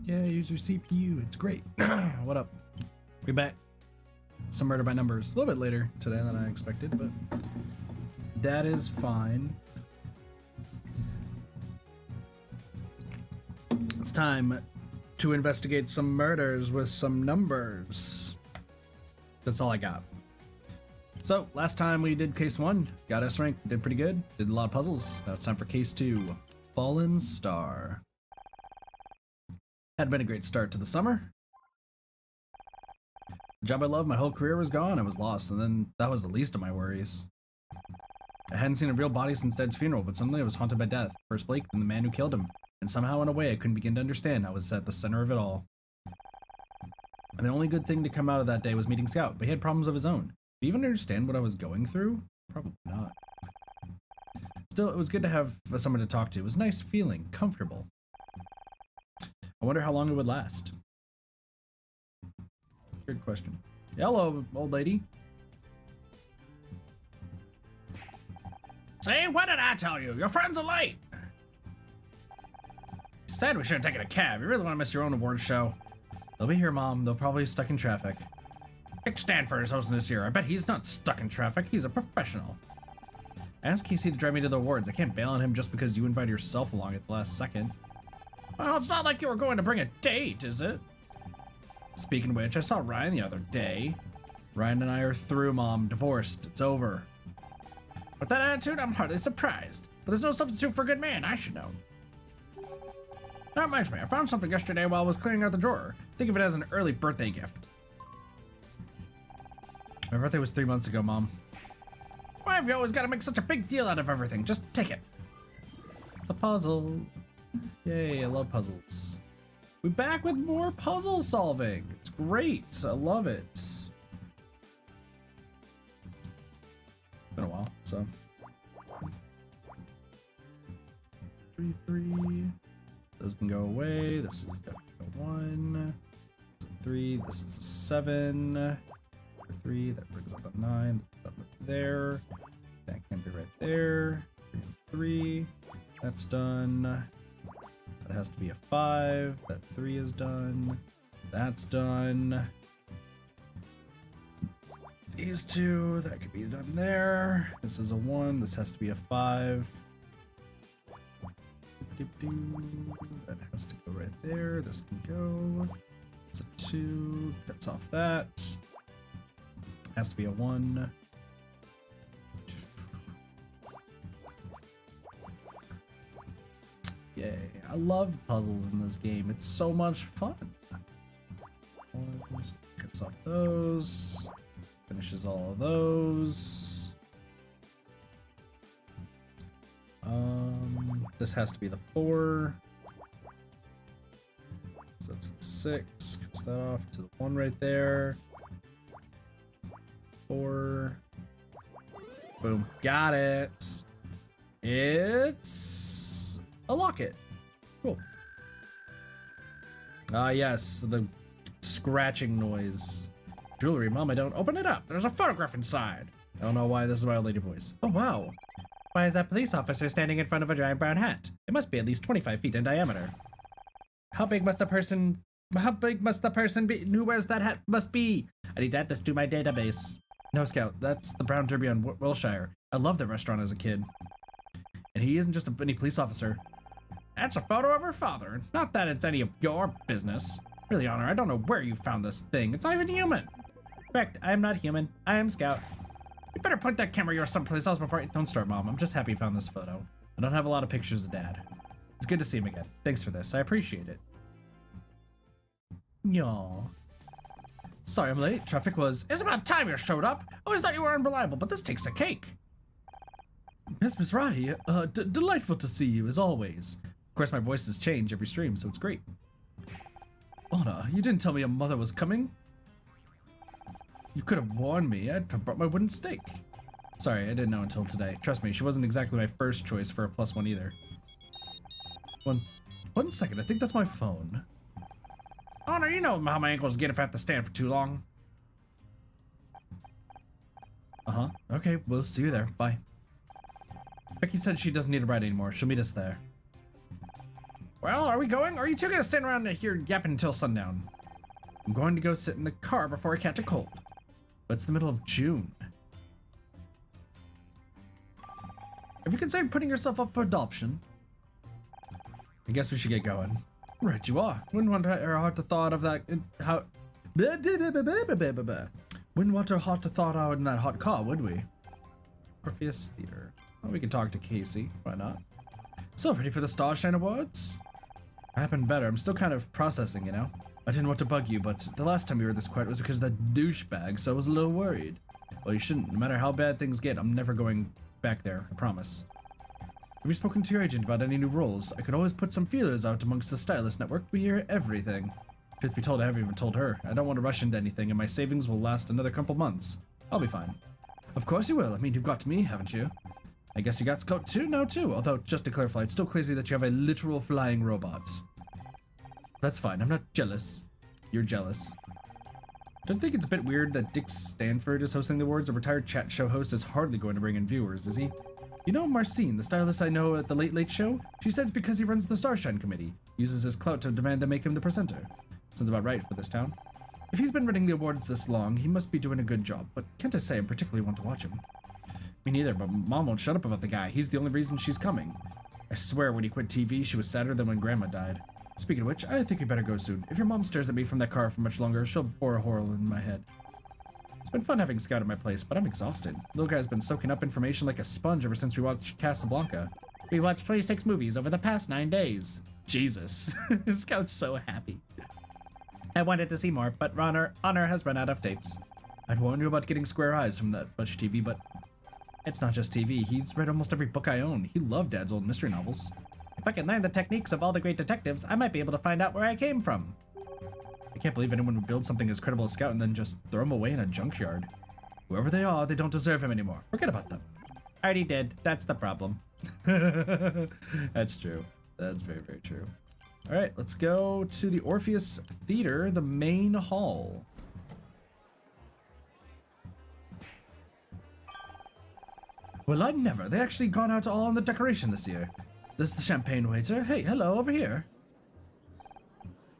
Yeah, use your CPU. It's great. What up? We back. Some murder by numbers. A little bit later today than I expected, but that is fine. It's time to investigate some murders with some numbers. That's all I got. So, last time we did case 1, got S rank, did pretty good, did a lot of puzzles. Now it's time for case 2, Fallen Star. Had been a great start to the summer. The job I loved my whole career was gone, I was lost, and then that was the least of my worries. I hadn't seen a real body since Dad's funeral, but suddenly I was haunted by death. First Blake, then the man who killed him. And somehow in a way I couldn't begin to understand, I was at the center of it all. And the only good thing to come out of that day was meeting Scout, but he had problems of his own. Did he even understand what I was going through? Probably not. Still, it was good to have someone to talk to. It was nice feeling, comfortable. I wonder how long it would last. Good question. Hello, old lady. See, what did I tell you? Your friends are late. Said we should have taken a cab. You really want to miss your own award show. They'll be here, Mom. They'll probably be stuck in traffic. Dick Stanford is hosting this year. I bet he's not stuck in traffic. He's a professional. I asked Casey to drive me to the awards. I can't bail on him just because you invited yourself along at the last second. Well, it's not like you were going to bring a date, is it? Speaking of which, I saw Ryan the other day. Ryan and I are through, Mom. Divorced. It's over. With that attitude, I'm hardly surprised. But there's no substitute for a good man. I should know. That reminds me, I found something yesterday while I was clearing out the drawer. Think of it as an early birthday gift. My birthday was 3 months ago, Mom. Why have you always got to make such a big deal out of everything? Just take it. It's a puzzle. Yay, I love puzzles. We're back with more puzzle solving. It's great. I love it. It's been a while, so. 3, 3. Those can go away. This is definitely a 1. This is a 3. This is a 7. A 3. That brings up a 9. That's up there. That can be right there. 3 and 3. That's done. That has to be a 5. That 3 is done. That's done. These 2, that could be done there. This is a 1. This has to be a 5. That has to go right there. This can go. It's a 2. Cuts off that. Has to be a 1. Yay. I love puzzles in this game. It's so much fun. Cuts off those. Finishes all of those. This has to be the 4. So that's the 6. Cuts that off to the 1 right there. 4. Boom. Got it. It's a locket. Cool. Ah, yes. The scratching noise. Jewelry. Mom, I don't open it up. There's a photograph inside. I don't know why this is my old lady voice. Oh, wow. Why is that police officer standing in front of a giant brown hat? It must be at least 25 feet in diameter. How big must the person be who wears that hat must be? I need to add this to my database. No, Scout, that's the Brown Derby on Wilshire. I loved the restaurant as a kid. And he isn't just any police officer. That's a photo of her father. Not that it's any of your business. Really, Honor, I don't know where you found this thing. It's not even human. Correct, I am not human. I am Scout. You better point that camera yours someplace else before I... Don't start, Mom. I'm just happy you found this photo. I don't have a lot of pictures of Dad. It's good to see him again. Thanks for this. I appreciate it. Yaw. Sorry I'm late. Traffic was... It's about time you showed up. Always thought you were unreliable, but this takes a cake. Miss Mizrahi, delightful to see you, as always. Of course, my voices change every stream, so it's great. Honor, you didn't tell me your mother was coming. You could have warned me. I'd have brought my wooden stake. Sorry, I didn't know until today. Trust me, she wasn't exactly my first choice for a +1 either. One second, I think that's my phone. Honor, you know how my ankles get if I have to stand for too long. Uh-huh. Okay, we'll see you there. Bye. Becky said she doesn't need a ride anymore. She'll meet us there. Well, are we going? Or are you two gonna stand around here yapping until sundown? I'm going to go sit in the car before I catch a cold. But it's the middle of June. Have you considered putting yourself up for adoption? I guess we should get going. Right, you are. Wouldn't want our heart to thought of that. How? Wouldn't want our heart to thought out in that hot car, would we? Orpheus Theater. Well, we can talk to Casey. Why not? So ready for the Starshine Awards? I happened better. I'm still kind of processing, you know. I didn't want to bug you, but the last time we were this quiet was because of that douchebag, so I was a little worried. Well, you shouldn't. No matter how bad things get, I'm never going back there. I promise. Have you spoken to your agent about any new roles? I could always put some feelers out amongst the stylist network. We hear everything. Truth be told, I haven't even told her. I don't want to rush into anything, and my savings will last another couple months. I'll be fine. Of course you will. I mean, you've got me, haven't you? I guess you got Scout 2 now too, although, just to clarify, it's still crazy that you have a literal flying robot. That's fine. I'm not jealous. You're jealous. Don't you think it's a bit weird that Dick Stanford is hosting the awards? A retired chat show host is hardly going to bring in viewers, is he? You know Marcine, the stylist I know at the Late Late Show? She said it's because he runs the Starshine Committee. Uses his clout to demand to make him the presenter. Sounds about right for this town. If he's been running the awards this long, he must be doing a good job, but can't I say I particularly want to watch him? Me neither, but Mom won't shut up about the guy. He's the only reason she's coming. I swear when he quit TV, she was sadder than when Grandma died. Speaking of which, I think we better go soon. If your mom stares at me from that car for much longer, she'll bore a hole in my head. It's been fun having Scout at my place, but I'm exhausted. Little guy's been soaking up information like a sponge ever since we watched Casablanca. We watched 26 movies over the past 9 days. Jesus. Scout's so happy. I wanted to see more, but Honor has run out of tapes. I'd warn you about getting square eyes from that much TV, but it's not just TV. He's read almost every book I own. He loved Dad's old mystery novels. If I can learn the techniques of all the great detectives, I might be able to find out where I came from. I can't believe anyone would build something as credible as Scout and then just throw him away in a junkyard. Whoever they are, they don't deserve him anymore. Forget about them. Already did. That's the problem. That's true. That's very, very true. All right, let's go to the Orpheus Theater, the main hall. Well, I'd never. They actually gone out all on the decoration this year. This is the champagne waiter. Hey, hello, over here.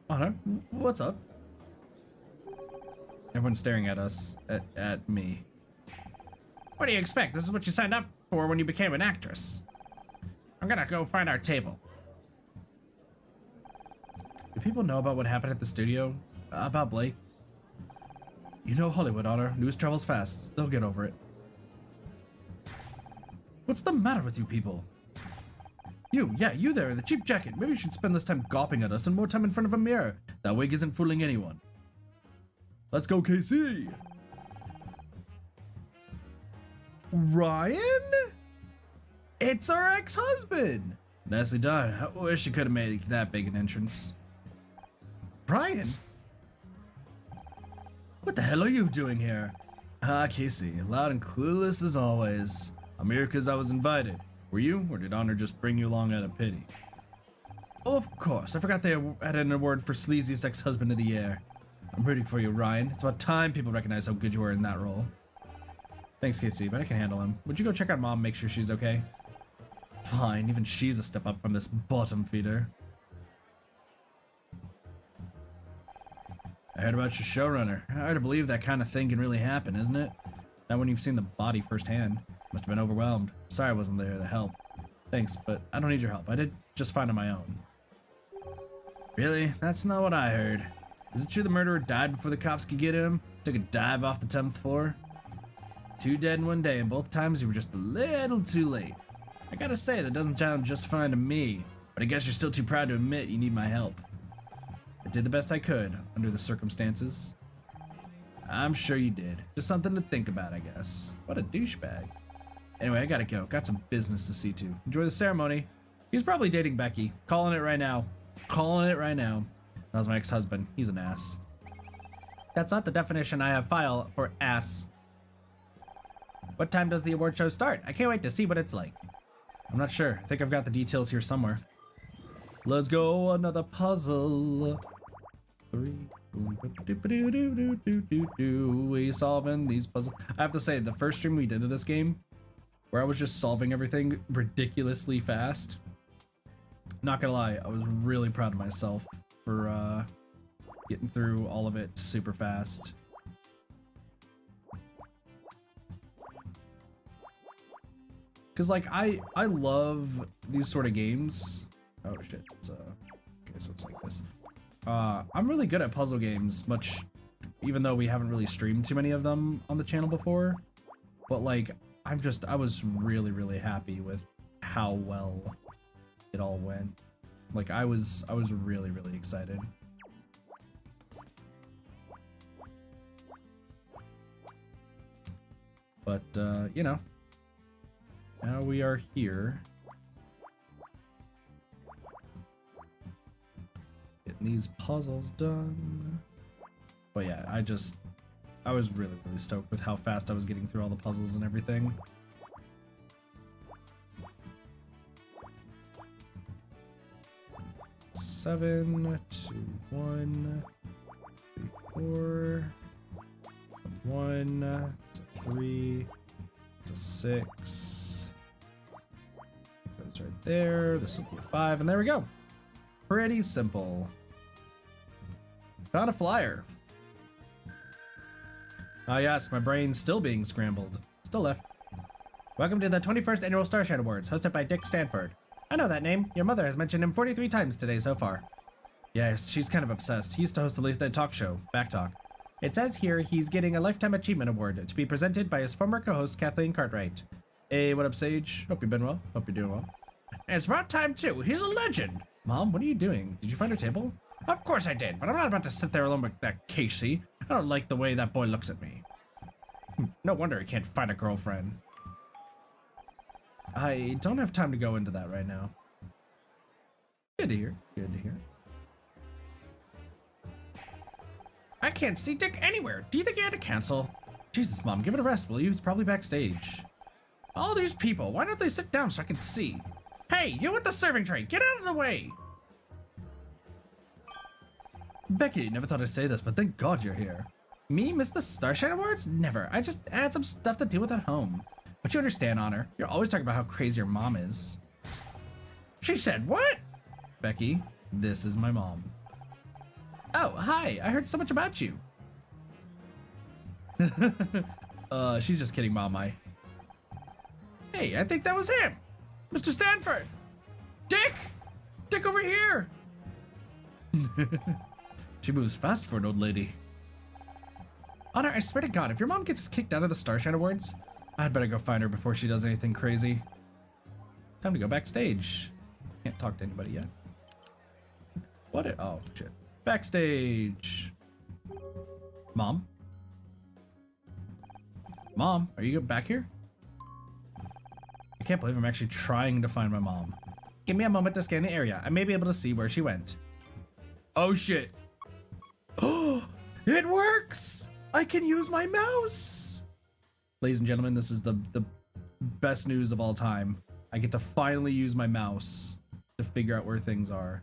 Honor, what's up? Everyone's staring at us, at me. What do you expect? This is what you signed up for when you became an actress. I'm gonna go find our table. Do people know about what happened at the studio? About Blake? You know Hollywood, Honor. News travels fast. They'll get over it. What's the matter with you people? You there in the cheap jacket. Maybe you should spend less time gawping at us and more time in front of a mirror. That wig isn't fooling anyone. Let's go, KC! Ryan? It's our ex-husband! Nicely done. I wish you could have made that big an entrance. Ryan? What the hell are you doing here? Casey, loud and clueless as always. I'm here because I was invited. Were you, or did Honor just bring you along out of pity? Oh, of course. I forgot they had an award for sleaziest ex-husband of the year. I'm rooting for you, Ryan. It's about time people recognize how good you were in that role. Thanks, Casey, but I can handle him. Would you go check on Mom, make sure she's okay? Fine, even she's a step up from this bottom feeder. I heard about your showrunner. Hard to believe that kind of thing can really happen, isn't it? Not when you've seen the body firsthand. Must have been overwhelmed. Sorry I wasn't there to help. Thanks, but I don't need your help. I did just fine on my own. Really? That's not what I heard. Is it true the murderer died before the cops could get him? Took a dive off the 10th floor? 2 dead in 1 day, and both times you were just a little too late. I gotta say, that doesn't sound just fine to me, but I guess you're still too proud to admit you need my help. I did the best I could, under the circumstances. I'm sure you did. Just something to think about, I guess. What a douchebag. Anyway, I gotta go. Got some business to see to. Enjoy the ceremony. He's probably dating Becky. Calling it right now. Calling it right now. That was my ex-husband. He's an ass. That's not the definition I have filed for ass. What time does the award show start? I can't wait to see what it's like. I'm not sure. I think I've got the details here somewhere. Let's go, another puzzle. 3. We solving these puzzles. I have to say, the first stream we did of this game, where I was just solving everything ridiculously fast, Not gonna lie, I was really proud of myself for getting through all of it super fast. Cause like I love these sort of games. Oh shit, it's okay, so it's like this. I'm really good at puzzle games, even though we haven't really streamed too many of them on the channel before. But like, I was really, really happy with how well it all went. Like I was really, really excited. But you know, now we are here. Getting these puzzles done. But yeah, I was really, really stoked with how fast I was getting through all the puzzles and everything. Seven, 2, 1, 3, 4, 1, it's a 3, it's a 6. Goes right there. This will be a 5, and there we go. Pretty simple. Found a flyer. Ah yes, my brain's still being scrambled. Still left. Welcome to the 21st Annual Starshine Awards, hosted by Dick Stanford. I know that name. Your mother has mentioned him 43 times today so far. Yes, she's kind of obsessed. He used to host a late-night talk show, Backtalk. It says here he's getting a Lifetime Achievement Award to be presented by his former co-host Kathleen Cartwright. Hey, what up, Sage? Hope you've been well. Hope you're doing well. And it's about time too. He's a legend. Mom, what are you doing? Did you find her table? Of course I did, but I'm not about to sit there alone with that Casey. I don't like the way that boy looks at me. No wonder he can't find a girlfriend. I don't have time to go into that right now. Good to hear. Good to hear. I can't see Dick anywhere. Do you think he had to cancel? Jesus, Mom, give it a rest, will you? He's probably backstage. All these people, why don't they sit down so I can see? Hey, you with the serving tray, get out of the way! Becky, never thought I'd say this, but thank God you're here. Me miss the Starshine Awards? Never. I just had some stuff to deal with at home. But you understand, Honor. You're always talking about how crazy your mom is. She said what? Becky, this is my mom. Oh, hi. I heard so much about you. She's just kidding, Mom. Hey, I think that was him. Mr. Stanford. Dick! Dick over here! She moves fast for an old lady. Honor, I swear to God, if your mom gets kicked out of the Starshine Awards, I'd better go find her before she does anything crazy. Time to go backstage. Can't talk to anybody yet. Oh, shit. Backstage. Mom? Mom, are you back here? I can't believe I'm actually trying to find my mom. Give me a moment to scan the area. I may be able to see where she went. Oh, shit. Oh, it works! I can use my mouse! Ladies and gentlemen, this is the best news of all time. I get to finally use my mouse to figure out where things are.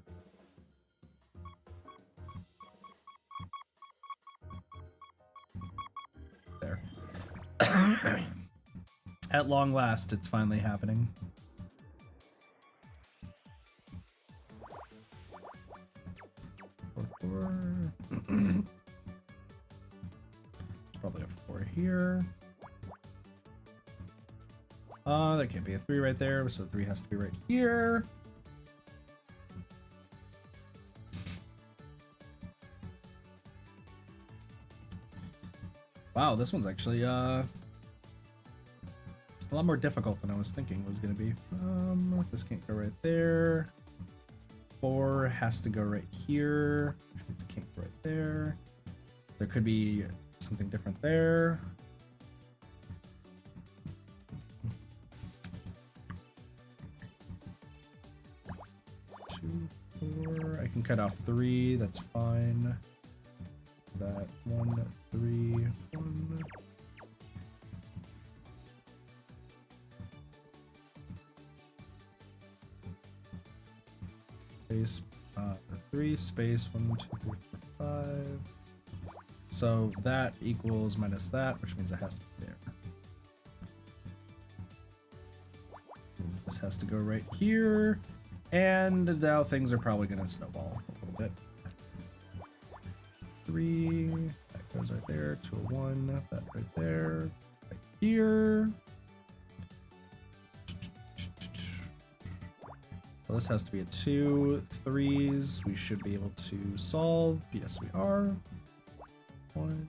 There. At long last, it's finally happening. Probably a 4 here. There can't be a 3 right there, so 3 has to be right here. Wow, this one's actually a lot more difficult than I was thinking it was gonna be. This can't go right there. 4 has to go right here. Which means it can't go right there. There could be something different there. 2, 4. I can cut off 3. That's fine. That 1, 3, 1. Space 3 space 1, 2, 3, 4, 5. So that equals minus that, which means it has to be there. Means this has to go right here. And now things are probably gonna snowball a little bit. 3, that goes right there, 2 a 1, that right there, right here. So this has to be a 2, 3s. We should be able to solve. Yes, we are. 1.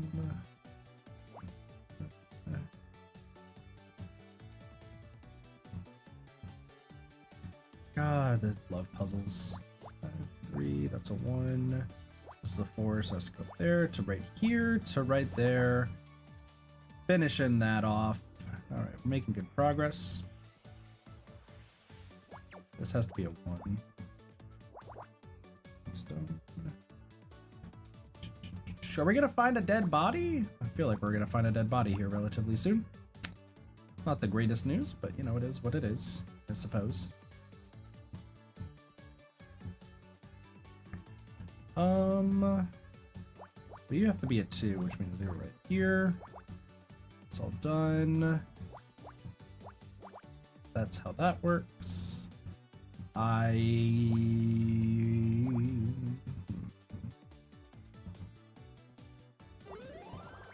God, I love puzzles. 5, 3, that's a 1. This is a 4, so let's go there to right here to right there. Finishing that off. All right, we're making good progress. This has to be a 1. Stone. Are we gonna find a dead body? I feel like we're gonna find a dead body here relatively soon. It's not the greatest news, but you know, it is what it is, I suppose. You have to be a 2, which means 0 right here. It's all done. That's how that works.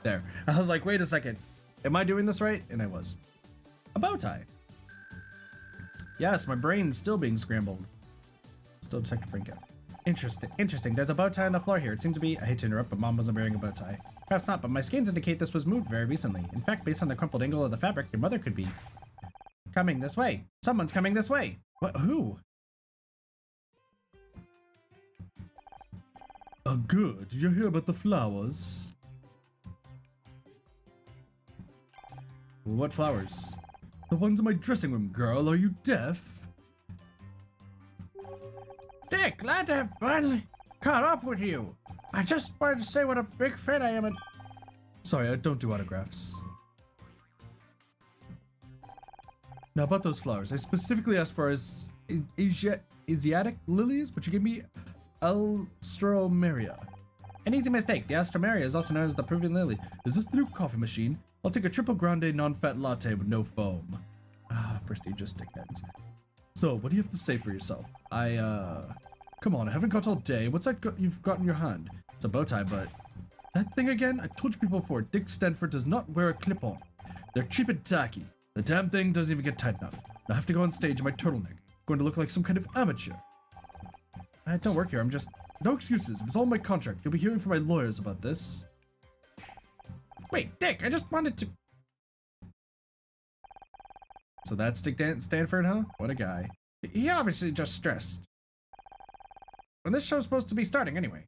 There. I was like, wait a second. Am I doing this right? And I was. A bow tie. Yes, my brain's still being scrambled. Still Detective Franco. Interesting. There's a bow tie on the floor here. It seemed to be, I hate to interrupt, but Mom wasn't wearing a bow tie. Perhaps not, but my scans indicate this was moved very recently. In fact, based on the crumpled angle of the fabric, your mother could be coming this way. Someone's coming this way. What? Who? Oh, good. Did you hear about the flowers? What flowers? The ones in my dressing room, girl. Are you deaf? Dick, glad to have finally caught up with you. I just wanted to say what a big fan I am and... Sorry, I don't do autographs. Now about those flowers, I specifically asked for Asiatic lilies, but you gave me Alstroemeria. An easy mistake. The Alstroemeria is also known as the Peruvian lily. Is this the new coffee machine? I'll take a triple grande non-fat latte with no foam. Ah, prestigious dickheads. So, what do you have to say for yourself? Come on, I haven't got all day. What's that you've got in your hand? It's a bow tie, but... That thing again? I told you people before, Dick Stanford does not wear a clip-on. They're cheap and tacky. The damn thing doesn't even get tight enough. I have to go on stage in my turtleneck. Going to look like some kind of amateur. I don't work here, I'm just... No excuses, it was all in my contract. You'll be hearing from my lawyers about this. Wait, Dick, I just wanted to... So that's Dick Stanford, huh? What a guy. He obviously just stressed. When this show's supposed to be starting anyway.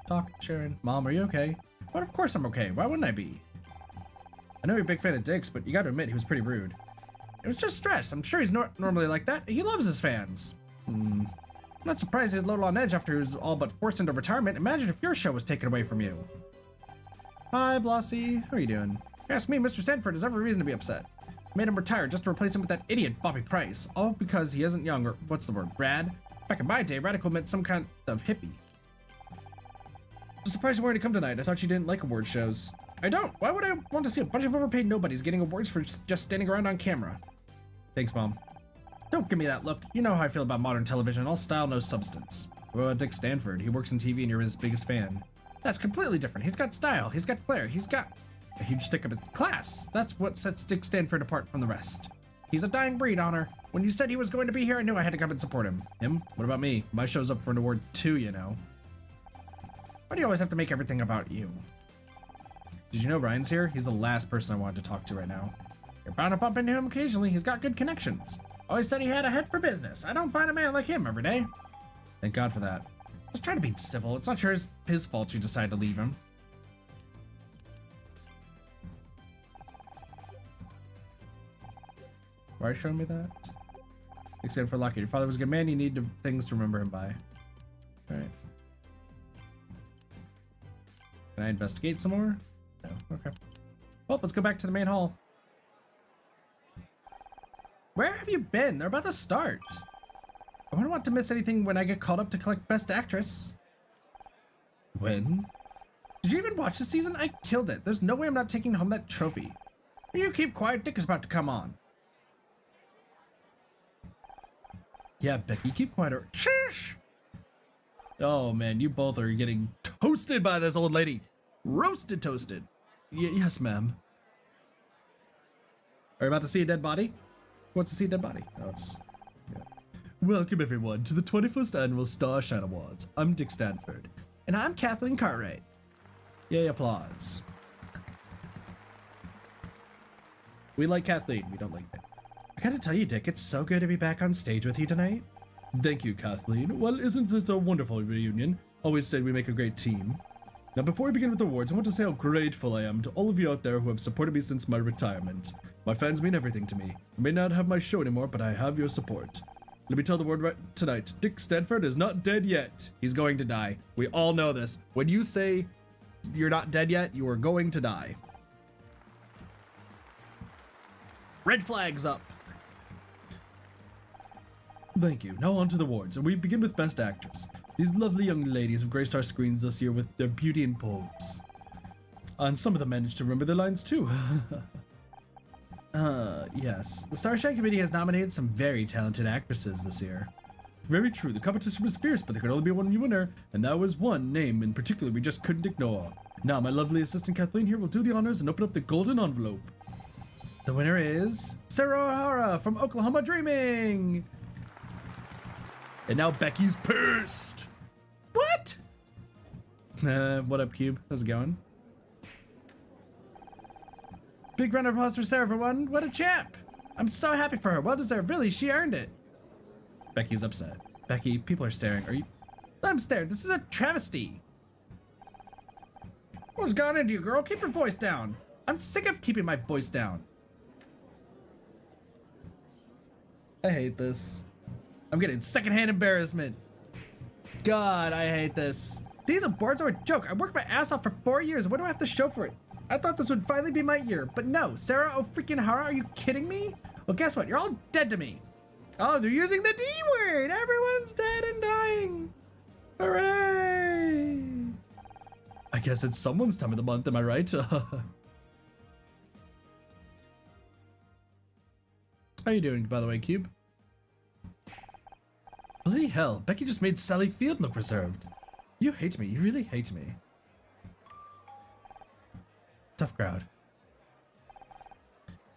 Talk, Sharon. Mom, are you okay? Well, of course I'm okay. Why wouldn't I be? I know you're a big fan of Dick's, but you gotta admit he was pretty rude. It was just stress. I'm sure he's normally like that. He loves his fans. I'm not surprised he's a little on edge after he was all but forced into retirement. Imagine if your show was taken away from you. Hi, Blossy. How are you doing? Ask me, Mr. Stanford has every reason to be upset. Made him retire just to replace him with that idiot Bobby Price. All because he isn't young or, what's the word, rad? Back in my day, radical meant some kind of hippie. I'm surprised you wanted to come tonight. I thought you didn't like award shows. I don't. Why would I want to see a bunch of overpaid nobodies getting awards for just standing around on camera? Thanks, Mom. Don't give me that look. You know how I feel about modern television. All style, no substance. What about Dick Stanford? He works in TV and you're his biggest fan. That's completely different. He's got style. He's got flair. He's got a huge stick up his class. That's what sets Dick Stanford apart from the rest. He's a dying breed, Honor. When you said he was going to be here, I knew I had to come and support him. Him? What about me? My show's up for an award too, you know. Why do you always have to make everything about you? Did you know Ryan's here? He's the last person I wanted to talk to right now. You're bound to bump into him occasionally. He's got good connections. Always said he had a head for business. I don't find a man like him every day. Thank God for that. Just try to be civil. It's not sure his fault you decided to leave him. Why are you showing me that? Except for lucky. Your father was a good man. You need things to remember him by. Alright. Can I investigate some more? No. Okay. Well, let's go back to the main hall. Where have you been? They're about to start. I wouldn't want to miss anything when I get called up to collect Best Actress. When? Did you even watch the season? I killed it. There's no way I'm not taking home that trophy. You keep quiet, Dick is about to come on. Yeah, Becky, keep quiet or... Shush! Oh man, you both are getting toasted by this old lady. Roasted toasted. Yes, ma'am. Are you about to see a dead body? Who wants to see a dead body? Oh, it's... Yeah. Welcome everyone to the 21st Annual Starshine Awards. I'm Dick Stanford. And I'm Kathleen Cartwright. Yay, applause. We like Kathleen, we don't like Dick. I gotta tell you, Dick, it's so good to be back on stage with you tonight. Thank you, Kathleen. Well, isn't this a wonderful reunion? Always said we make a great team. Now, before we begin with the awards, I want to say how grateful I am to all of you out there who have supported me since my retirement. My fans mean everything to me. I may not have my show anymore, but I have your support. Let me tell the word right tonight. Dick Stanford is not dead yet. He's going to die. We all know this. When you say you're not dead yet, you are going to die. Red flags up. Thank you. Now on to the awards, and we begin with Best Actress. These lovely young ladies have graced our screens this year with their beauty and pose. And some of them managed to remember their lines too. Yes. The Starshine Committee has nominated some very talented actresses this year. Very true. The competition was fierce, but there could only be one winner, and that was one name in particular we just couldn't ignore. Now, my lovely assistant Kathleen here will do the honors and open up the golden envelope. The winner is Sarah O'Hara from Oklahoma Dreaming. And now Becky's pissed. What? What up, Cube? How's it going? Big round of applause for Sarah for one. What a champ. I'm so happy for her. Well deserved. Really, she earned it. Becky's upset. Becky, people are staring. Are you? I'm scared. This is a travesty. What's gone into you, girl? Keep your voice down. I'm sick of keeping my voice down. I hate this. I'm getting secondhand embarrassment. God, I hate this. These awards are a joke. I worked my ass off for 4 years. What do I have to show for it? I thought this would finally be my year, but no. Sarah O'Freaking-Hara, are you kidding me? Well, guess what? You're all dead to me. Oh, they're using the D word. Everyone's dead and dying. Hooray. I guess it's someone's time of the month, am I right? How you doing, by the way, Cube? Bloody hell, Becky just made Sally Field look reserved. You hate me, you really hate me. Tough crowd.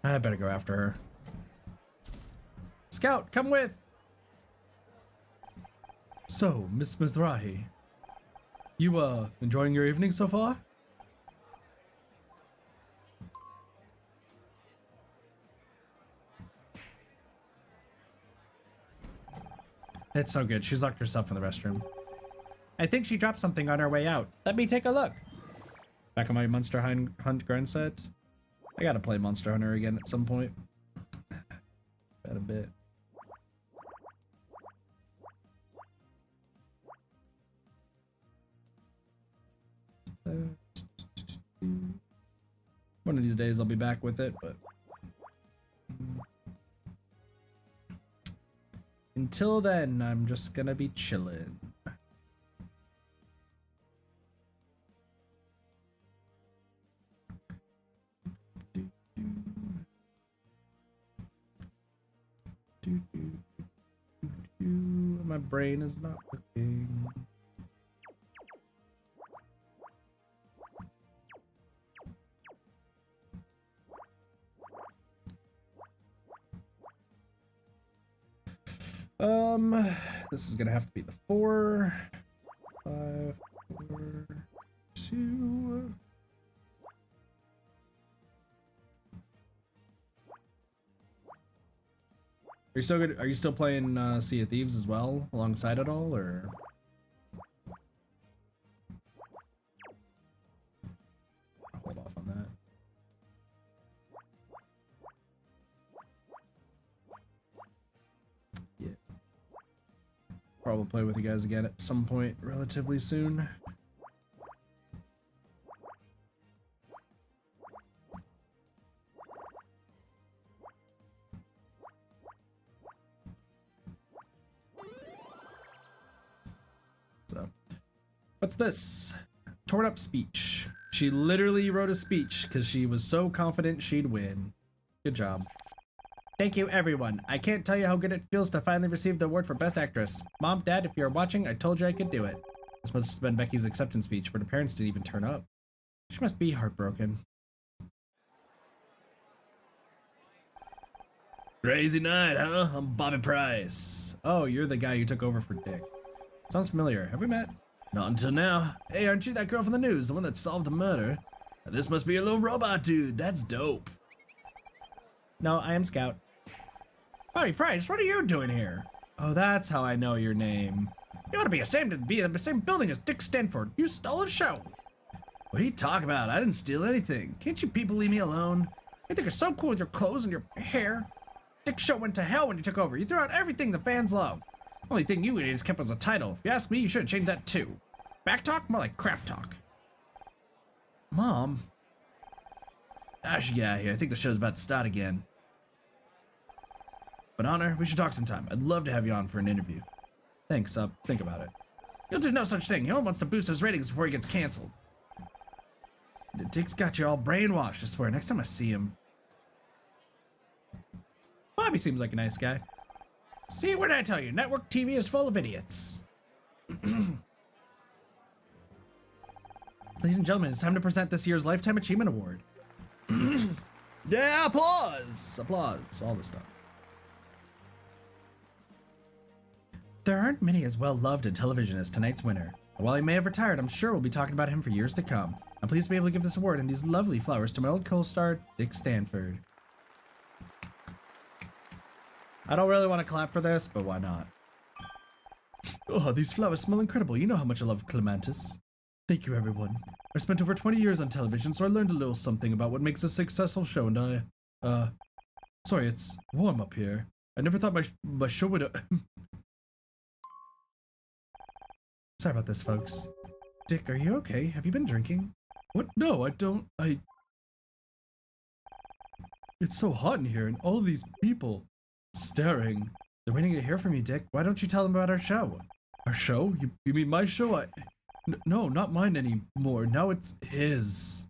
I better go after her. Scout, come with. So, Miss Mizrahi, you, enjoying your evening so far? It's so good. She's locked herself in the restroom. I think she dropped something on her way out. Let me take a look. Back on my Monster Hunt grind set. I gotta play Monster Hunter again at some point. Bet a bit. One of these days I'll be back with it, but until then, I'm just gonna be chilling. My brain is not working. This is gonna have to be the 4, 5, 4, 2. Are you still good? Are you still playing Sea of Thieves as well, alongside it all, or? I'll hold off on that. Yeah. Probably play with you guys again at some point relatively soon. So, what's this? Torn up speech. She literally wrote a speech because she was so confident she'd win. Good job. Thank you, everyone. I can't tell you how good it feels to finally receive the award for Best Actress. Mom, Dad, if you're watching, I told you I could do it. This must have been Becky's acceptance speech, but her parents didn't even turn up. She must be heartbroken. Crazy night, huh? I'm Bobby Price. Oh, you're the guy who took over for Dick. Sounds familiar. Have we met? Not until now. Hey, aren't you that girl from the news, the one that solved a murder? This must be a little robot dude. That's dope. No, I am Scout. Bobby Price, what are you doing here? Oh, that's how I know your name. You ought to be ashamed to be in the same building as Dick Stanford. You stole his show. What are you talking about? I didn't steal anything. Can't you people leave me alone? You think you're so cool with your clothes and your hair? Dick's show went to hell when you took over. You threw out everything the fans love. Only thing you idiots kept was a title. If you ask me, you should have changed that too. Back talk? More like crap talk. Mom? I should get out of here. I think the show's about to start again. But Honor, we should talk sometime. I'd love to have you on for an interview. Thanks, think about it. You'll do no such thing. He only wants to boost his ratings before he gets canceled. Dick's got you all brainwashed, I swear. Next time I see him. Bobby seems like a nice guy. See, what did I tell you? Network TV is full of idiots. Ladies and gentlemen, it's time to present this year's Lifetime Achievement Award. Yeah, applause! Applause. All this stuff. There aren't many as well loved in television as tonight's winner. And while he may have retired, I'm sure we'll be talking about him for years to come. I'm pleased to be able to give this award and these lovely flowers to my old co-star, Dick Stanford. I don't really want to clap for this, but why not? Oh, these flowers smell incredible. You know how much I love clematis. Thank you, everyone. I spent over 20 years on television, so I learned a little something about what makes a successful show, and sorry, it's warm up here. I never thought my show would... Sorry about this, folks. Dick, are you okay? Have you been drinking? What? No, I don't. It's so hot in here, and all of these people staring. They're waiting to hear from you, Dick. Why don't you tell them about our show? Our show? You mean my show? No, not mine anymore. Now it's his.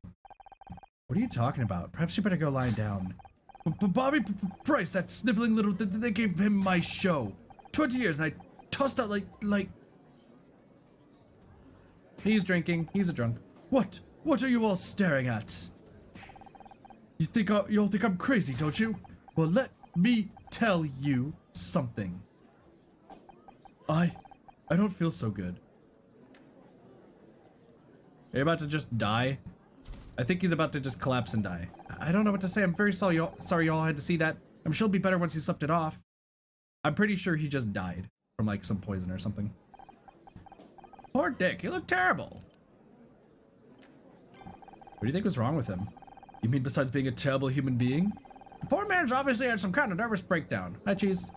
What are you talking about? Perhaps you better go lie down. Bobby Price, that sniveling little... They gave him my show. 20 years, and I tossed out like... He's drinking. He's a drunk. What? What are you all staring at? You all think I'm crazy, don't you? Well, let me tell you something. I don't feel so good. Are you about to just die? I think he's about to just collapse and die. I don't know what to say. I'm very sorry y'all had to see that. I'm sure he'll be better once he slept it off. I'm pretty sure he just died from like some poison or something. Poor Dick, he looked terrible. What do you think was wrong with him? You mean besides being a terrible human being? The poor man's obviously had some kind of nervous breakdown. Hi, Cheese.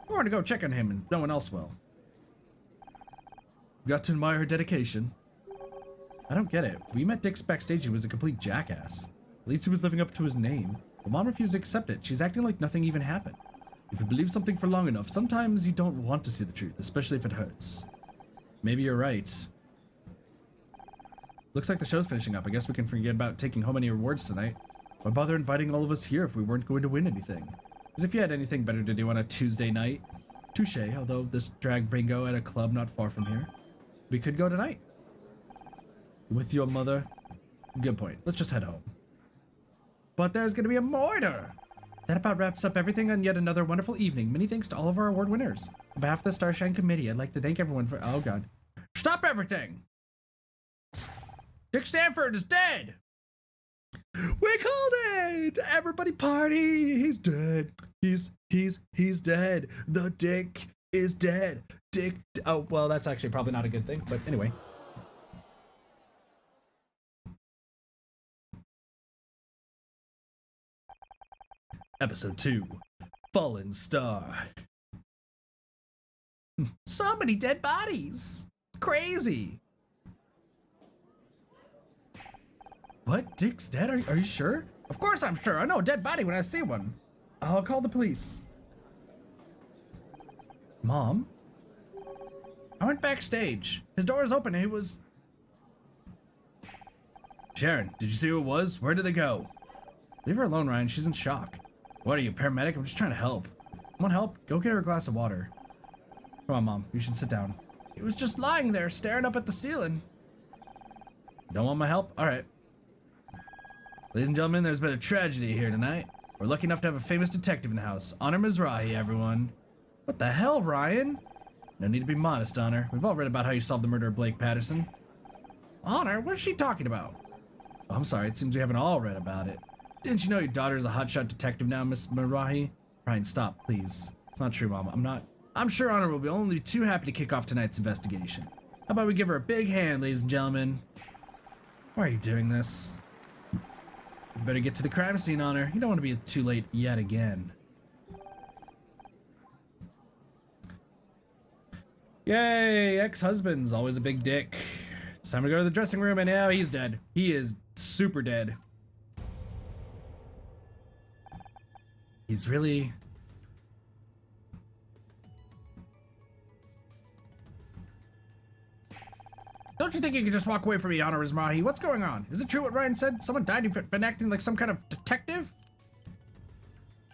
We're going to go check on him and no one else will. You got to admire her dedication. I don't get it. We met Dick's backstage. He was a complete jackass. At least he was living up to his name. But Mom refused to accept it. She's acting like nothing even happened. If you believe something for long enough, sometimes you don't want to see the truth, especially if it hurts. Maybe you're right. Looks like the show's finishing up. I guess we can forget about taking home any rewards tonight. Why bother inviting all of us here if we weren't going to win anything? As if you had anything better to do on a Tuesday night. Touche, although this drag bingo at a club not far from here. We could go tonight. With your mother? Good point. Let's just head home. But there's gonna be a murder! That about wraps up everything on yet another wonderful evening. Many thanks to all of our award winners. On behalf of the Starshine Committee, I'd like to thank everyone for— oh god. Stop everything! Dick Stanford is dead! We called it! Everybody party! He's dead. He's dead. The Dick is dead. Dick... Oh, well, that's actually probably not a good thing, but anyway. Episode 2. Fallen Star. So many dead bodies! It's crazy! What? Dick's dead? Are you sure? Of course I'm sure. I know a dead body when I see one. I'll call the police. Mom? I went backstage. His door was open and he was... Sharon, did you see who it was? Where did they go? Leave her alone, Ryan. She's in shock. What are you, paramedic? I'm just trying to help. Want help? Go get her a glass of water. Come on, Mom. You should sit down. He was just lying there, staring up at the ceiling. Don't want my help? Alright. Ladies and gentlemen, there's been a tragedy here tonight. We're lucky enough to have a famous detective in the house. Honor Mizrahi, everyone. What the hell, Ryan? No need to be modest, Honor. We've all read about how you solved the murder of Blake Patterson. Honor, what's she talking about? Oh, I'm sorry. It seems we haven't all read about it. Didn't you know your daughter's a hotshot detective now, Miss Mizrahi? Ryan, stop, please. It's not true, Mom. I'm sure Honor will be only too happy to kick off tonight's investigation. How about we give her a big hand, ladies and gentlemen? Why are you doing this? You better get to the crime scene, Honor. You don't want to be too late yet again. Yay, ex-husband's always a big dick. It's time to go to the dressing room, and now he's dead. He is super dead. He's really... Don't you think you could just walk away from me, Honor Mizrahi? What's going on? Is it true what Ryan said? Someone died who'd been acting like some kind of detective?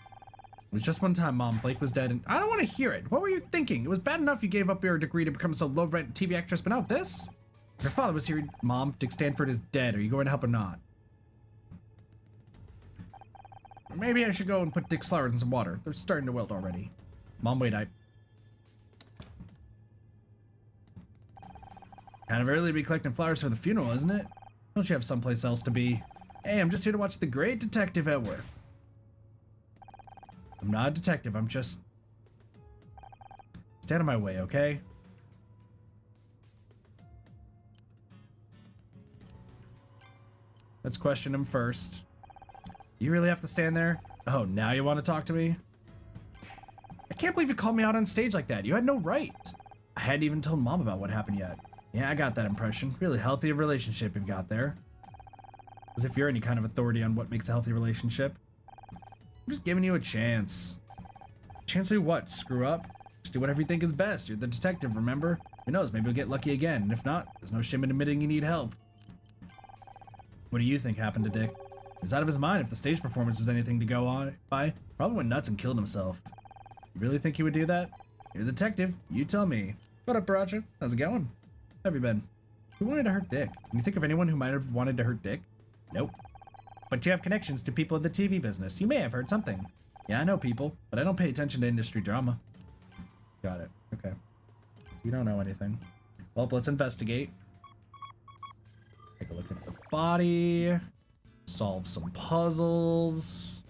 It was just one time, Mom. Blake was dead, and I don't want to hear it. What were you thinking? It was bad enough you gave up your degree to become some low-rent TV actress, but now this? If your father was here, Mom, Dick Stanford is dead. Are you going to help or not? Maybe I should go and put Dick's flowers in some water. They're starting to wilt already. Mom, wait, Kind of early to be collecting flowers for the funeral, isn't it? Don't you have someplace else to be? Hey, I'm just here to watch the great detective at work. I'm not a detective, I'm just... Stay out of my way, okay? Let's question him first. You really have to stand there? Oh, now you want to talk to me? I can't believe you called me out on stage like that. You had no right. I hadn't even told Mom about what happened yet. Yeah, I got that impression. Really healthy relationship you've got there. As if you're any kind of authority on what makes a healthy relationship. I'm just giving you a chance. Chance to do what? Screw up? Just do whatever you think is best. You're the detective, remember? Who knows, maybe you'll get lucky again. And if not, there's no shame in admitting you need help. What do you think happened to Dick? He was out of his mind if the stage performance was anything to go on by. Probably went nuts and killed himself. You really think he would do that? You're the detective. You tell me. What up, Baracha? How's it going? How have you been? Who wanted to hurt Dick? Can you think of anyone who might have wanted to hurt Dick? Nope. But you have connections to people in the TV business. You may have heard something. Yeah, I know people, but I don't pay attention to industry drama. Got it. Okay. So you don't know anything. Well, let's investigate. Take a look at the body. Solve some puzzles.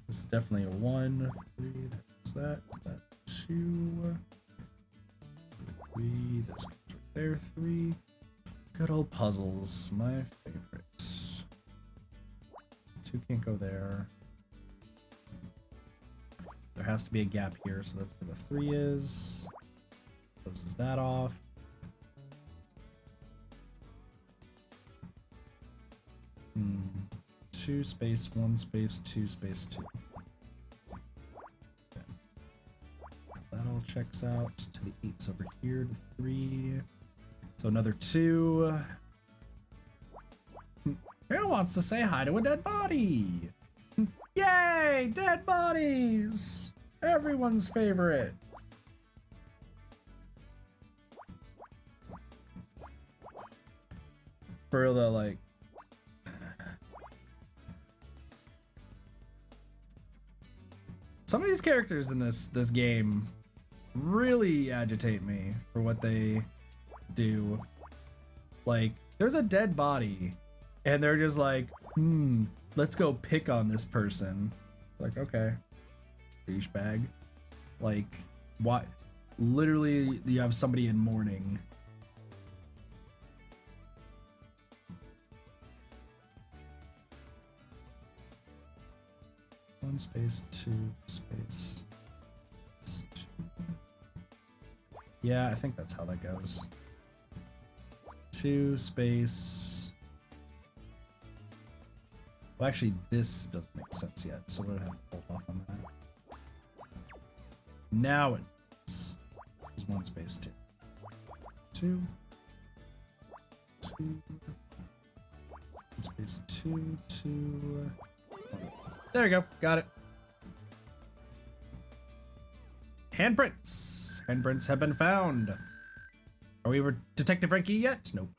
This is definitely a 1, 3. That's that. That 2. 3. That's right there. 3. Good old puzzles. My favorite. 2 can't go there. There has to be a gap here, so that's where the 3 is. Closes that off. Hmm. 2 space 1 space 2 space 2. Okay. That all checks out to the 8's over here to 3. So another 2. Who wants to say hi to a dead body? Yay! Dead bodies! Everyone's favorite. For real though, like... Some of these characters in this game really agitate me for what they do. Like, there's a dead body, and they're just like, let's go pick on this person. Like, okay. Douchebag. Like, what? Literally, you have somebody in mourning. One space, 2 space. 2. Yeah, I think that's how that goes. 2 space. Well, actually, this doesn't make sense yet, so we'll have to hold off on that. Now it is. There's 1 space 2. 2. 2. Space 2, 2. There you go. Got it. Handprints. Handprints have been found. Are we Detective Frankie yet? Nope.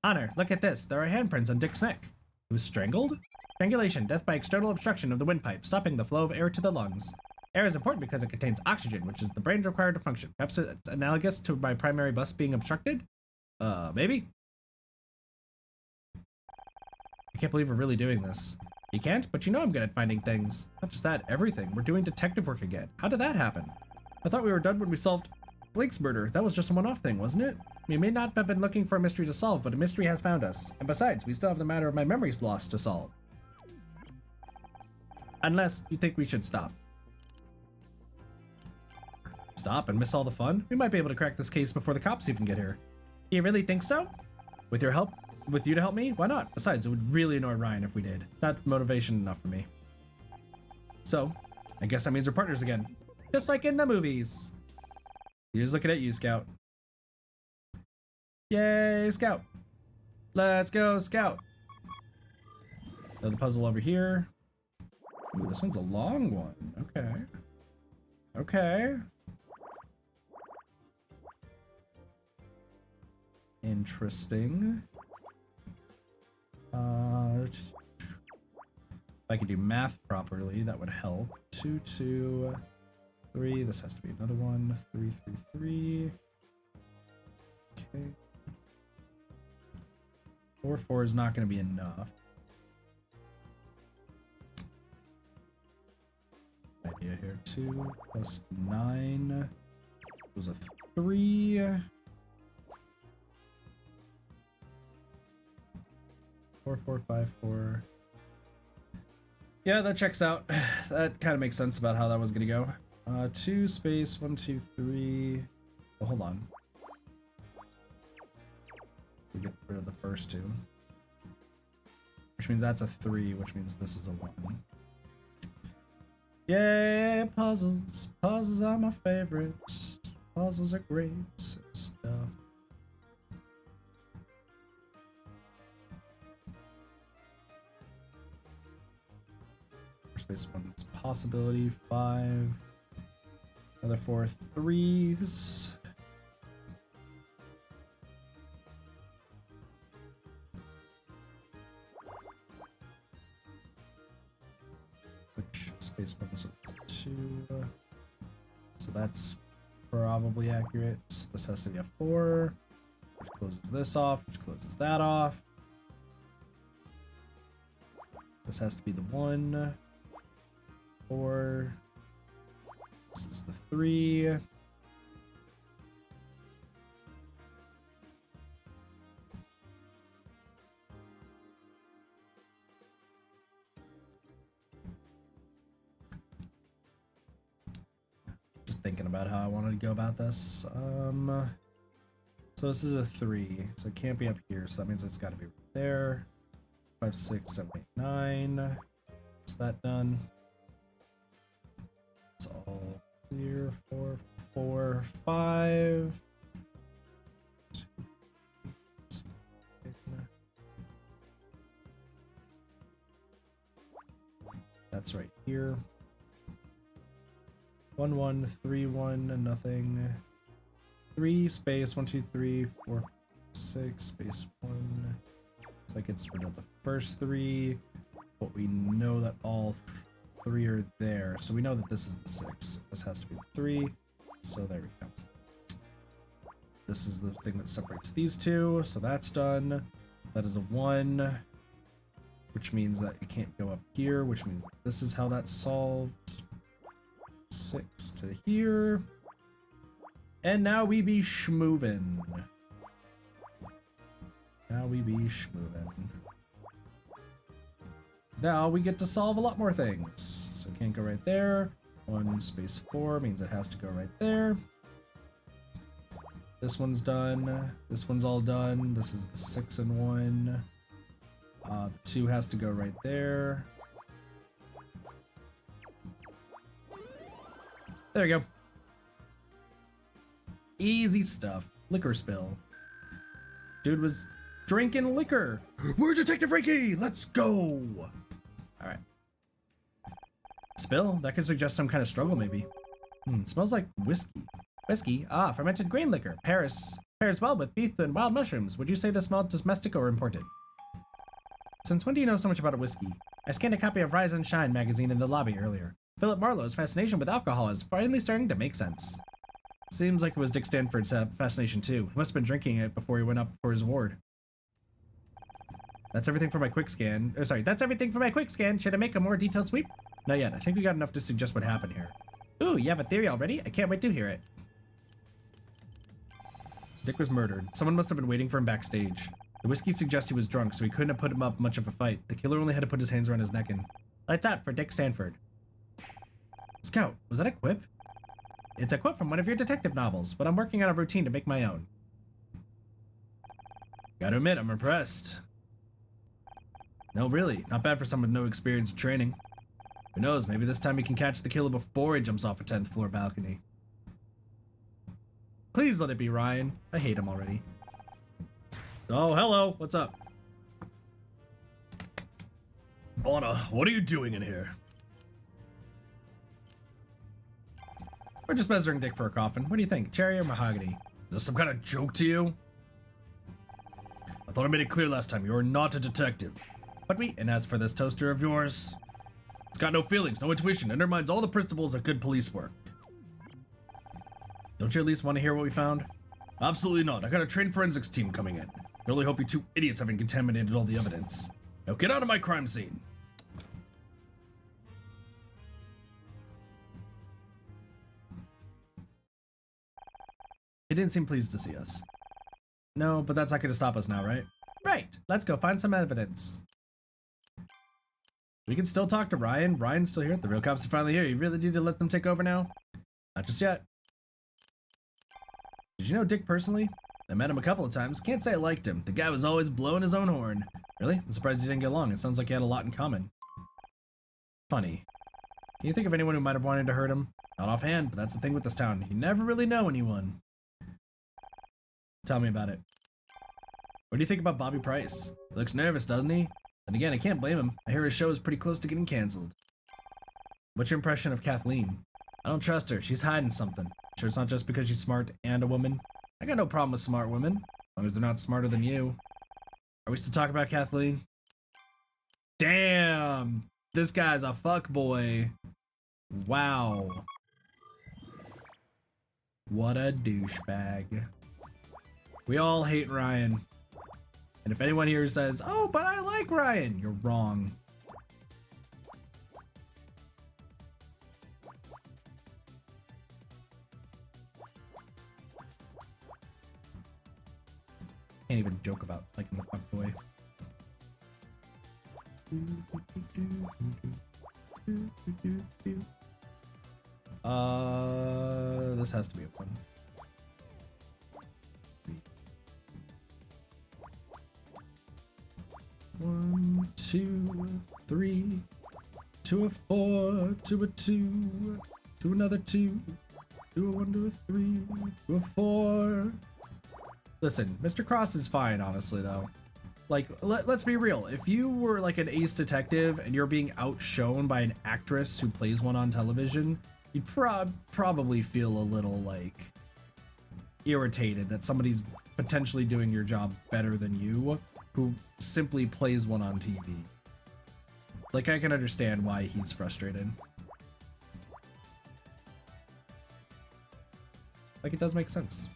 Honor, look at this. There are handprints on Dick's neck. He was strangled? Strangulation, death by external obstruction of the windpipe, stopping the flow of air to the lungs. Air is important because it contains oxygen, which is the brain required to function. Perhaps it's analogous to my primary bus being obstructed? Maybe? I can't believe we're really doing this. You can't, but you know I'm good at finding things. Not just that, everything. We're doing detective work again. How did that happen? I thought we were done when we solved Blake's murder. That was just a one-off thing, wasn't it? We may not have been looking for a mystery to solve, but a mystery has found us. And besides, we still have the matter of my memories lost to solve. Unless you think we should stop. Stop and miss all the fun? We might be able to crack this case before the cops even get here. You really think so? With your help? With you to help me? Why not? Besides, it would really annoy Ryan if we did. Not motivation enough for me. So, I guess that means we're partners again. Just like in the movies. Here's looking at you, Scout. Yay, Scout. Let's go, Scout. Another puzzle over here. Ooh, this one's a long one. Okay. Okay. Interesting. If I could do math properly, that would help. 2, 2, 3. This has to be another one. 3, 3, 3. Okay. 4, 4 is not going to be enough. Idea here. 2 plus 9 was a 3. 4, 4, 5, 4. Yeah, that checks out. That kind of makes sense about how that was gonna go. 2 space 1, 2, 3. Oh, hold on. We get rid of the first 2, which means that's a 3, which means this is a 1. Yay, puzzles. Puzzles are my favorite. Puzzles are great stuff. Space 1 is possibility. 5. Another 4 3s. Which space 1 was 2. So that's probably accurate. This has to be a 4, which closes this off, which closes that off. This has to be the 1. 4. This is the 3. Just thinking about how I wanted to go about this. So this is a 3, so it can't be up here, so that means it's got to be right there. 5, 6, 7, 8, 9. Is that done? It's all clear. 4, 4, 5. 2, 8, 9. That's right here. 1, 1, 3, 1, nothing. 3 space 1, 2, 3, 4, 6 space 1. It's like it's rid of the first 3, but we know that all 3 are there, so we know that this is the 6. This has to be the 3, so there we go. This is the thing that separates these two, so that's done. That is a 1, which means that it can't go up here, which means this is how that's solved. 6 to here. And now we be schmoovin'. Now we be schmoovin'. Now we get to solve a lot more things. So it can't go right there. 1 space 4 means it has to go right there. This one's done. This one's all done. This is the 6 and 1. The 2 has to go right there. There you go. Easy stuff. Liquor spill. Dude was drinking liquor. We're Detective Ricky. Let's go. All right. Spill? That could suggest some kind of struggle, maybe. Smells like whiskey. Whiskey? Ah, fermented grain liquor. Paris. Pairs well with beef and wild mushrooms. Would you say this smelled domestic or imported? Since when do you know so much about a whiskey? I scanned a copy of Rise and Shine magazine in the lobby earlier. Philip Marlowe's fascination with alcohol is finally starting to make sense. Seems like it was Dick Stanford's fascination too. He must have been drinking it before he went up for his award. That's everything for my quick scan. Oh, sorry, that's everything for my quick scan. Should I make a more detailed sweep? Not yet. I think we got enough to suggest what happened here. Ooh, you have a theory already? I can't wait to hear it. Dick was murdered. Someone must have been waiting for him backstage. The whiskey suggests he was drunk, so he couldn't have put him up much of a fight. The killer only had to put his hands around his neck and... Lights out for Dick Stanford. Scout, was that a quip? It's a quote from one of your detective novels, but I'm working on a routine to make my own. Gotta admit, I'm impressed. No, really, not bad for someone with no experience or training. Who knows, maybe this time he can catch the killer before he jumps off a 10th floor balcony. Please let it be Ryan. I hate him already. Oh, hello, what's up? Honor, what are you doing in here? We're just measuring Dick for a coffin. What do you think, cherry or mahogany? Is this some kind of joke to you? I thought I made it clear last time, you're not a detective. But and as for this toaster of yours, it's got no feelings, no intuition, undermines all the principles of good police work. Don't you at least want to hear what we found? Absolutely not. I got a trained forensics team coming in. I really hope you two idiots haven't contaminated all the evidence. Now get out of my crime scene. He didn't seem pleased to see us. No, but that's not going to stop us now, right? Right. Let's go find some evidence. We can still talk to Ryan. Ryan's still here. The real cops are finally here. You really need to let them take over now? Not just yet. Did you know Dick personally? I met him a couple of times. Can't say I liked him. The guy was always blowing his own horn. Really? I'm surprised you didn't get along. It sounds like you had a lot in common. Funny. Can you think of anyone who might have wanted to hurt him? Not offhand, but that's the thing with this town. You never really know anyone. Tell me about it. What do you think about Bobby Price? He looks nervous, doesn't he? And again, I can't blame him. I hear his show is pretty close to getting canceled. What's your impression of Kathleen? I don't trust her. She's hiding something. Sure it's not just because she's smart and a woman? I got no problem with smart women, as long as they're not smarter than you. Are we still talking about Kathleen? Damn! This guy's a fuckboy. Wow. What a douchebag. We all hate Ryan. And if anyone here says, oh, but I like Ryan, you're wrong. Can't even joke about liking the fuckboy. This has to be a one. One, two, three, to a four, to a two, to another two, to a one, to a three, to a four. Listen, Mr. Cross is fine, honestly, though. Like, let's be real. If you were like an ace detective and you're being outshone by an actress who plays one on television, you'd probably feel a little, like, irritated that somebody's potentially doing your job better than you, who simply plays one on TV. Like, I can understand why he's frustrated. Like, it does make sense.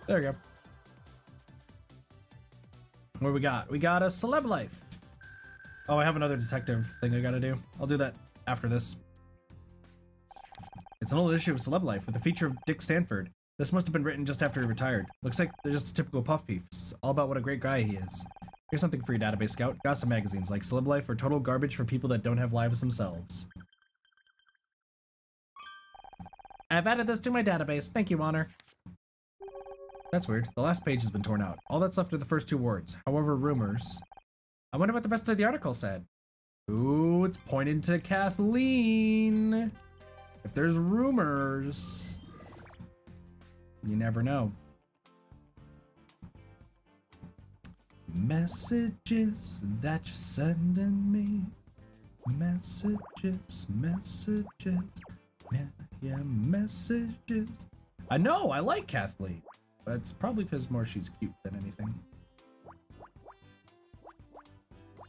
There we go. What we got? We got a celeb life. Oh, I have another detective thing I gotta do. I'll do that after this. It's an old issue of Celeb Life with a feature of Dick Stanford. This must have been written just after he retired. Looks like they're just a typical puff piece. It's all about what a great guy he is. Here's something for your database scout. Got some magazines like Celeb Life or Total Garbage for people that don't have lives themselves. I've added this to my database. Thank you, Honor. That's weird. The last page has been torn out. All that's left are the first 2 words. However, rumors. I wonder what the rest of the article said. Ooh, it's pointing to Kathleen. If there's rumors, you never know. Messages that you're sending me. Messages, yeah, messages. I know, I like Kathleen. But it's probably because more she's cute than anything.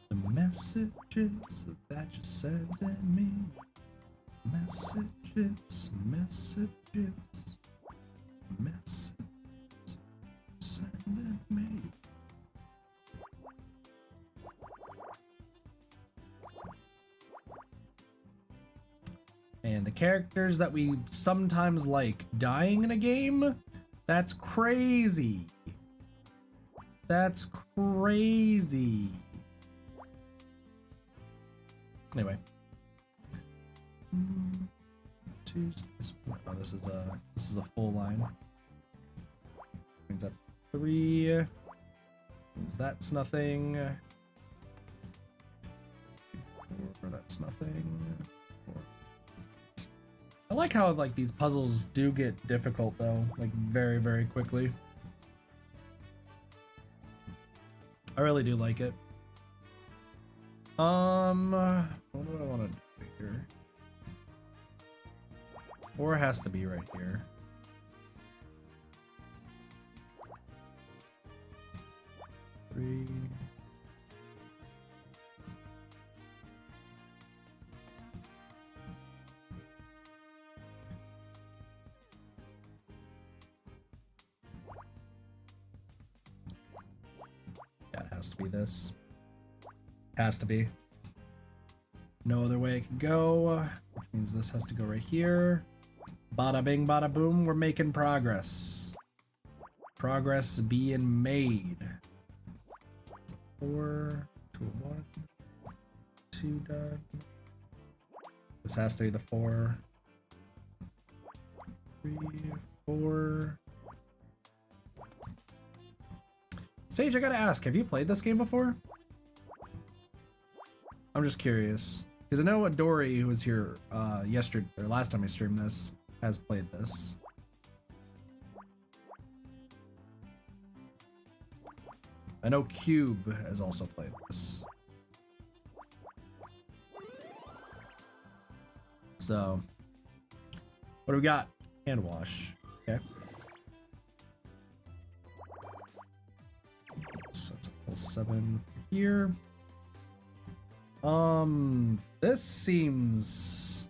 The messages that you're sending me. Messages, sending me. And the characters that we sometimes like dying in a game, that's crazy. That's crazy. Anyway. Oh, this is a full line. Means that's 3. Means that's nothing. 4, that's nothing. 4. I like how like these puzzles do get difficult though, like very, very quickly. I really do like it. What do I want to do here? 4 has to be right here. Three. Yeah, it has to be this. Has to be. No other way it could go, which means this has to go right here. Bada bing, bada boom, we're making progress. Progress being made. 4, 2, 1, 2 done. This has to be the 4. 3, 4. Sage, I gotta ask, have you played this game before? I'm just curious. Because I know Adori, who was here yesterday, or last time I streamed this, has played this. I know Cube has also played this. So, what do we got? Hand wash. Okay. So that's a full 7 here. This seems...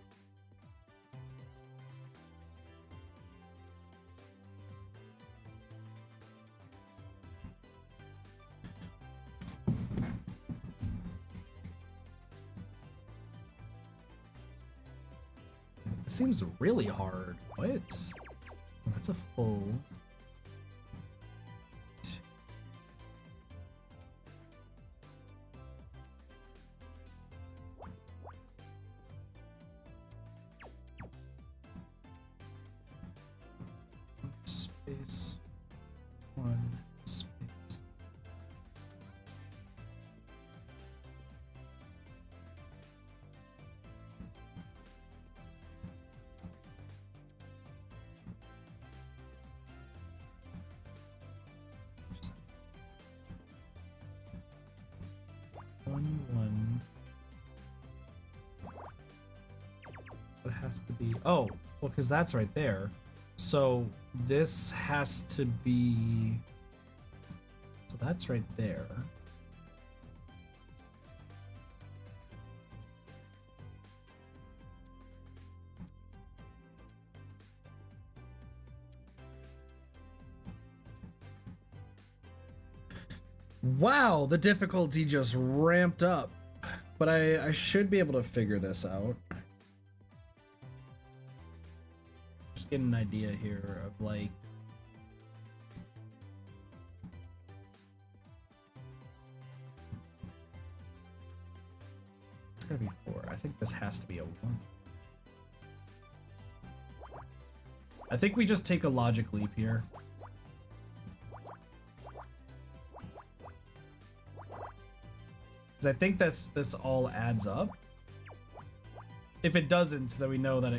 It seems really hard. What? That's a full... Space. 1 space. One. It has to be. Oh, well, because that's right there. So this has to be. So that's right there. Wow, the difficulty just ramped up. But I should be able to figure this out. Just get an idea here of like... this has to be a 1. I think we just take a logic leap here. Because I think this all adds up. If it doesn't, then we know that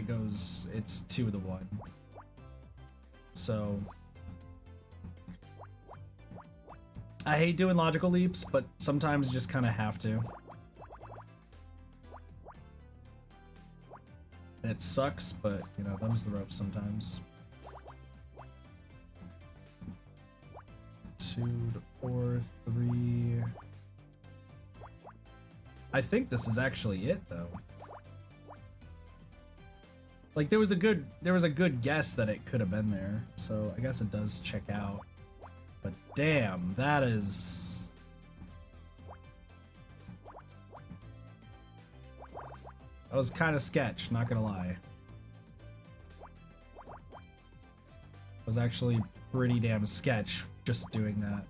it's 2 to the 1. So I hate doing logical leaps, but sometimes you just kind of have to. And it sucks, but, you know, them's the ropes sometimes. 2 to 4, 3. I think this is actually it, though. Like, there was a good guess that it could have been there, so I guess it does check out. But damn, that was kind of sketch, not gonna lie. It was actually pretty damn sketch just doing that.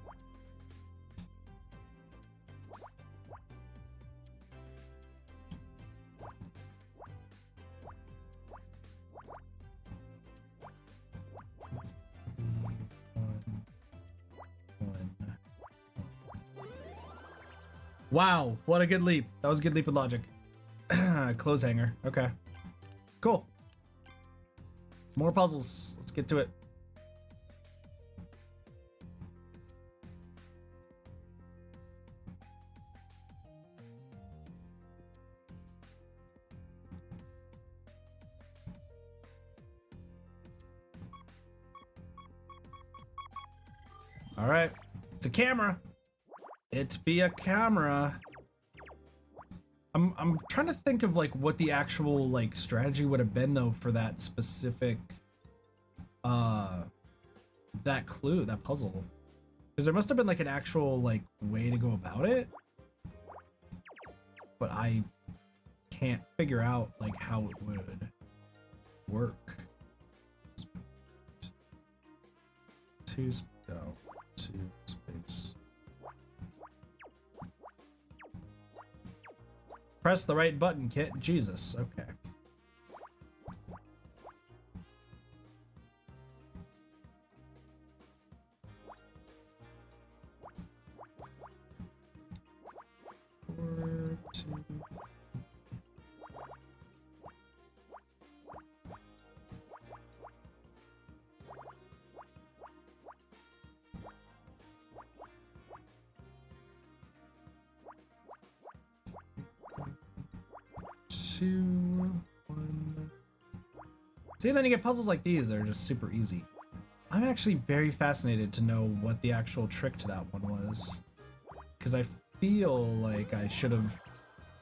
Wow, what a good leap. That was a good leap of logic. Clothes hanger. Okay. Cool. More puzzles. Let's get to it. All right. It's a camera. It be a camera. I'm trying to think of like what the actual like strategy would have been though for that specific that clue, that puzzle. Because there must have been like an actual like way to go about it. But I can't figure out like how it would work. 2 space. Press the right button, Kit. Jesus. Okay. Four, 2. Two, 1. See, then you get puzzles like these that are just super easy. I'm actually very fascinated to know what the actual trick to that one was, because I feel like I should have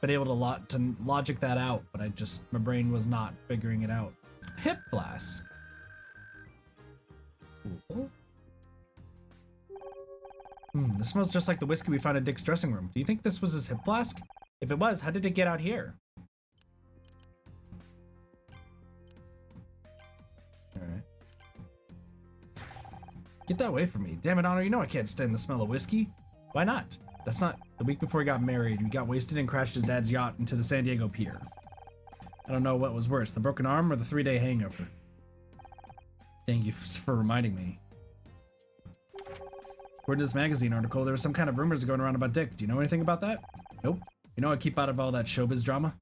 been able to logic that out, but my brain was not figuring it out. Hip blast. Cool. This smells just like the whiskey we found in Dick's dressing room. Do you think this was his hip flask? If it was, how did it get out here? Get that away from me. Damn it, Honor, you know I can't stand the smell of whiskey. Why not? That's not... The week before he got married, he got wasted and crashed his dad's yacht into the San Diego pier. I don't know what was worse, the broken arm or the 3-day hangover. Thank you for reminding me. According to this magazine article, there was some kind of rumors going around about Dick. Do you know anything about that? Nope. You know I keep out of all that showbiz drama?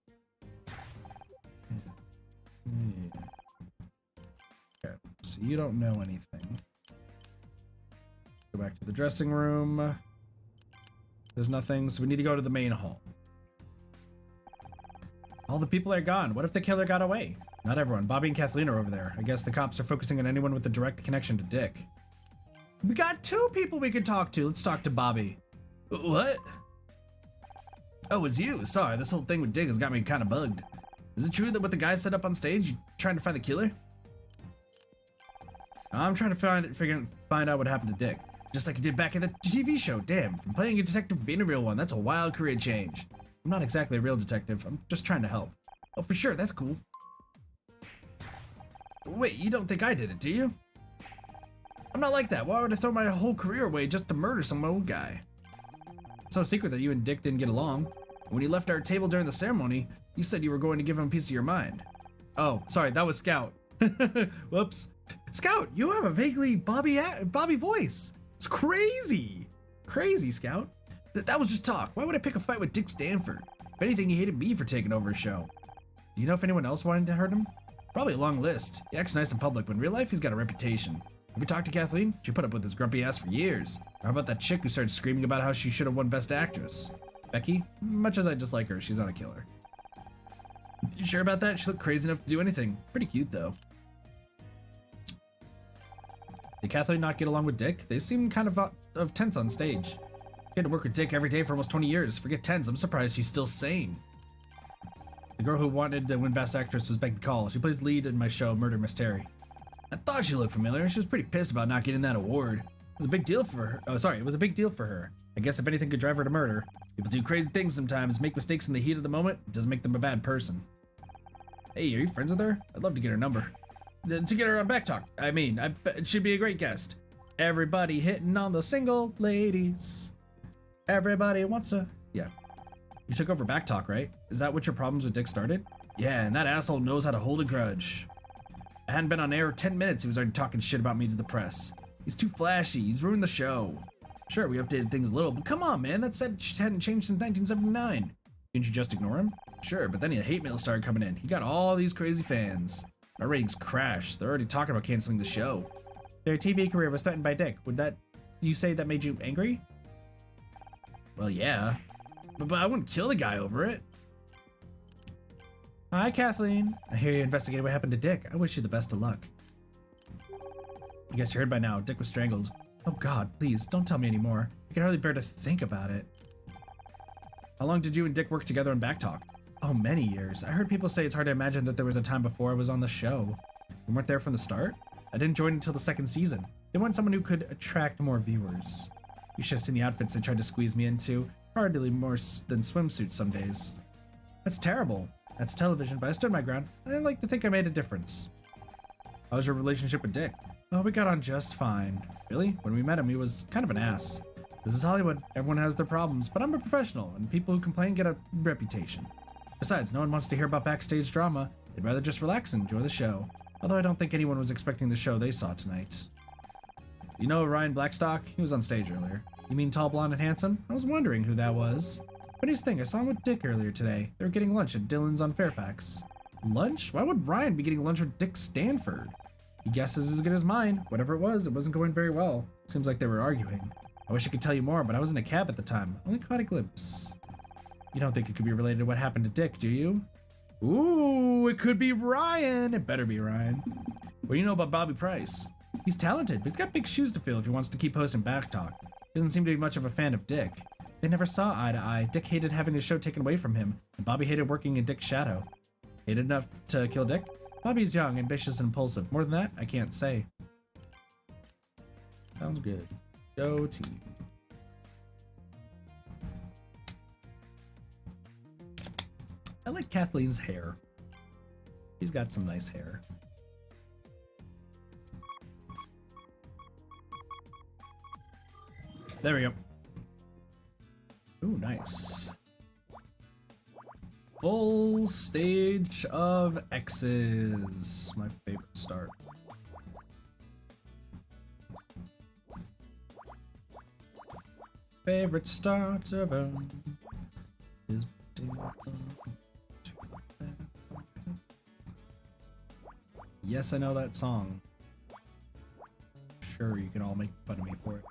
Okay, so you don't know anything. Go back to the dressing room. There's nothing, so we need to go to the main hall. All the people are gone. What if the killer got away? Not everyone. Bobby and Kathleen are over there. I guess the cops are focusing on anyone with a direct connection to Dick. We got 2 people we could talk to. Let's talk to Bobby. What? Oh, it's you. Sorry, this whole thing with Dick has got me kind of bugged. Is it true that what the guy set up on stage, you trying to find the killer? I'm trying to find out what happened to Dick. Just like he did back in the TV show. Damn, from playing a detective to being a real one, that's a wild career change. I'm not exactly a real detective. I'm just trying to help. Oh, for sure, that's cool. Wait, you don't think I did it, do you? I'm not like that. Why would I throw my whole career away just to murder some old guy? It's no secret that you and Dick didn't get along. When you left our table during the ceremony, You said you were going to give him a piece of your mind. Oh, sorry, that was Scout. Whoops. Scout, you have a vaguely Bobby voice. It's crazy. Crazy, Scout. That was just talk. Why would I pick a fight with Dick Stanford? If anything, he hated me for taking over his show. Do you know if anyone else wanted to hurt him? Probably a long list. He acts nice in public, but in real life, he's got a reputation. Have you talked to Kathleen? She put up with his grumpy ass for years. Or how about that chick who started screaming about how she should have won Best Actress? Becky? Much as I dislike her, she's not a killer. You sure about that? She looked crazy enough to do anything. Pretty cute, though. Did Kathleen not get along with Dick? They seem kind of tense on stage. She had to work with Dick every day for almost 20 years. Forget tense, I'm surprised she's still sane. The girl who wanted to win Best Actress was Becky Call. She plays lead in my show, Murder Mystery. I thought she looked familiar. She was pretty pissed about not getting that award. It was a big deal for her. Oh, sorry, it was a big deal for her. I guess if anything could drive her to murder. People do crazy things sometimes, make mistakes in the heat of the moment. It doesn't make them a bad person. Hey, are you friends with her? I'd love to get her number. To get her on Backtalk. I mean, I bet she'd be a great guest. Everybody hitting on the single ladies. Everybody wants to... Yeah. You took over Backtalk, right? Is that what your problems with Dick started? Yeah, and that asshole knows how to hold a grudge. I hadn't been on air 10 minutes, he was already talking shit about me to the press. He's too flashy, he's ruined the show. Sure, we updated things a little, but come on, man, that set hadn't changed since 1979. Couldn't you just ignore him? Sure, but then the hate mail started coming in. He got all these crazy fans. Our ratings crashed. They're already talking about canceling the show. Their TV career was threatened by Dick. You say that made you angry? Well, yeah. But I wouldn't kill the guy over it. Hi, Kathleen. I hear you investigated what happened to Dick. I wish you the best of luck. I guess you heard by now. Dick was strangled. Oh God, please, don't tell me anymore. I can hardly bear to think about it. How long did you and Dick work together on Backtalk? Oh, many years. I heard people say it's hard to imagine that there was a time before I was on the show. You weren't there from the start? I didn't join until the second season. They wanted someone who could attract more viewers. You should have seen the outfits they tried to squeeze me into. Hardly more than swimsuits some days. That's terrible. That's television, but I stood my ground. I like to think I made a difference. How was your relationship with Dick? Oh, we got on just fine. Really? When we met him, he was kind of an ass. This is Hollywood. Everyone has their problems, but I'm a professional, and people who complain get a reputation. Besides, no one wants to hear about backstage drama. They'd rather just relax and enjoy the show. Although I don't think anyone was expecting the show they saw tonight. You know Ryan Blackstock? He was on stage earlier. You mean tall, blonde, and handsome? I was wondering who that was. What do you think? I saw him with Dick earlier today. They were getting lunch at Dylan's on Fairfax. Lunch? Why would Ryan be getting lunch with Dick Stanford? Your guess is as good as mine. Whatever it wasn't going very well. Seems like they were arguing. I wish I could tell you more, but I was in a cab at the time. Only caught a glimpse. You don't think it could be related to what happened to Dick, do you? Ooh, it could be Ryan. It better be Ryan. What do you know about Bobby Price? He's talented, but he's got big shoes to fill if he wants to keep hosting Backtalk. He doesn't seem to be much of a fan of Dick. They never saw eye to eye. Dick hated having his show taken away from him, and Bobby hated working in Dick's shadow. Hated enough to kill Dick? Bobby's young, ambitious, and impulsive. More than that, I can't say. Sounds good. Go team. I like Kathleen's hair. She's got some nice hair. There we go. Ooh, nice. Full stage of X's. My favorite start. Favorite start of is yes, I know that song. Sure, you can all make fun of me for it.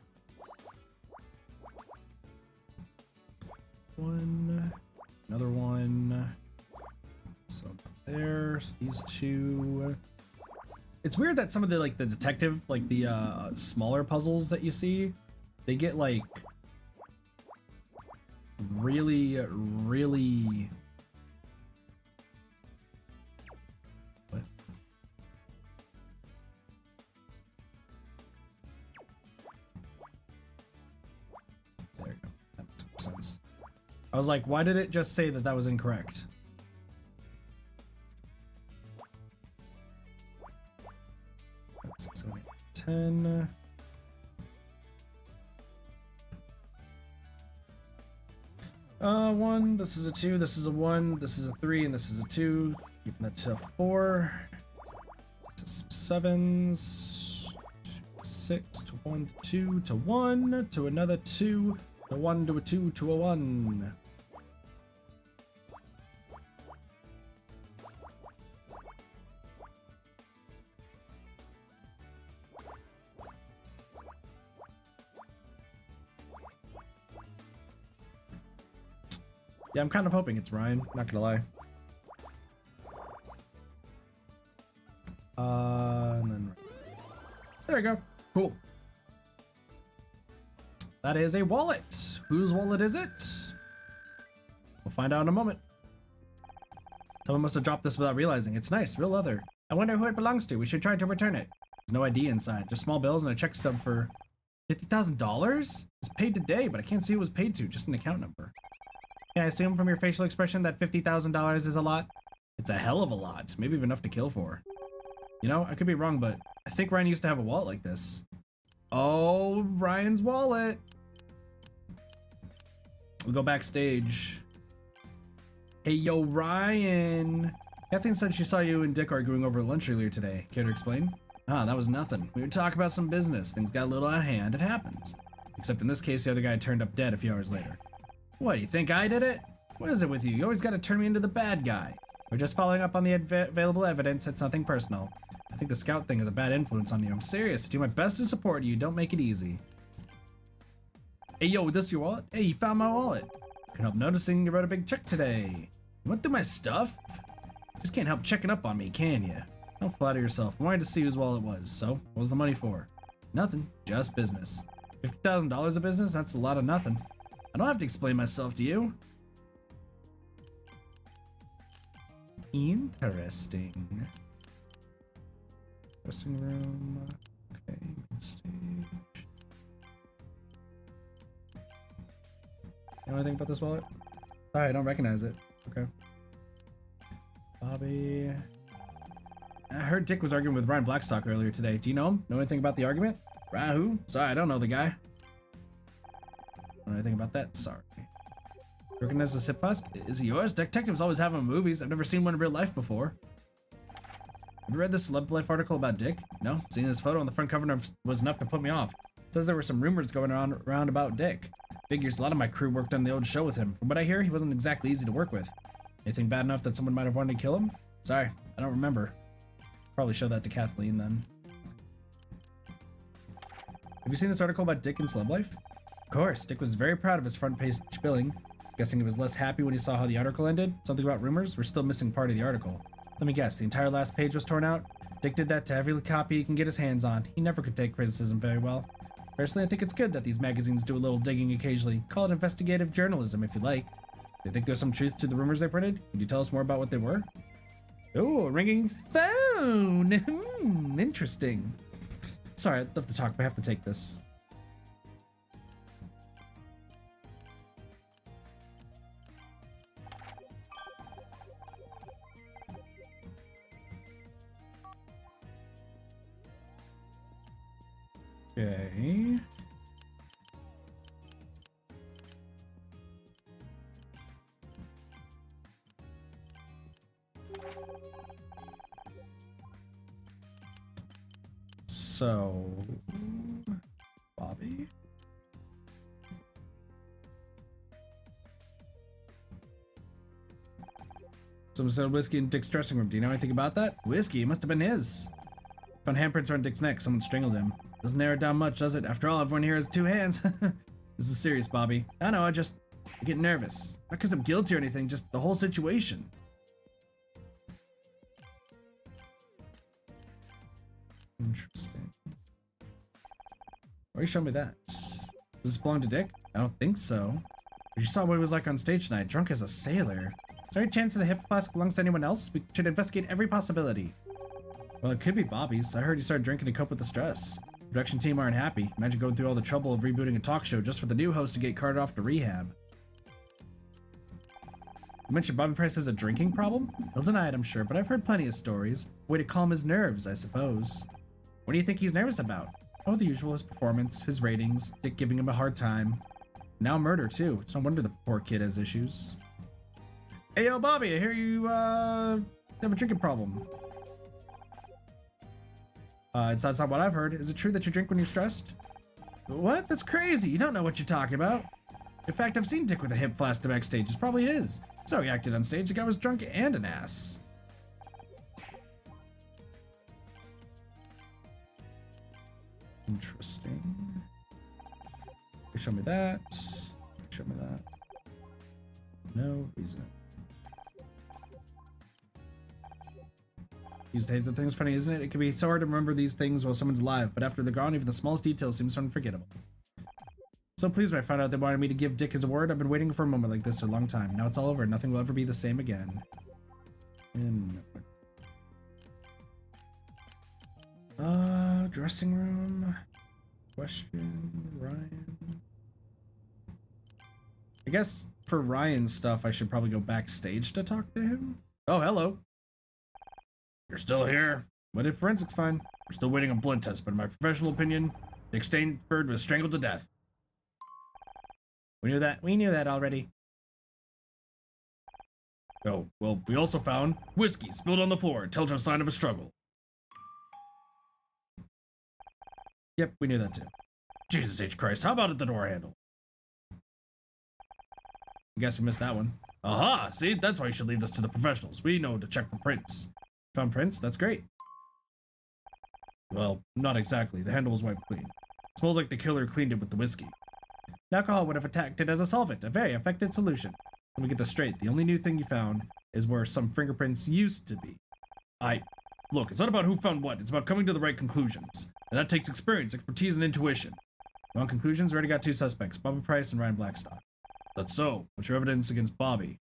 One, another one. So there's these two. It's weird that some of the the detective, the smaller puzzles that you see, they get really what? There you go. That makes more sense. I was like, why did it just say that was incorrect? Six, 7, 8, 10. 1, this is a 2, this is a 1, this is a 3, and this is a 2. Giving that to a 4. To some 7s. 6 to 1 to 2 to 1 to another 2 to 1 to a 2 to a 1. Yeah, I'm kind of hoping it's Ryan, not gonna lie. And then there we go. Cool. That is a wallet. Whose wallet is it? We'll find out in a moment. Someone must have dropped this without realizing. It's nice, real leather. I wonder who it belongs to. We should try to return it. There's no ID inside, just small bills and a check stub for $50,000? It's paid today, but I can't see who it was paid to, just an account number. Can I assume from your facial expression that $50,000 is a lot? It's a hell of a lot, maybe even enough to kill for. You know, I could be wrong, but I think Ryan used to have a wallet like this. Oh, Ryan's wallet. We'll go backstage. Hey, yo, Ryan. Kathleen said she saw you and Dick arguing over lunch earlier today. Care to explain? Ah, that was nothing. We were talking about some business. Things got a little out of hand. It happens. Except in this case, the other guy turned up dead a few hours later. What, you think I did it? What is it with you? You always gotta turn me into the bad guy. We're just following up on the available evidence. It's nothing personal. I think the scout thing is a bad influence on you. I'm serious. Do my best to support you. Don't make it easy. Hey, yo, is this your wallet? Hey, you found my wallet. Couldn't help noticing you wrote a big check today. You went through my stuff? Just can't help checking up on me, can you? Don't flatter yourself. I wanted to see whose wallet it was. So, what was the money for? Nothing. Just business. $50,000 of business? That's a lot of nothing. I don't have to explain myself to you. Interesting. Dressing room. Okay, main stage. You know anything about this wallet? Sorry, I don't recognize it. Okay. Bobby. I heard Dick was arguing with Ryan Blackstock earlier today. Do you know him? Know anything about the argument? Rahu? Sorry, I don't know the guy. Know anything about that? Sorry. Recognize the sip flask? Is it yours? Detectives always have them in movies. I've never seen one in real life before. Have you read this Celeb Life article about Dick? No? Seeing this photo on the front cover was enough to put me off. It says there were some rumors going around about Dick. Figures a lot of my crew worked on the old show with him. From what I hear, he wasn't exactly easy to work with. Anything bad enough that someone might have wanted to kill him? Sorry, I don't remember. Probably show that to Kathleen then. Have you seen this article about Dick and Celeb Life? Of course, Dick was very proud of his front page billing. Guessing he was less happy when he saw how the article ended? Something about rumors? We're still missing part of the article. Let me guess, the entire last page was torn out? Dick did that to every copy he can get his hands on. He never could take criticism very well. Personally, I think it's good that these magazines do a little digging occasionally. Call it investigative journalism if you like. Do you think there's some truth to the rumors they printed? Could you tell us more about what they were? Oh, a ringing phone! Interesting. Sorry, I'd love to talk, but I have to take this. Okay. So, Bobby. Someone said whiskey in Dick's dressing room. Do you know anything about that? Whiskey? It must have been his. Found handprints around Dick's neck. Someone strangled him. Doesn't narrow it down much, does it? After all, everyone here has 2 hands. This is serious, Bobby. I know, I get nervous. Not because I'm guilty or anything, just the whole situation. Interesting. Why are you showing me that? Does this belong to Dick? I don't think so. You saw what he was like on stage tonight, drunk as a sailor. Is there any chance that the hip flask belongs to anyone else? We should investigate every possibility. Well, it could be Bobby's. I heard he started drinking to cope with the stress. The production team aren't happy. Imagine going through all the trouble of rebooting a talk show just for the new host to get carted off to rehab. You mentioned Bobby Price has a drinking problem? He'll deny it, I'm sure, but I've heard plenty of stories. Way to calm his nerves, I suppose. What do you think he's nervous about? Oh, the usual, his performance, his ratings, Dick giving him a hard time. Now murder, too. It's no wonder the poor kid has issues. Hey, yo, Bobby, I hear you, have a drinking problem. That's not what I've heard. Is it true that you drink when you're stressed? What? That's crazy. You don't know what you're talking about. In fact, I've seen Dick with a hip flask backstage. It's probably his. So he acted on stage. The guy was drunk and an ass. Interesting. Show me that. Show me that. No reason. These days, the thing's funny, isn't it? It can be so hard to remember these things while someone's alive, but after they're gone, even the smallest detail seems unforgettable. So pleased when I found out they wanted me to give Dick his award. I've been waiting for a moment like this for a long time. Now it's all over. Nothing will ever be the same again. Dressing room. Question, Ryan. I guess for Ryan's stuff, I should probably go backstage to talk to him. Oh, hello. You're still here? What did forensics find? We're still waiting on blood tests, but in my professional opinion, Dick Stainford was strangled to death. We knew that. We knew that already. Oh, well, we also found whiskey spilled on the floor, tells no sign of a struggle. Yep, we knew that too. Jesus H. Christ, how about at the door handle? I guess we missed that one. Aha! See, that's why you should leave this to the professionals. We know to check for prints. Found prints? That's great. Well, not exactly. The handle was wiped clean. Smells like the killer cleaned it with the whiskey. Alcohol would have attacked it as a solvent, a very effective solution. Let me get this straight. The only new thing you found is where some fingerprints used to be. Look, it's not about who found what. It's about coming to the right conclusions. And that takes experience, expertise, and intuition. On conclusions, we already got two suspects, Bobby Price and Ryan Blackstock. That's so. What's your evidence against Bobby?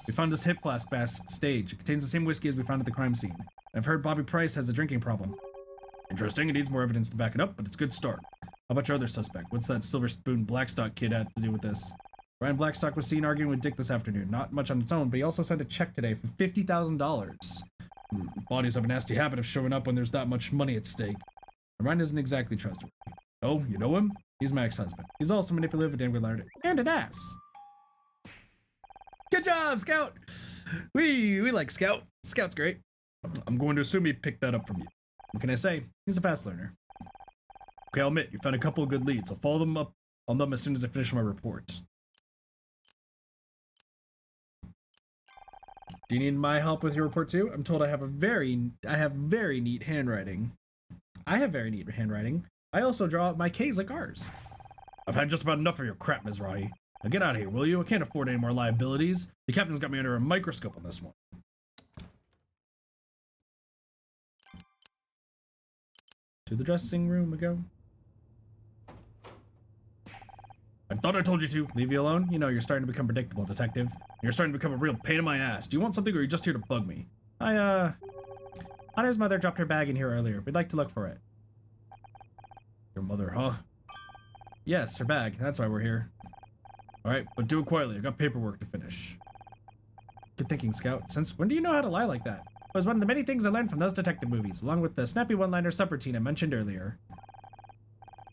We found this hip flask backstage. It contains the same whiskey as we found at the crime scene. I've heard Bobby Price has a drinking problem. Interesting. It needs more evidence to back it up, but it's a good start. How about your other suspect? What's that Silver Spoon Blackstock kid had to do with this? Ryan Blackstock was seen arguing with Dick this afternoon. Not much on its own, but he also sent a check today for $50,000. Bodies have a nasty habit of showing up when there's that much money at stake. And Ryan isn't exactly trustworthy. Oh, you know him? He's my ex-husband. He's also manipulative and angry and an ass. Good job, Scout! We like Scout. Scout's great. I'm going to assume he picked that up from you. What can I say? He's a fast learner. Okay, I'll admit, you found a couple of good leads. I'll follow them up on them as soon as I finish my report. Do you need my help with your report too? I'm told I have very neat handwriting. I have very neat handwriting. I also draw out my K's like ours. I've had just about enough of your crap, Mizrahi. Now get out of here, will you? I can't afford any more liabilities. The captain's got me under a microscope on this one. To the dressing room we go. I thought I told you to. Leave you alone? You know, you're starting to become predictable, detective. You're starting to become a real pain in my ass. Do you want something or are you just here to bug me? Honor's mother dropped her bag in here earlier. We'd like to look for it. Your mother, huh? Yes, her bag. That's why we're here. Alright, but do it quietly. I got paperwork to finish. Good thinking, Scout. Since when do you know how to lie like that? It was one of the many things I learned from those detective movies, along with the snappy one-liner subroutine I mentioned earlier.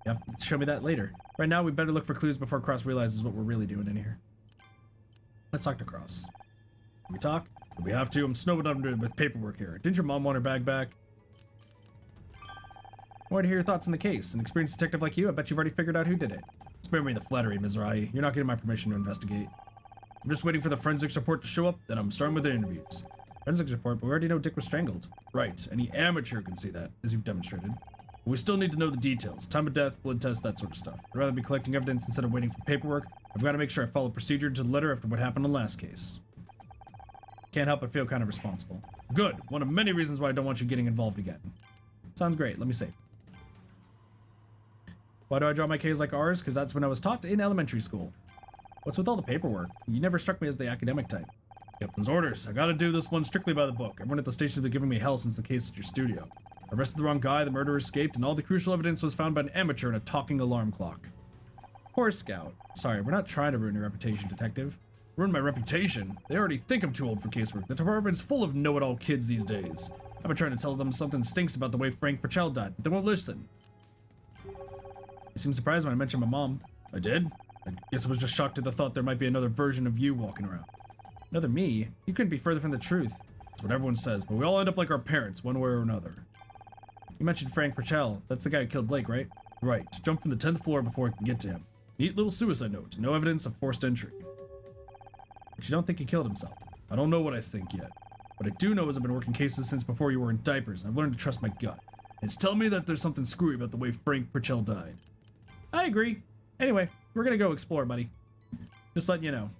You have to show me that later. Right now, we better look for clues before Cross realizes what we're really doing in here. Let's talk to Cross. Can we talk? If we have to. I'm snowed under with paperwork here. Didn't your mom want her bag back? I want to hear your thoughts on the case. An experienced detective like you, I bet you've already figured out who did it. Spare me the flattery, Mizrahi. You're not getting my permission to investigate. I'm just waiting for the forensics report to show up, then I'm starting with the interviews. Forensics report, but we already know Dick was strangled. Right, any amateur can see that, as you've demonstrated. But we still need to know the details. Time of death, blood test, that sort of stuff. I'd rather be collecting evidence instead of waiting for paperwork. I've got to make sure I follow procedure to the letter after what happened in the last case. Can't help but feel kind of responsible. Good. One of many reasons why I don't want you getting involved again. Sounds great. Let me see. Why do I draw my K's like R's? Because that's when I was taught in elementary school. What's with all the paperwork? You never struck me as the academic type. Captain's orders. I gotta do this one strictly by the book. Everyone at the station's been giving me hell since the case at your studio. I arrested the wrong guy, the murderer escaped, and all the crucial evidence was found by an amateur in a talking alarm clock. Poor Scout. Sorry, we're not trying to ruin your reputation, detective. Ruin my reputation? They already think I'm too old for casework. The department's full of know-it-all kids these days. I've been trying to tell them something stinks about the way Frank Purcell died, but they won't listen. You seemed surprised when I mentioned my mom. I did? I guess I was just shocked at the thought there might be another version of you walking around. Another me? You couldn't be further from the truth. That's what everyone says, but we all end up like our parents, one way or another. You mentioned Frank Purcell. That's the guy who killed Blake, right? Right, jump from the 10th floor before I can get to him. Neat little suicide note, no evidence of forced entry. But you don't think he killed himself? I don't know what I think yet. What I do know is I've been working cases since before you were in diapers, and I've learned to trust my gut. It's telling me that there's something screwy about the way Frank Purcell died. I agree. Anyway, we're gonna go explore, buddy. Just letting you know.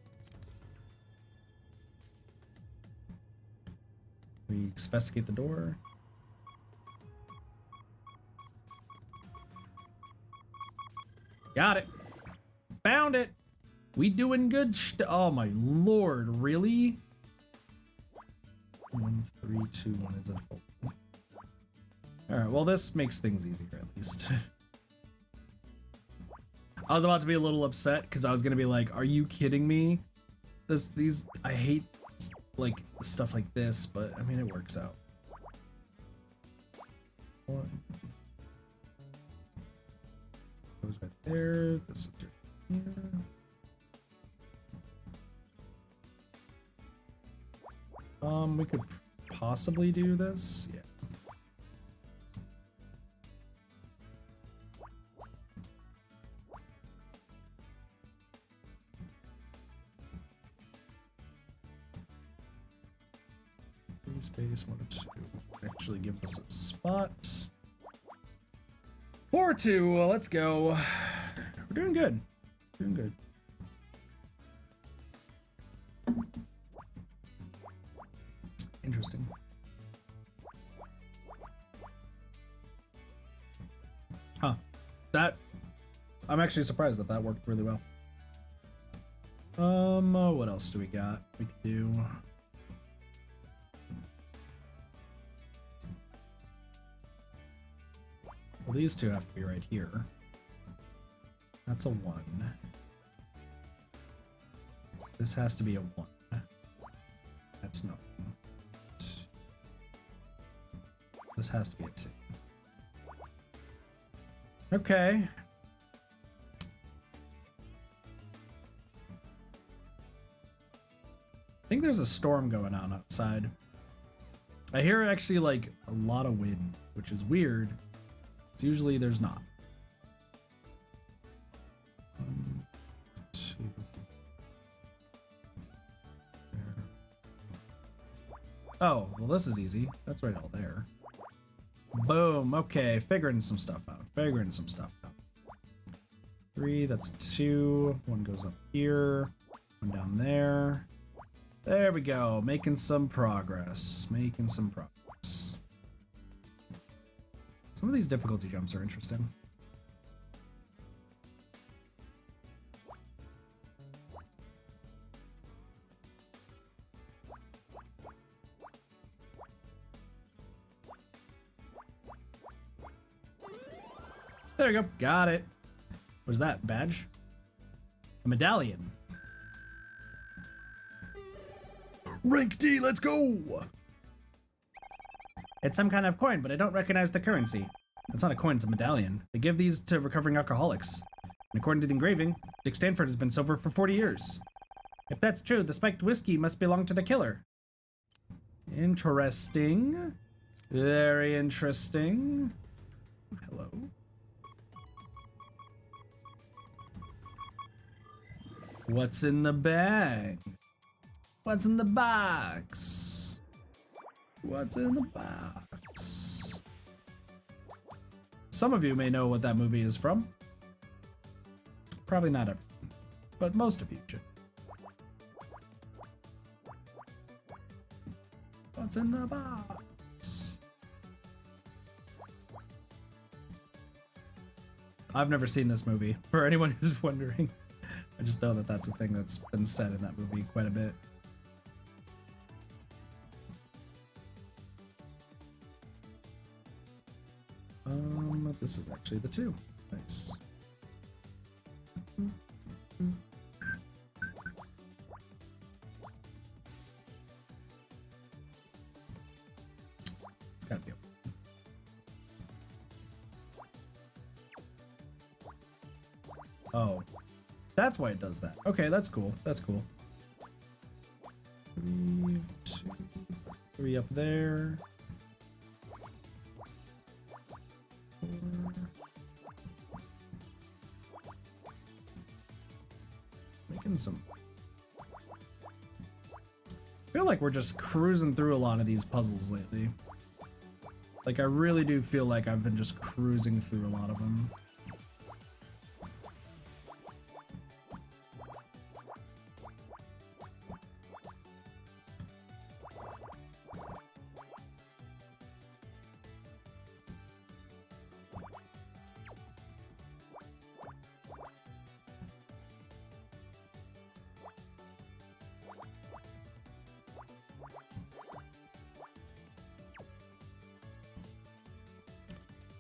We investigate the door. Got it. Found it. We doing good. Oh my lord, really? 1, 3, 2, 1 is a full. All right. Well, this makes things easier at least. I was about to be a little upset because I was gonna be like, "Are you kidding me?" I hate like stuff like this, but I mean it works out. One goes right there. This is here. We could possibly do this. Yeah. Space 1 or 2 actually gives us a spot. 4-2. Well, let's go. We're doing good. Doing good. Interesting. Huh. I'm actually surprised that that worked really well. What else do we got? We could do. Well, these two have to be right here. That's a 1. This has to be a 1. That's not 1. This has to be a 2. Okay. I think there's a storm going on outside. I hear actually like a lot of wind, which is weird. Usually there's not. 1, 2. There. Oh, well this is easy. That's right out there. Boom. Okay, figuring some stuff out. 3, that's 2. 1 goes up here. 1 down there. There we go. Making some progress. Some of these difficulty jumps are interesting. There we go. Got it. What is that? Badge? A medallion. Rank D, let's go! It's some kind of coin, but I don't recognize the currency. It's not a coin, it's a medallion. They give these to recovering alcoholics. And according to the engraving, Dick Stanford has been sober for 40 years. If that's true, the spiked whiskey must belong to the killer. Interesting. Very interesting. Hello. What's in the bag? What's in the box? What's in the box? Some of you may know what that movie is from. Probably not everyone, but most of you should. What's in the box? I've never seen this movie, for anyone who's wondering. I just know that that's a thing that's been said in that movie quite a bit. This is actually the 2. Nice. It's gotta be open. Oh, that's why it does that. Okay, that's cool. That's cool. 3, 2, 3 up there. 4. Making some. I feel like we're just cruising through a lot of these puzzles lately. Like, I really do feel like I've been just cruising through a lot of them.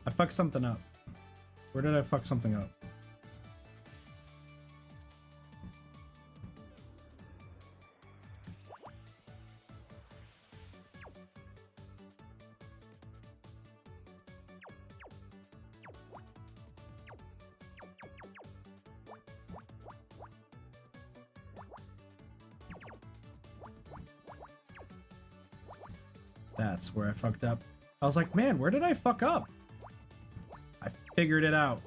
I fucked something up. Where did I fuck something up? That's where I fucked up. I was like, man, where did I fuck up? I figured it out.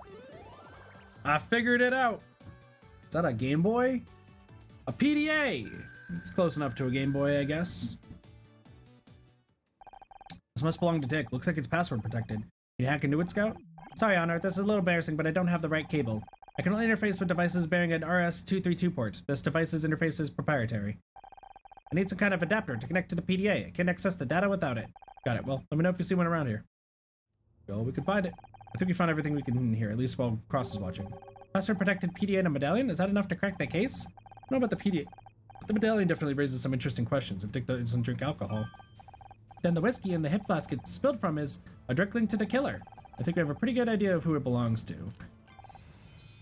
I figured it out. Is that a Game Boy? A PDA. It's close enough to a Game Boy, I guess. This must belong to Dick. Looks like it's password protected. Can you hack into it, Scout? Sorry, Honor. This is a little embarrassing, but I don't have the right cable. I can only interface with devices bearing an RS-232 port. This device's interface is proprietary. I need some kind of adapter to connect to the PDA. I can't access the data without it. Got it. Well, let me know if you see one around here. Well, we could find it. I think we found everything we can in here, at least while Cross is watching. Password protected PDA and a medallion? Is that enough to crack that case? I don't know about the PDA. The medallion definitely raises some interesting questions if Dick doesn't drink alcohol. Then the whiskey in the hip flask it's spilled from is a direct link to the killer. I think we have a pretty good idea of who it belongs to.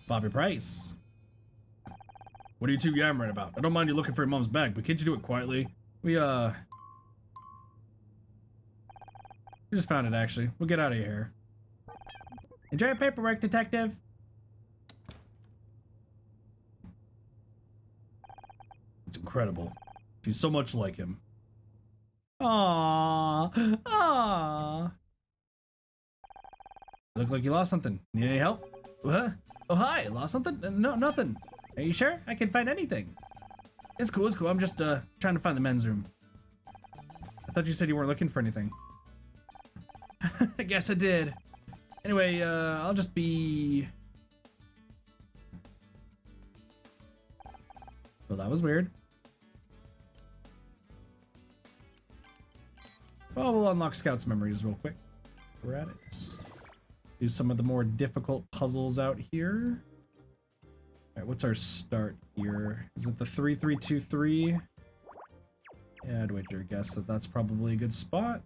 Bobby Price. What are you two yammering about? I don't mind you looking for your mom's bag, but can't you do it quietly? We just found it, actually. We'll get out of here. Enjoy your paperwork, detective. It's incredible. She's so much like him. Aww. Aww. Look like you lost something. Need any help? What? Oh, hi. Lost something? No, nothing. Are you sure? I can find anything. It's cool, it's cool. I'm just, trying to find the men's room. I thought you said you weren't looking for anything. I guess I did. Anyway, I'll just be... Well, that was weird. Well, we'll unlock Scout's memories real quick. We're at it. Do some of the more difficult puzzles out here. Alright, what's our start here? Is it the 3323? Yeah, I'd wager a guess that that's probably a good spot.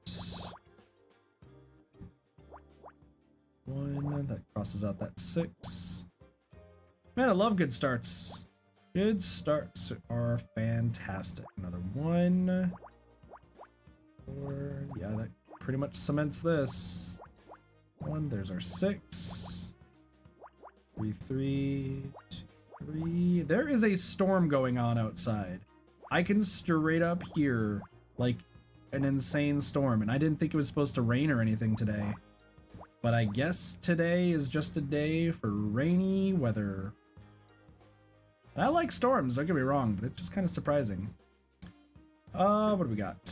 1, that crosses out that 6. Man, I love good starts. Good starts are fantastic. Another 1. 4. Yeah, that pretty much cements this. 1, there's our 6. 3, 3, 2, 3. There is a storm going on outside. I can straight up hear like an insane storm, and I didn't think it was supposed to rain or anything today. But I guess today is just a day for rainy weather. And I like storms, don't get me wrong, but it's just kind of surprising. What do we got?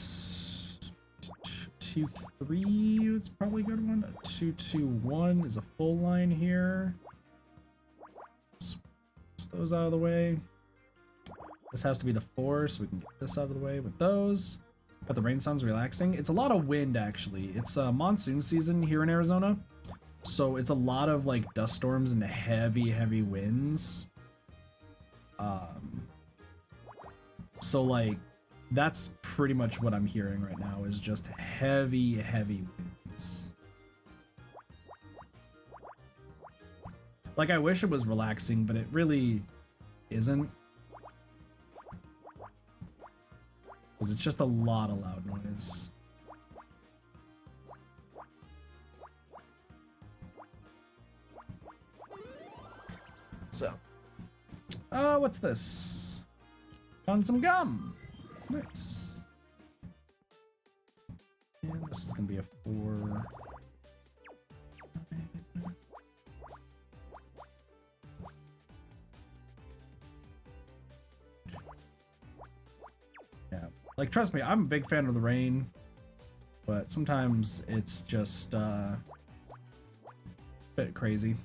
2, 3 is probably a good one. 2, 2, 1 is a full line here. Those out of the way. This has to be the 4, so we can get this out of the way with those. But the rain sounds relaxing. It's a lot of wind, actually. It's monsoon season here in Arizona, so it's a lot of like dust storms and heavy winds. So like that's pretty much what I'm hearing right now is just heavy winds. Like, I wish it was relaxing, but it really isn't. Because it's just a lot of loud noise. So, what's this? Found some gum. Nice. And this is gonna be a 4. Yeah, like trust me, I'm a big fan of the rain, but sometimes it's just a bit crazy.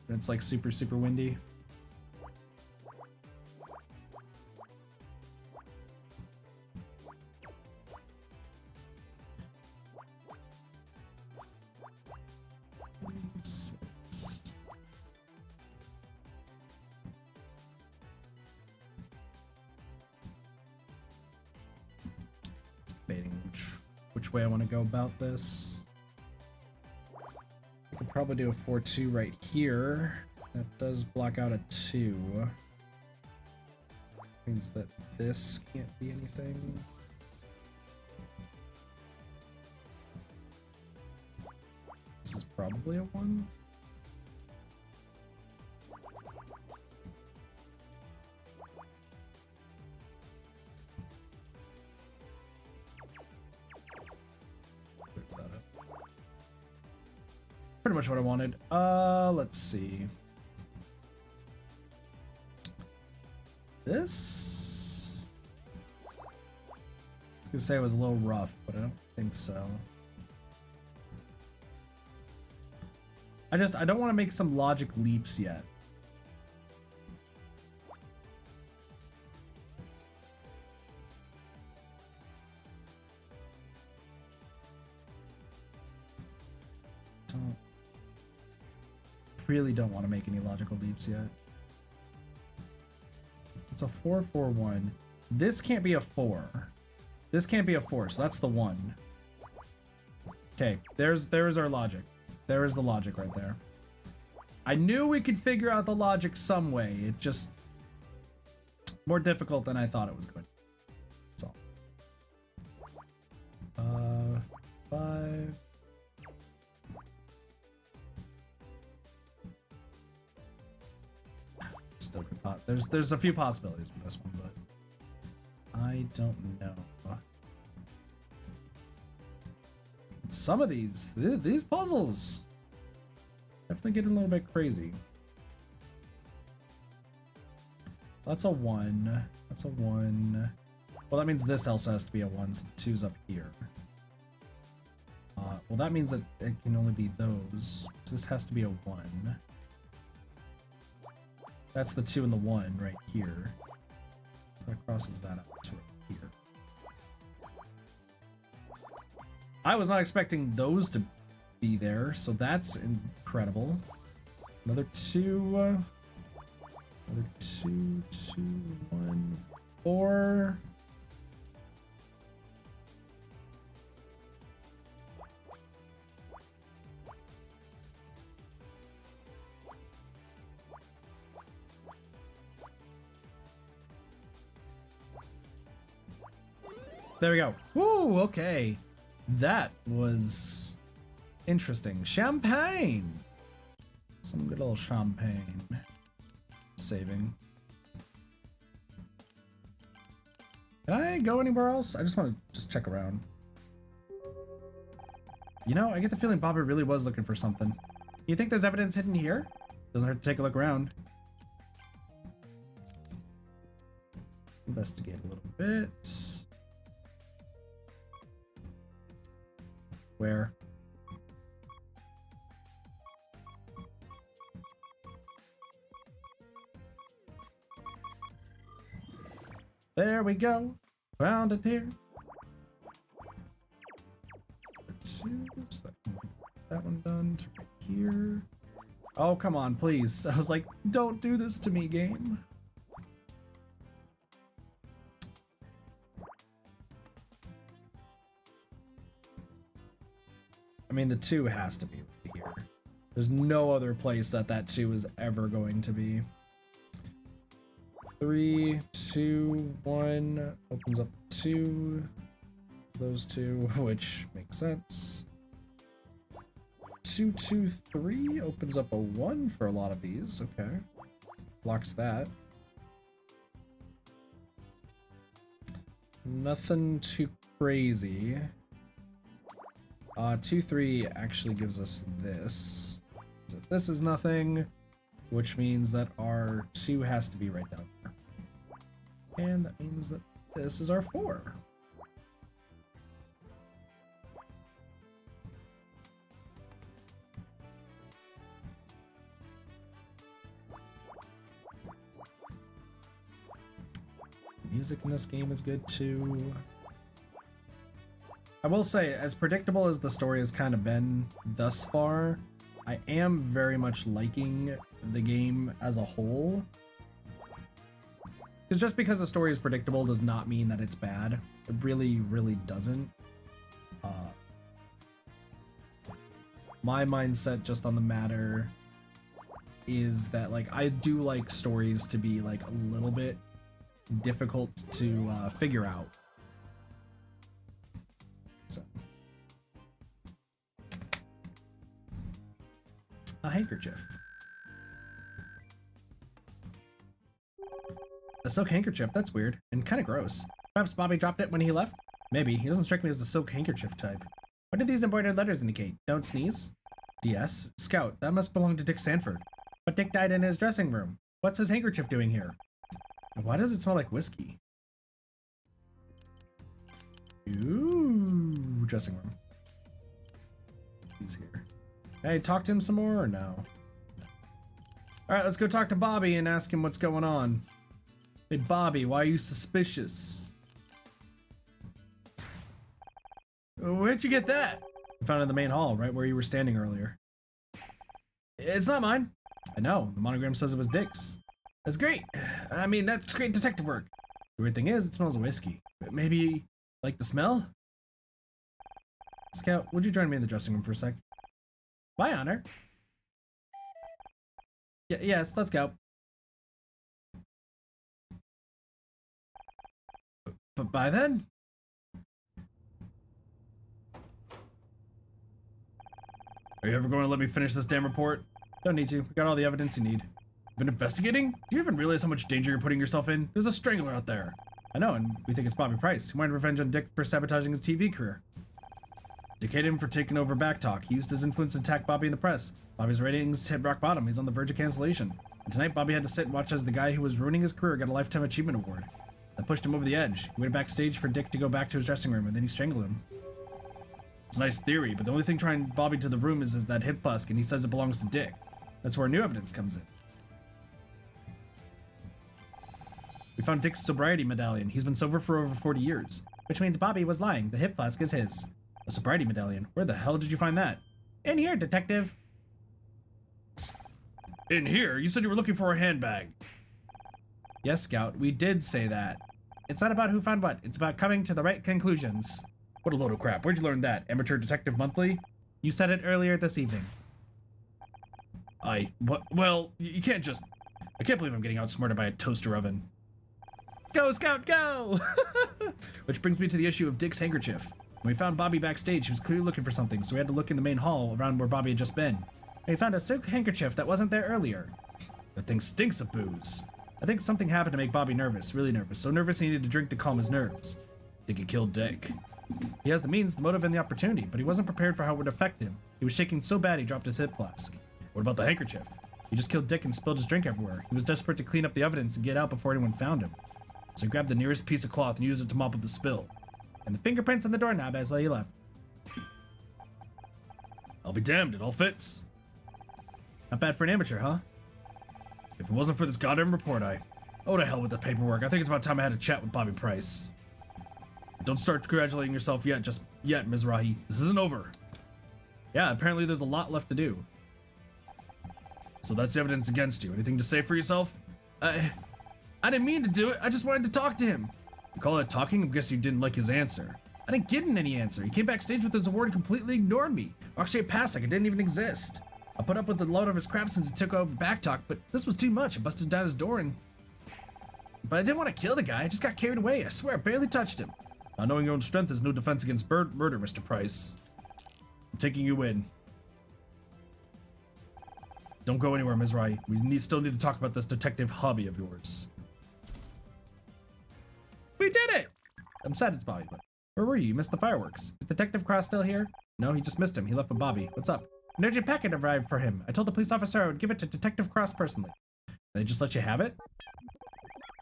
And it's like super windy. Debating which way I want to go about this. I could probably do a 4-2 right here. That does block out a 2. Means that this can't be anything. This is probably a 1. Where's that up? Pretty much what I wanted. Let's see. This? I was gonna say it was a little rough, but I don't think so. I don't want to make some logic leaps yet. Really don't want to make any logical leaps yet. It's a 4-4-1. This can't be a 4. This can't be a 4, so that's the 1. Okay, there's our logic. There is the logic right there. I knew we could figure out the logic some way. It just more difficult than I thought it was going to be. That's all. 5. Still could there's a few possibilities with this one, but I don't know. Some of these puzzles definitely getting a little bit crazy. That's a 1. That's a 1. Well, that means this also has to be a 1, so the 2's up here. Well, that means that it can only be those. So this has to be a 1. That's the 2 and the 1 right here. So that crosses that up to right here. I was not expecting those to be there, so that's incredible. Another 2. Another 2, 2, 1, 4. There we go. Woo, okay. That was interesting. Champagne! Some good old champagne. Saving. Can I go anywhere else? I just want to just check around. You know, I get the feeling Bobby really was looking for something. You think there's evidence hidden here? Doesn't hurt to take a look around. Investigate a little bit. Where? There we go. Found it here. That one done. To right here. Oh, come on, please. I was like, don't do this to me, game. I mean, the 2 has to be here. There's no other place that 2 is ever going to be. 3, 2, 1 opens up 2. Those 2, which makes sense. 2, 2, 3 opens up a 1 for a lot of these. Okay. Blocks that. Nothing too crazy. 2-3 actually gives us this. This is nothing, which means that our 2 has to be right down there. And that means that this is our 4. Music in this game is good too. I will say, as predictable as the story has kind of been thus far, I am very much liking the game as a whole. Because just because the story is predictable does not mean that it's bad. It really, really doesn't. My mindset just on the matter is that, like, I do like stories to be, like, a little bit difficult to figure out. So. A handkerchief. A silk handkerchief, that's weird and kind of gross. Perhaps Bobby dropped it when he left? Maybe. He doesn't strike me as the silk handkerchief type. What do these embroidered letters indicate? Don't sneeze? DS. Scout, that must belong to Dick Sanford. But Dick died in his dressing room. What's his handkerchief doing here? Why does it smell like whiskey? Ooh, dressing room. He's here. Can I talk to him some more or no? Alright, let's go talk to Bobby and ask him what's going on. Hey Bobby, why are you suspicious? Where'd you get that? I found it in the main hall, right where you were standing earlier. It's not mine. I know, the monogram says it was Dick's. That's great. I mean, that's great detective work. The weird thing is, it smells of whiskey. Maybe, like the smell? Scout, would you join me in the dressing room for a sec? Bye, Honor. Yes, let's go. But bye then? Are you ever going to let me finish this damn report? Don't need to. We got all the evidence you need. Been investigating? Do you even realize how much danger you're putting yourself in? There's a strangler out there. I know, and we think it's Bobby Price. He wanted revenge on Dick for sabotaging his TV career. Dick hated him for taking over Backtalk. He used his influence to attack Bobby in the press. Bobby's ratings hit rock bottom. He's on the verge of cancellation. And tonight, Bobby had to sit and watch as the guy who was ruining his career got a Lifetime Achievement Award. That pushed him over the edge. He waited backstage for Dick to go back to his dressing room, and then he strangled him. It's a nice theory, but the only thing trying Bobby to the room is that hip flask, and he says it belongs to Dick. That's where new evidence comes in. We found Dick's sobriety medallion. He's been sober for over 40 years. Which means Bobby was lying. The hip flask is his. A sobriety medallion? Where the hell did you find that? In here, detective. In here? You said you were looking for a handbag. Yes, Scout, we did say that. It's not about who found what. It's about coming to the right conclusions. What a load of crap. Where'd you learn that? Amateur Detective Monthly? You said it earlier this evening. What? Well, you can't just... I can't believe I'm getting outsmarted by a toaster oven. Go, Scout, go! Which brings me to the issue of Dick's handkerchief. When we found Bobby backstage, he was clearly looking for something, so we had to look in the main hall around where Bobby had just been. And we found a silk handkerchief that wasn't there earlier. That thing stinks of booze. I think something happened to make Bobby nervous, really nervous. So nervous he needed to drink to calm his nerves. Think he killed Dick. He has the means, the motive, and the opportunity, but he wasn't prepared for how it would affect him. He was shaking so bad he dropped his hip flask. What about the handkerchief? He just killed Dick and spilled his drink everywhere. He was desperate to clean up the evidence and get out before anyone found him. So he grabbed the nearest piece of cloth and used it to mop up the spill. And the fingerprints on the doorknob as he left. I'll be damned, it all fits. Not bad for an amateur, huh? If it wasn't for this goddamn report, oh, to hell with the paperwork. I think it's about time I had a chat with Bobby Price. Don't start congratulating yourself just yet, Mizrahi. This isn't over. Yeah, apparently there's a lot left to do. So that's evidence against you. Anything to say for yourself? I didn't mean to do it. I just wanted to talk to him. You call it talking? I guess you didn't like his answer. I didn't get any answer. He came backstage with his award and completely ignored me. Actually, it passed like it didn't even exist. I put up with the load of his crap since he took over Backtalk, but this was too much. I busted down his door and... But I didn't want to kill the guy. I just got carried away. I swear, I barely touched him. Not knowing your own strength is no defense against murder, Mr. Price. I'm taking you in. don't go anywhere, Mizrahi. We still need to talk about this detective hobby of yours. We did it! I'm sad it's Bobby, but where were you? You missed the fireworks. Is Detective Cross still here? No, he just missed him. He left with Bobby. What's up? An urgent packet arrived for him. I told the police officer I would give it to Detective Cross personally. They just let you have it?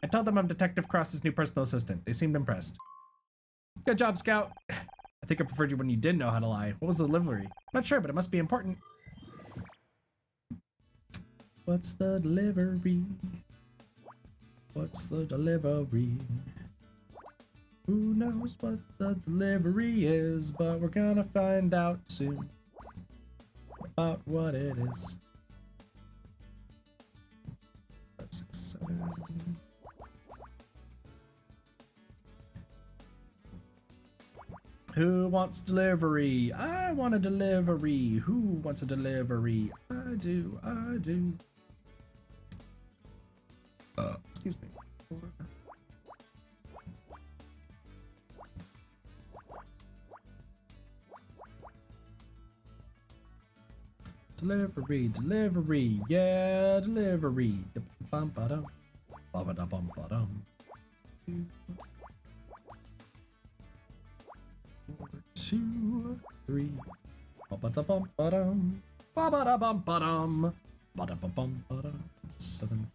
I told them I'm Detective Cross's new personal assistant. They seemed impressed. Good job, Scout. I think I preferred you when you didn't know how to lie. What was the delivery? Not sure, but it must be important. What's the delivery? What's the delivery? Who knows what the delivery is, but we're gonna find out soon about what it is. 5, 6, 7. Who wants delivery? I want a delivery. Who wants a delivery? I do. I do. Excuse me. Delivery, delivery, yeah, delivery. Bum ba dum, ba ba da bum ba dum. 2, 3. Ba ba da bum ba dum, ba ba da bum ba dum, ba da bum bum ba dum. 7.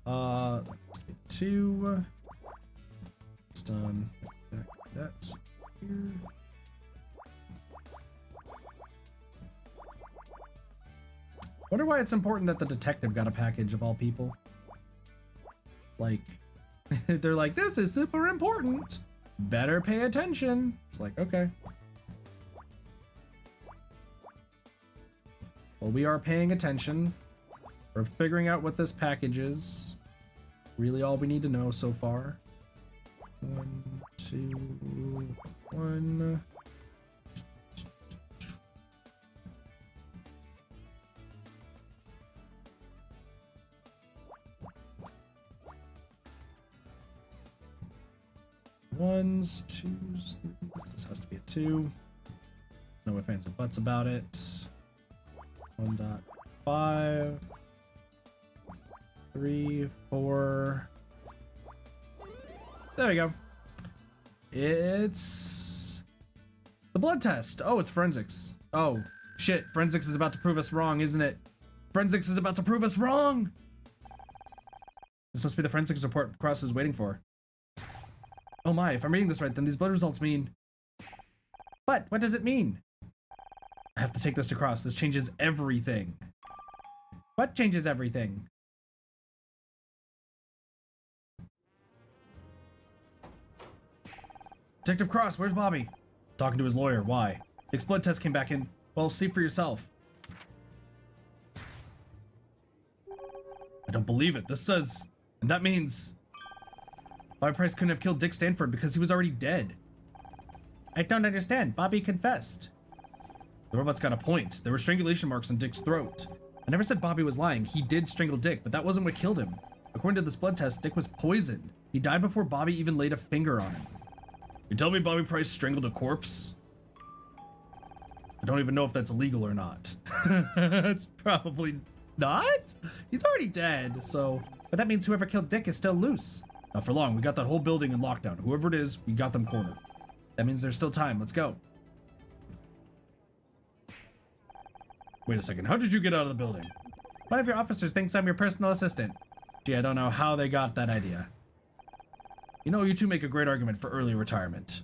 Let's get 2. It's done. That's here. Wonder why it's important that the detective got a package of all people. Like, they're like, this is super important. Better pay attention. It's like, okay. Well, we are paying attention. We're figuring out what this package is. Really all we need to know so far. 1, 2, 1. Ones, twos, threes. This has to be a 2. No ifs, ands, or buts about it. 1.5. 3, 4. There we go. It's the blood test. Oh, it's forensics. Oh, shit. Forensics is about to prove us wrong, isn't it? Forensics is about to prove us wrong. This must be the forensics report Cross is waiting for. Oh my, if I'm reading this right, then these blood results mean... But what does it mean? I have to take this to Cross. This changes everything. What changes everything? Detective Cross, where's Bobby? Talking to his lawyer. Why? Nick's blood test came back in. Well, see for yourself. I don't believe it. This says... And that means... Bobby Price couldn't have killed Dick Stanford because he was already dead. I don't understand. Bobby confessed. The robot's got a point. There were strangulation marks on Dick's throat. I never said Bobby was lying. He did strangle Dick, but that wasn't what killed him. According to this blood test, Dick was poisoned. He died before Bobby even laid a finger on him. You tell me Bobby Price strangled a corpse? I don't even know if that's illegal or not. It's probably not? He's already dead, so... But that means whoever killed Dick is still loose. Not for long. We got that whole building in lockdown. Whoever it is, we got them cornered. That means there's still time. Let's go. Wait a second. How did you get out of the building? One of your officers thinks I'm your personal assistant. Gee, I don't know how they got that idea. You know, you two make a great argument for early retirement.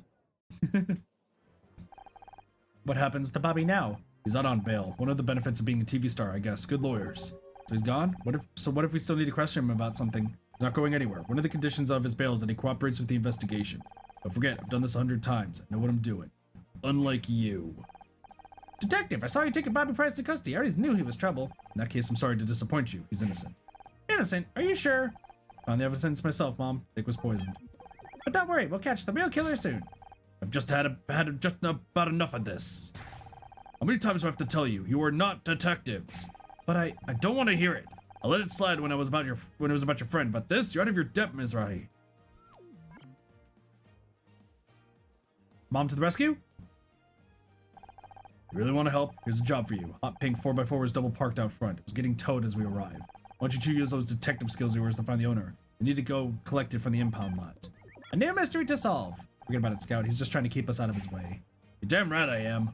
What happens to Bobby now? He's out on bail. One of the benefits of being a TV star, I guess. Good lawyers. So he's gone? What if we still need to question him about something? He's not going anywhere. One of the conditions of his bail is that he cooperates with the investigation. But forget, I've done this 100 times. I know what I'm doing. Unlike you. Detective, I saw you taking Bobby Price to custody. I already knew he was trouble. In that case, I'm sorry to disappoint you. He's innocent. Innocent? Are you sure? Found the evidence myself, Mom. Dick was poisoned. But don't worry, we'll catch the real killer soon. I've just had about enough of this. How many times do I have to tell you? You are not detectives. But I don't want to hear it. I let it slide when it was about your friend, but this, you're out of your depth, Mizrahi. Mom to the rescue? You really want to help? Here's a job for you. Hot pink 4x4 was double parked out front. It was getting towed as we arrived. Why don't you two use those detective skills of yours to find the owner? You need to go collect it from the impound lot. A new mystery to solve. Forget about it, Scout. He's just trying to keep us out of his way. You're damn right I am.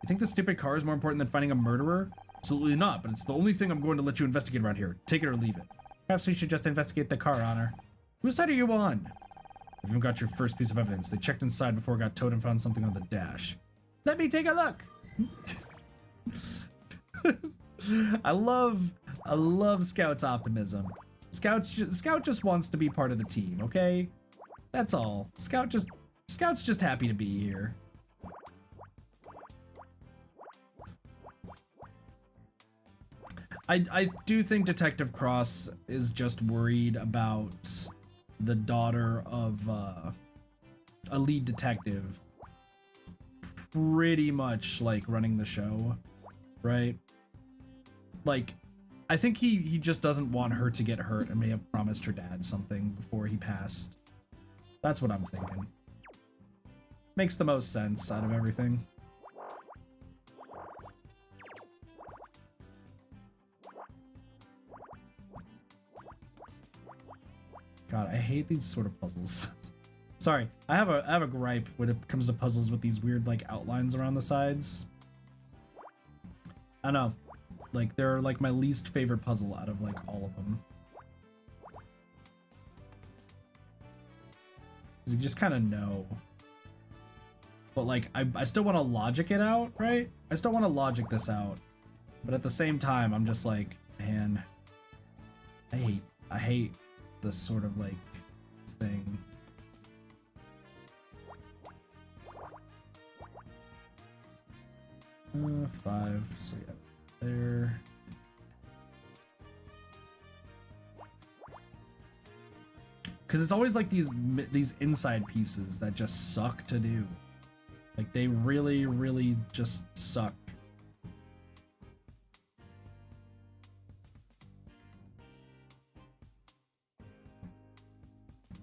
You think this stupid car is more important than finding a murderer? Absolutely not, but it's the only thing I'm going to let you investigate around here. Take it or leave it. Perhaps we should just investigate the car, Honor. Whose side are you on? I've even got your first piece of evidence. They checked inside before it got towed and found something on the dash. Let me take a look. I love Scout's optimism. Scout just wants to be part of the team, okay? That's all. Scout's just happy to be here. I do think Detective Cross is just worried about the daughter of a lead detective pretty much like running the show, right? Like, I think he just doesn't want her to get hurt and may have promised her dad something before he passed. That's what I'm thinking. Makes the most sense out of everything. God, I hate these sort of puzzles. Sorry, I have a gripe when it comes to puzzles with these weird like outlines around the sides. I know, like they're like my least favorite puzzle out of like all of them. You just kind of know. But like I still want to logic it out, right? I still want to logic this out. But at the same time, I'm just like, man, I hate this sort of like thing. Five, so yeah, there. Because it's always like these inside pieces that just suck to do. Like they really, really just suck.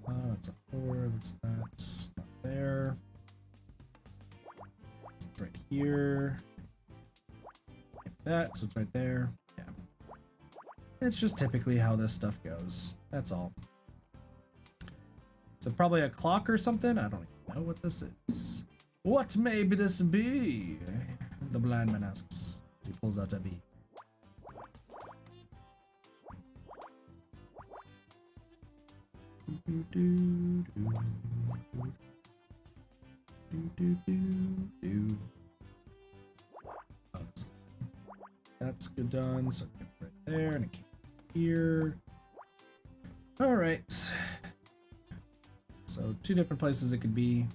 That's a 4, that's not there. It's right here. Like that, so it's right there. Yeah. It's just typically how this stuff goes. That's all. Is it probably a clock or something? I don't even know what this is. What may this be? The blind man asks as he pulls out a bee. That's good done. So right there and a key here. All right. So 2 different places it could be.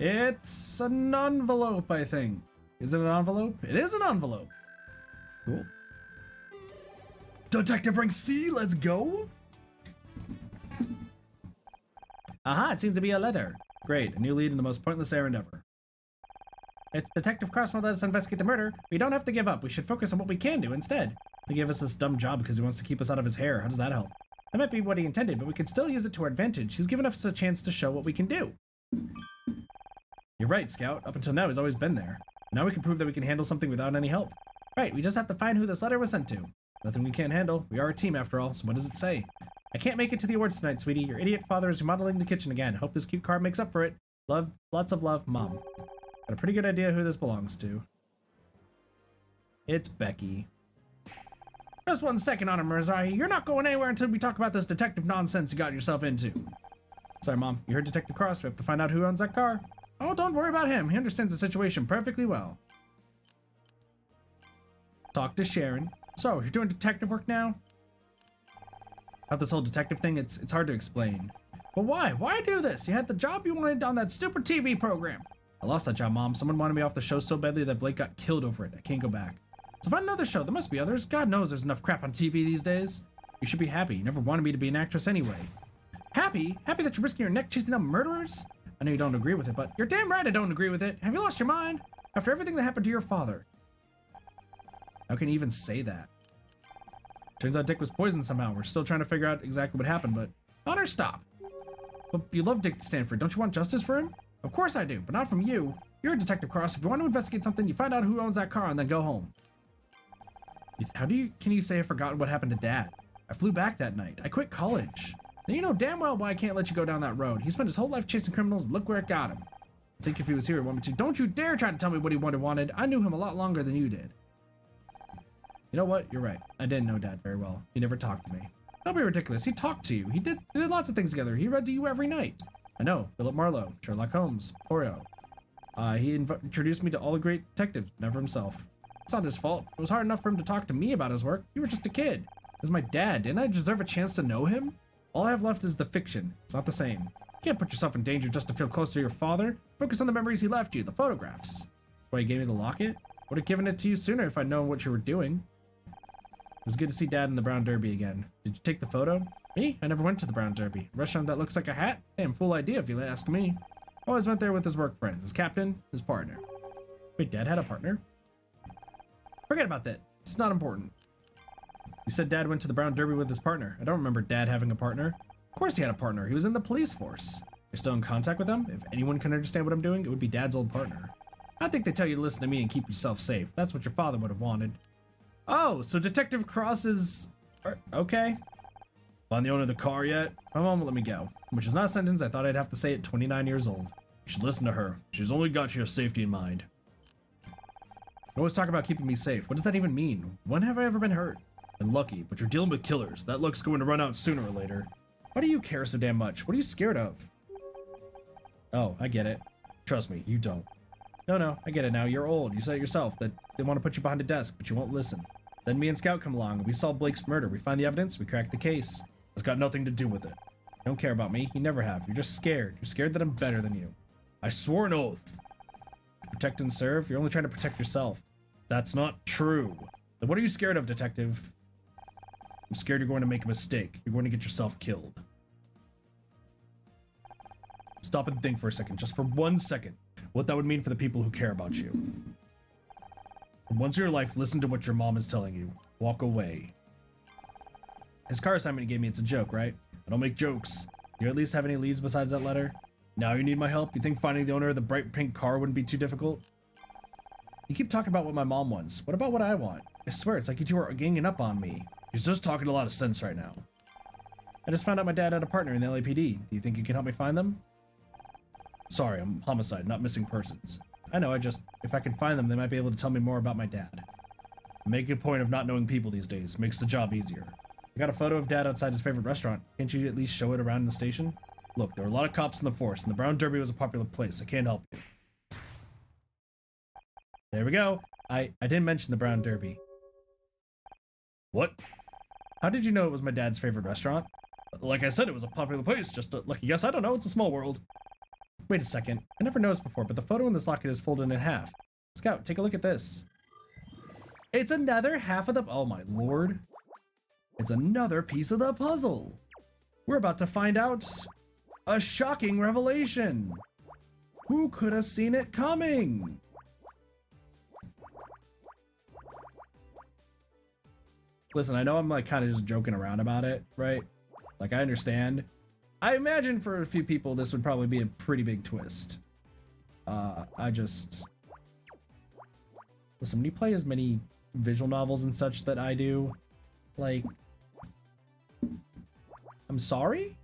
It's an envelope, I think. Is it an envelope? It is an envelope. Cool. Detective rank C, let's go. Aha, it seems to be a letter. Great, a new lead in the most pointless errand ever. It's Detective Cross won't let us investigate the murder. We don't have to give up. We should focus on what we can do instead. He gave us this dumb job because he wants to keep us out of his hair. How does that help? That might be what he intended, but we can still use it to our advantage. He's given us a chance to show what we can do. You're right, Scout. Up until now, he's always been there. Now we can prove that we can handle something without any help. Right, we just have to find who this letter was sent to. Nothing we can't handle. We are a team after all, so what does it say? I can't make it to the awards tonight, sweetie. Your idiot father is remodeling the kitchen again. Hope this cute car makes up for it. Love, lots of love, Mom. Got a pretty good idea who this belongs to. It's Becky. Just 1 second, Honor Mizrahi. You're not going anywhere until we talk about this detective nonsense you got yourself into. Sorry, Mom. You heard Detective Cross. We have to find out who owns that car. Oh, don't worry about him. He understands the situation perfectly well. Talk to Sharon. So, you're doing detective work now? About this whole detective thing, it's hard to explain. But why? Why do this? You had the job you wanted on that stupid TV program. I lost that job, Mom. Someone wanted me off the show so badly that Blake got killed over it. I can't go back. So find another show. There must be others. God knows there's enough crap on TV these days. You should be happy. You never wanted me to be an actress anyway. Happy? Happy that you're risking your neck chasing down murderers? I know you don't agree with it, but you're damn right I don't agree with it. Have you lost your mind? After everything that happened to your father. How can you even say that? Turns out Dick was poisoned somehow. We're still trying to figure out exactly what happened, but... Honor, stop. But you love Dick Stanford. Don't you want justice for him? Of course I do, but not from you. You're a Detective Cross. If you want to investigate something, you find out who owns that car and then go home. Can you say I've forgotten what happened to Dad? I flew back that night. I quit college. Then you know damn well why I can't let you go down that road. He spent his whole life chasing criminals, and look where it got him. I think if he was here, he'd want me to. Don't you dare try to tell me what he wanted. I knew him a lot longer than you did. You know what? You're right. I didn't know Dad very well. He never talked to me. Don't be ridiculous. He talked to you. They did lots of things together. He read to you every night. I know. Philip Marlowe, Sherlock Holmes, Poirot. He introduced me to all the great detectives, never himself. It's not his fault. It was hard enough for him to talk to me about his work. You were just a kid. It was my dad. Didn't I deserve a chance to know him? All I have left is the fiction. It's not the same. You can't put yourself in danger just to feel close to your father. Focus on the memories he left you, the photographs. Why, he gave me the locket? Would have given it to you sooner if I'd known what you were doing. It was good to see Dad in the Brown Derby again. Did you take the photo? Me? I never went to the Brown Derby. A restaurant that looks like a hat? Damn fool idea if you ask me. Always went there with his work friends, his captain, his partner. Wait, Dad had a partner? Forget about that. It's not important. You said Dad went to the Brown Derby with his partner. I don't remember Dad having a partner. Of course he had a partner. He was in the police force. You're still in contact with him? If anyone can understand what I'm doing, it would be Dad's old partner. I think they tell you to listen to me and keep yourself safe. That's what your father would have wanted. Oh, so Detective Cross is... okay. Find the owner of the car yet? My mom let me go. Which is not a sentence I thought I'd have to say at 29 years old. You should listen to her. She's only got your safety in mind. You always talk about keeping me safe. What does that even mean? When have I ever been hurt? And lucky, but you're dealing with killers. That luck's going to run out sooner or later. Why do you care so damn much? What are you scared of? Oh, I get it. Trust me, you don't. No, I get it now. You're old. You said it yourself that they want to put you behind a desk, but you won't listen. Then me and Scout come along. We solve Blake's murder. We find the evidence. We crack the case. It's got nothing to do with it. You don't care about me. You never have. You're just scared. You're scared that I'm better than you. I swore an oath. Protect and serve? You're only trying to protect yourself. That's not true. Then what are you scared of, Detective? I'm scared you're going to make a mistake. You're going to get yourself killed. Stop and think for a second, just for 1 second, what that would mean for the people who care about you. And once in your life, listen to what your mom is telling you. Walk away. His car assignment he gave me, it's a joke, right? I don't make jokes. Do you at least have any leads besides that letter? Now you need my help? You think finding the owner of the bright pink car wouldn't be too difficult? You keep talking about what my mom wants. What about what I want? I swear, it's like you two are ganging up on me. She's just talking a lot of sense right now. I just found out my dad had a partner in the LAPD. Do you think you can help me find them? Sorry, I'm homicide, not missing persons. I know, if I can find them, they might be able to tell me more about my dad. Make a point of not knowing people these days. Makes the job easier. I got a photo of Dad outside his favorite restaurant. Can't you at least show it around the station? Look, there are a lot of cops in the force, and the Brown Derby was a popular place. I can't help you. There we go. I didn't mention the Brown Derby. What? How did you know it was my dad's favorite restaurant? Like I said, it was a popular place. Just a lucky guess. I don't know. It's a small world. Wait a second. I never noticed before, but the photo in this locket is folded in half. Scout, take a look at this. It's another half of the... Oh my lord. It's another piece of the puzzle. We're about to find out a shocking revelation. Who could have seen it coming? Listen, I know I'm like kind of just joking around about it, right? Like, I understand. I imagine for a few people this would probably be a pretty big twist. Listen, when you play as many visual novels and such that I do, like, I'm sorry?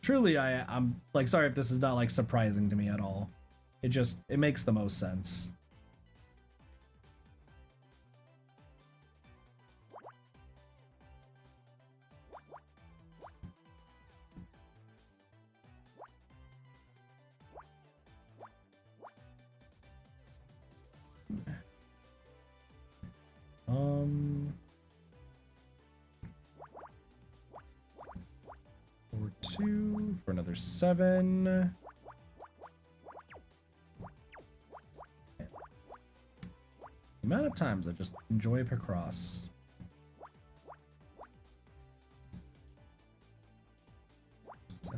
Truly, I'm like, sorry if this is not like surprising to me at all. It makes the most sense. Or 2 for another 7. The amount of times I just enjoy picross.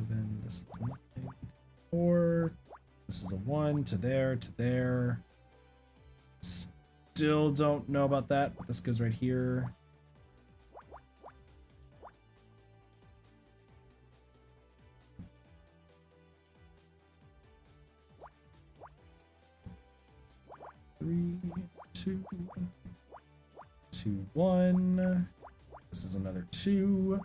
7. This is a 4. This is a 1 to there to there. Still don't know about that, but this goes right here. Three, 2, 2, 1. This is another 2.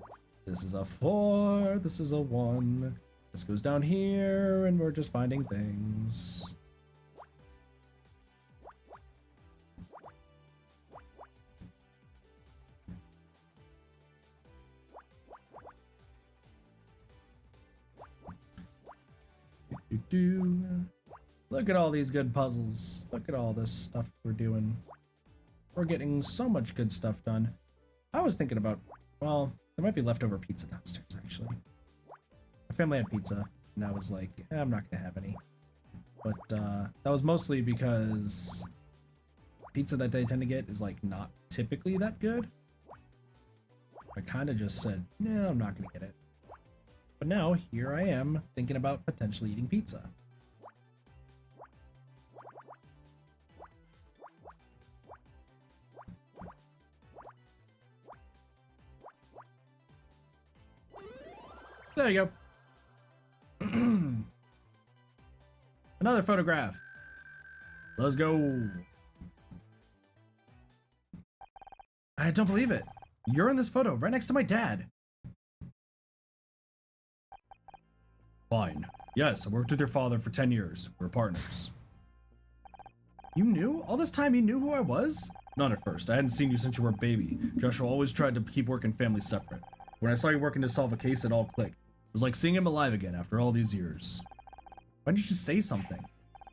This is a 4. This is a 1. This goes down here, and we're just finding things. Look at all these good puzzles. Look at all this stuff we're doing. We're getting so much good stuff done. I was thinking about, well, there might be leftover pizza downstairs, actually. My family had pizza, and I was like, I'm not gonna have any. But that was mostly because pizza that they tend to get is like not typically that good. I kind of just said, no, I'm not gonna get it. But now, here I am, thinking about potentially eating pizza. There you go. Another photograph. Let's go. I don't believe it. You're in this photo right next to my dad. Fine. Yes, I worked with your father for 10 years. We're partners. You knew? All this time you knew who I was? Not at first. I hadn't seen you since you were a baby. Joshua always tried to keep work and family separate. When I saw you working to solve a case, it all clicked. It was like seeing him alive again after all these years. Why didn't you say something?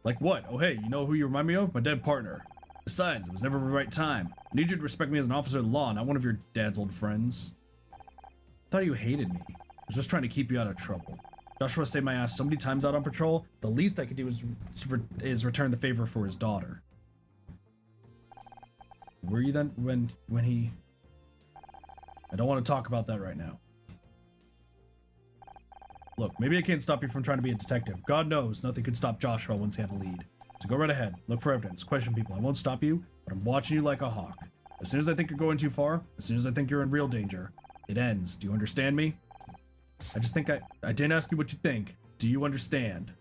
Like what? Oh hey, you know who you remind me of? My dead partner. Besides, it was never the right time. I need you to respect me as an officer of the law, not one of your dad's old friends. I thought you hated me. I was just trying to keep you out of trouble. Joshua saved my ass so many times out on patrol, the least I could do is return the favor for his daughter. Were you then when he... I don't want to talk about that right now. Look, maybe I can't stop you from trying to be a detective. God knows nothing could stop Joshua once he had a lead. So go right ahead, look for evidence, question people. I won't stop you, but I'm watching you like a hawk. As soon as I think you're going too far, as soon as I think you're in real danger, it ends. Do you understand me? I just think I didn't ask you what you think. Do you understand?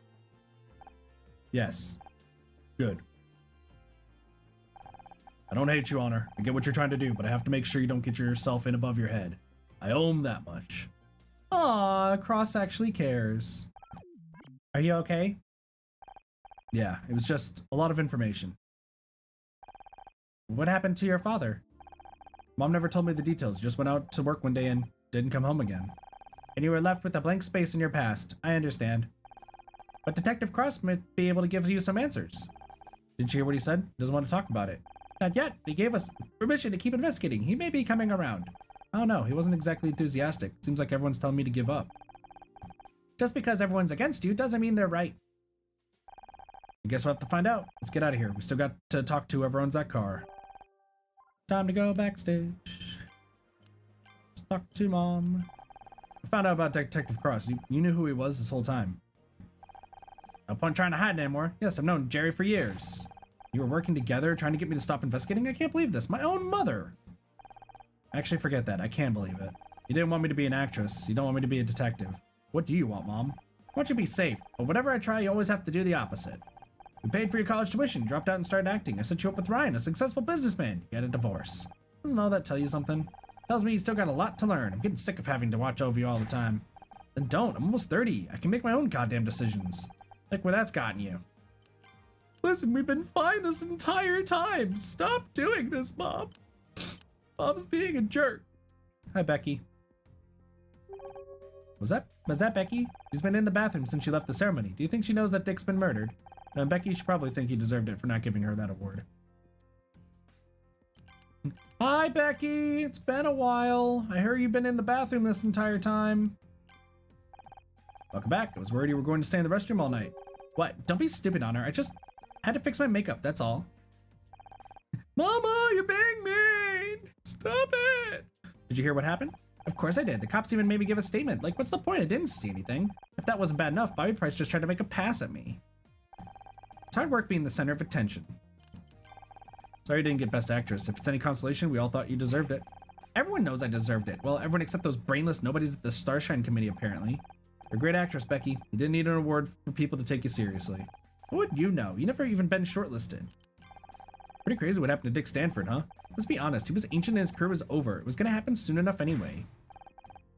Yes. Good. I don't hate you, Honor. I get what you're trying to do, but I have to make sure you don't get yourself in above your head. I owe him that much. Aw, Cross actually cares. Are you okay? Yeah, it was just a lot of information. What happened to your father? Mom never told me the details. Just went out to work one day and didn't come home again. And you were left with a blank space in your past. I understand. But Detective Cross might be able to give you some answers. Didn't you hear what he said? He doesn't want to talk about it. Not yet. He gave us permission to keep investigating. He may be coming around. I don't know. He wasn't exactly enthusiastic. Seems like everyone's telling me to give up. Just because everyone's against you doesn't mean they're right. I guess we'll have to find out. Let's get out of here. We still got to talk to whoever owns that car. Time to go backstage. Let's talk to Mom. I found out about Detective Cross. You knew who he was this whole time. No point trying to hide it anymore. Yes, I've known Jerry for years. You were working together, trying to get me to stop investigating? I can't believe this. My own mother! Actually, forget that. I can believe it. You didn't want me to be an actress. You don't want me to be a detective. What do you want, Mom? I want you to be safe, but whatever I try, you always have to do the opposite. We paid for your college tuition, dropped out and started acting. I set you up with Ryan, a successful businessman. You had a divorce. Doesn't all that tell you something? Tells me you still got a lot to learn. I'm getting sick of having to watch over you all the time. Then don't. I'm almost 30. I can make my own goddamn decisions. Look where that's gotten you. Listen, we've been fine this entire time. Stop doing this, Mom. Mom's being a jerk. Hi, Becky. Was that Becky? She's been in the bathroom since she left the ceremony. Do you think she knows that Dick's been murdered? And Becky should probably think he deserved it for not giving her that award. Hi, Becky. It's been a while. I heard you've been in the bathroom this entire time. Welcome back. I was worried you were going to stay in the restroom all night. What? Don't be stupid, Honor. I just had to fix my makeup, that's all. Mama, you're being mean! Stop it! Did you hear what happened? Of course I did. The cops even made me give a statement. Like, what's the point? I didn't see anything. If that wasn't bad enough, Bobby Price just tried to make a pass at me. It's hard work being the center of attention. Sorry you didn't get Best Actress. If it's any consolation, we all thought you deserved it. Everyone knows I deserved it. Well, everyone except those brainless nobodies at the Starshine Committee, apparently. You're a great actress, Becky. You didn't need an award for people to take you seriously. What would you know? You never even been shortlisted. Pretty crazy what happened to Dick Stanford, huh? Let's be honest, he was ancient and his career was over. It was gonna happen soon enough anyway.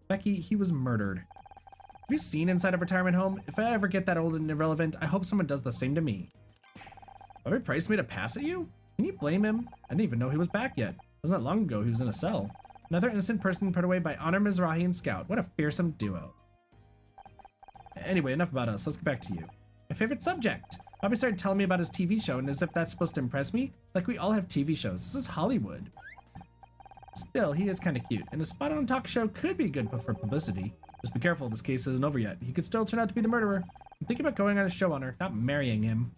Becky, he was murdered. Have you seen inside a retirement home? If I ever get that old and irrelevant, I hope someone does the same to me. Bobby Price made a pass at you? Can you blame him? I didn't even know he was back yet. It wasn't that long ago he was in a cell. Another innocent person put away by Honor Mizrahi and Scout. What a fearsome duo. Anyway, enough about us. Let's get back to you. My favorite subject. Bobby started telling me about his TV show, and as if that's supposed to impress me, like we all have TV shows. This is Hollywood. Still, he is kind of cute, and a spot on a talk show could be good for publicity. Just be careful, this case isn't over yet. He could still turn out to be the murderer. I'm thinking about going on a show Honor, not marrying him.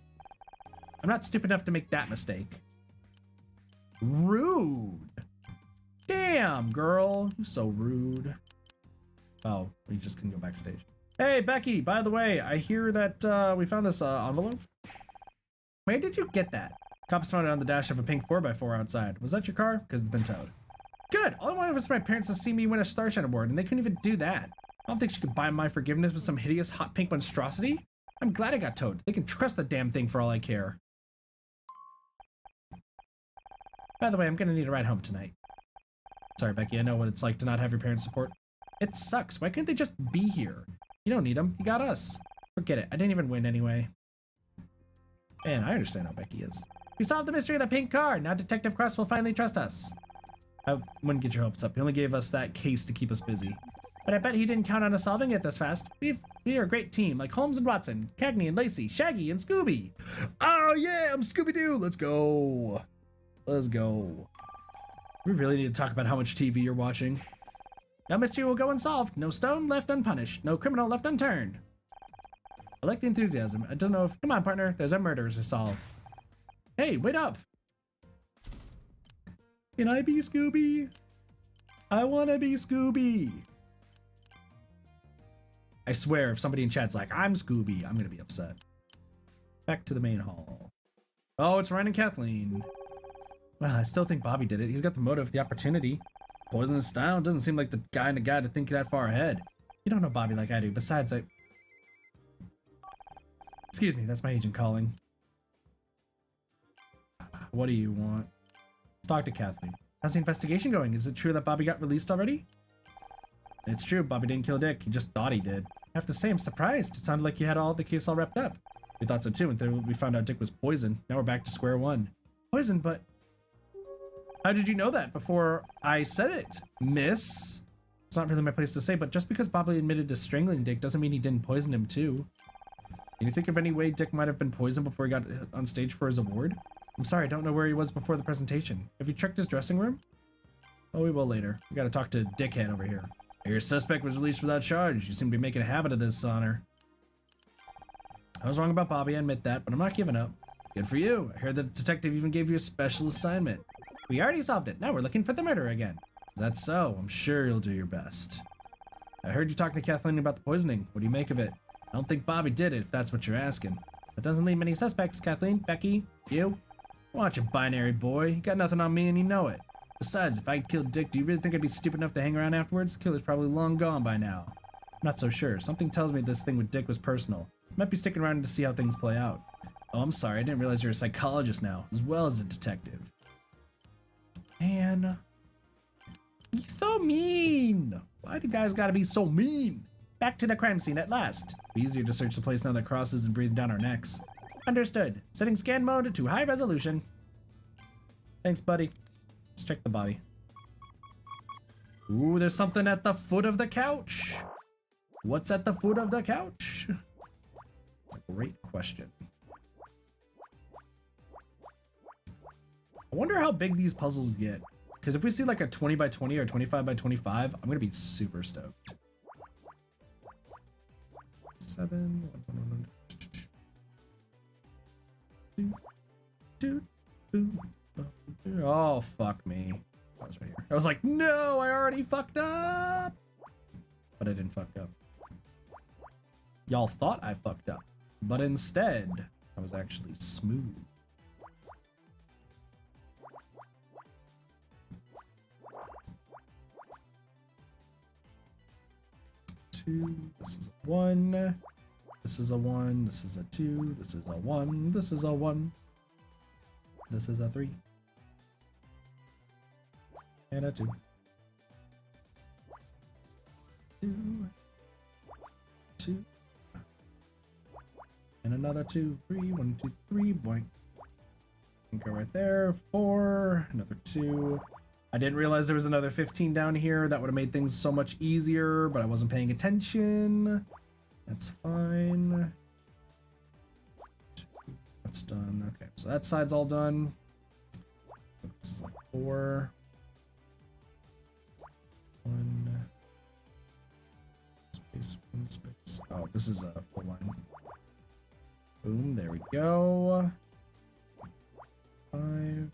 I'm not stupid enough to make that mistake. Rude. Damn, girl. You're so rude. Oh, we just can go backstage. Hey, Becky, by the way, I hear that we found this envelope. Where did you get that? Cops found it on the dash of a pink 4x4 outside. Was that your car? Because it's been towed. Good. All I wanted was for my parents to see me win a Starshine Award, and they couldn't even do that. I don't think she could buy my forgiveness with some hideous hot pink monstrosity. I'm glad I got towed. They can trust the damn thing for all I care. By the way, I'm gonna need a ride home tonight. Sorry, Becky, I know what it's like to not have your parents' support. It sucks. Why couldn't they just be here? You don't need them. You got us. Forget it. I didn't even win anyway. Man, I understand how Becky is. We solved the mystery of the pink car. Now Detective Cross will finally trust us. I wouldn't get your hopes up. He only gave us that case to keep us busy. But I bet he didn't count on us solving it this fast. We are a great team, like Holmes and Watson, Cagney and Lacey, Shaggy and Scooby. Oh yeah, I'm Scooby-Doo. Let's go. Let's go. We really need to talk about how much TV you're watching. No mystery will go unsolved. No stone left unpunished. No criminal left unturned. I like the enthusiasm. I don't know if... Come on, partner. There's a murder to solve. Hey, wait up. Can I be Scooby? I want to be Scooby. I swear, if somebody in chat's like, I'm Scooby, I'm going to be upset. Back to the main hall. Oh, it's Ryan and Kathleen. Well, I still think Bobby did it. He's got the motive, the opportunity. Poisonous style doesn't seem like the kind of guy to think that far ahead. You don't know Bobby like I do. Besides, Excuse me, that's my agent calling. What do you want? Let's talk to Kathleen. How's the investigation going? Is it true that Bobby got released already? It's true, Bobby didn't kill Dick. He just thought he did. I have to say, I'm surprised. It sounded like you had the case all wrapped up. We thought so too until we found out Dick was poisoned. Now we're back to square one. Poisoned, but... How did you know that before I said it, miss? It's not really my place to say, but just because Bobby admitted to strangling Dick doesn't mean he didn't poison him too. Can you think of any way Dick might have been poisoned before he got on stage for his award? I'm sorry, I don't know where he was before the presentation. Have you checked his dressing room? Oh, we will later. We gotta talk to Dickhead over here. Your suspect was released without charge. You seem to be making a habit of this, Honor. I was wrong about Bobby, I admit that, but I'm not giving up. Good for you. I heard that the detective even gave you a special assignment. We already solved it. Now we're looking for the murderer again. Is that so? I'm sure you'll do your best. I heard you talking to Kathleen about the poisoning. What do you make of it? I don't think Bobby did it, if that's what you're asking. That doesn't leave many suspects, Kathleen, Becky, you. Watch it, binary boy. You got nothing on me and you know it. Besides, if I killed Dick, do you really think I'd be stupid enough to hang around afterwards? The killer's probably long gone by now. I'm not so sure. Something tells me this thing with Dick was personal. I might be sticking around to see how things play out. Oh, I'm sorry. I didn't realize you're a psychologist now, as well as a detective. Man. He's so mean. Why do guys gotta be so mean? Back to the crime scene at last. It'll be easier to search the place now that Cross isn't breathing down our necks. Understood. Setting scan mode to high resolution. Thanks, buddy. Let's check the body. Ooh, there's something at the foot of the couch. What's at the foot of the couch? That's a great question. I wonder how big these puzzles get. Because if we see like a 20 by 20 or 25 by 25, I'm going to be super stoked. 7. Oh, fuck me. that was right here. I was like, no, I already fucked up. But I didn't fuck up. Y'all thought I fucked up. But instead, I was actually smooth. Two. This is a 1. This is a 1. This is a 2. This is a 1. This is a 1. This is a 3. And a 2. 2. 2. And another 2. 3. 1, 2, 3. Boink. Go right there. 4. Another 2. I didn't realize there was another 15 down here. That would have made things so much easier, but I wasn't paying attention. That's fine. That's done. Okay, so that side's all done. This is a 4. 1. Space, 1 space. Oh, this is a full line. Boom, there we go. 5.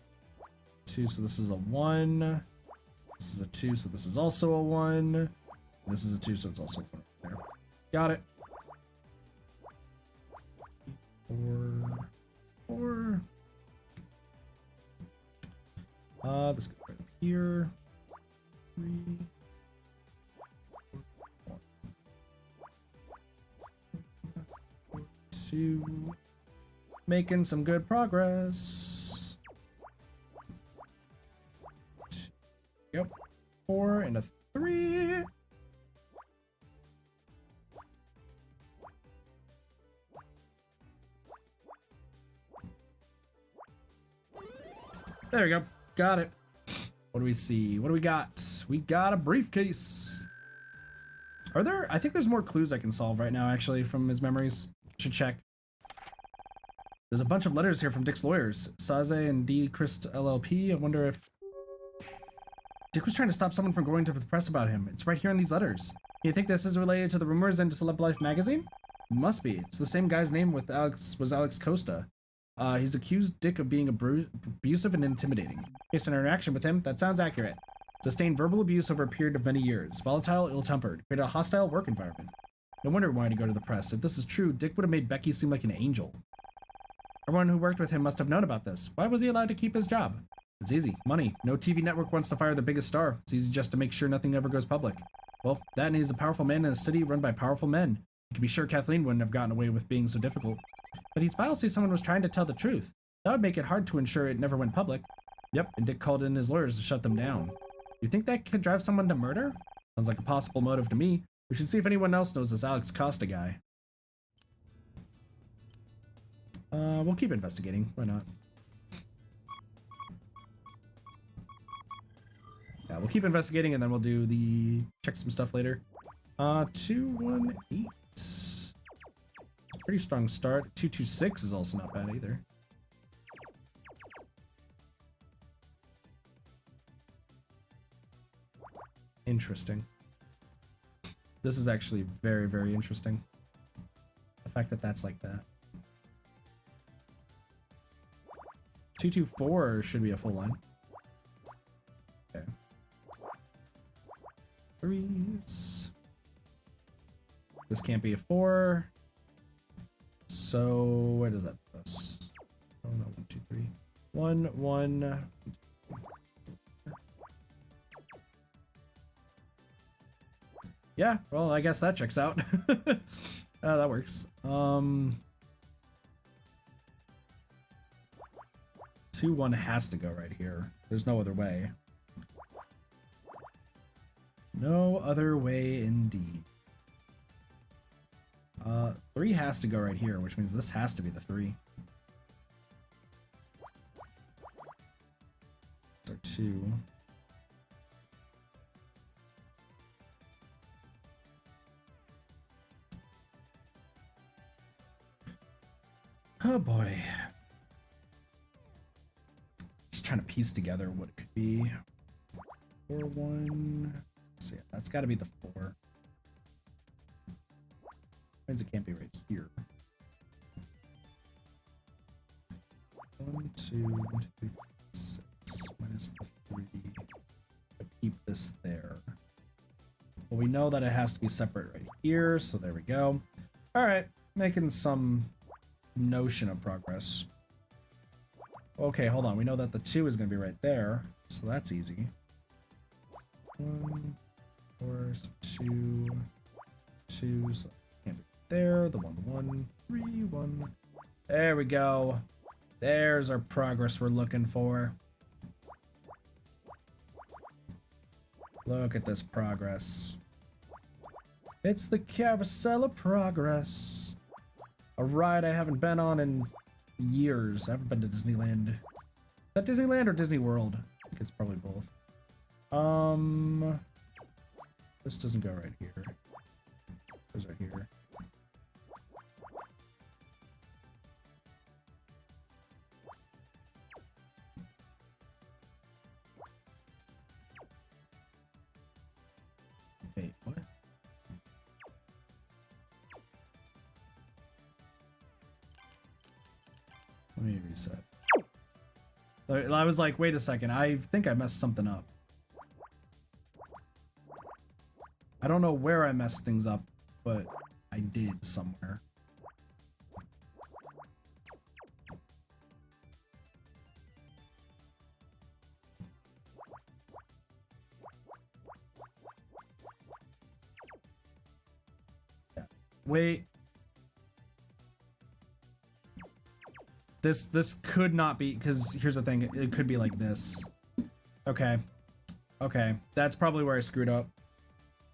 2, so this is a 1. This is a 2, so this is also a 1. This is a 2, so it's also a 1 there. Got it. 4. 4. This goes right up here. 3. 4, 1. 2. Making some good progress. Yep. 4 and a 3. There we go. Got it. What do we see? What do we got? We got a briefcase. Are there? I think there's more clues I can solve right now, actually, from his memories. Should check. There's a bunch of letters here from Dick's lawyers. Saze and D. Christ LLP. I wonder if Dick was trying to stop someone from going to the press about him. It's right here in these letters. You think this is related to the rumors in Celeb Life magazine? Must be. It's the same guy's name with Alex Costa. He's accused Dick of being abusive and intimidating. Based on our interaction with him, that sounds accurate. Sustained verbal abuse over a period of many years. Volatile, ill-tempered. Created a hostile work environment. No wonder he wanted to go to the press. If this is true, Dick would have made Becky seem like an angel. Everyone who worked with him must have known about this. Why was he allowed to keep his job? It's easy. Money. No TV network wants to fire the biggest star. It's easy just to make sure nothing ever goes public. Well, that and he's a powerful man in a city run by powerful men. You can be sure Kathleen wouldn't have gotten away with being so difficult. But these files say someone was trying to tell the truth. That would make it hard to ensure it never went public. Yep, and Dick called in his lawyers to shut them down. You think that could drive someone to murder? Sounds like a possible motive to me. We should see if anyone else knows this Alex Costa guy. We'll keep investigating. Why not? Yeah, we'll keep investigating and then we'll do the check some stuff later. 218. Pretty strong start. 226 is also not bad either. Interesting. This is actually very, very interesting. The fact that that's like that. 224 should be a full line. Okay. 3s. This can't be a 4. So where does that put us? Oh no, 1, 2, 3. 1, 1. Yeah, well, I guess that checks out. That works. 2, 1 has to go right here. There's no other way. No other way indeed. 3 has to go right here, which means this has to be the 3. Or 2. Oh boy. Just trying to piece together what it could be. 4, 1. So yeah, that's got to be the 4. Means it can't be right here. 1, 2, 2, 6 minus the 3. we know that it has to be separate right here, so there we go. All right, making some notion of progress. Okay, hold on. We know that the 2 is going to be right there, so that's easy. 1, 4, 2, 2, so can't be there. The 1, 3, 1. There we go. There's our progress we're looking for. Look at this progress. It's the carousel of progress. A ride I haven't been on in years. I haven't been to Disneyland. Is that Disneyland or Disney World? I think it's probably both. This doesn't go right here. It goes right here. Wait, what? Let me reset. I was like, wait a second, I think I messed something up. I don't know where I messed things up, but I did somewhere. Yeah. Wait. This could not be, because here's the thing, it could be like this. Okay. Okay, that's probably where I screwed up.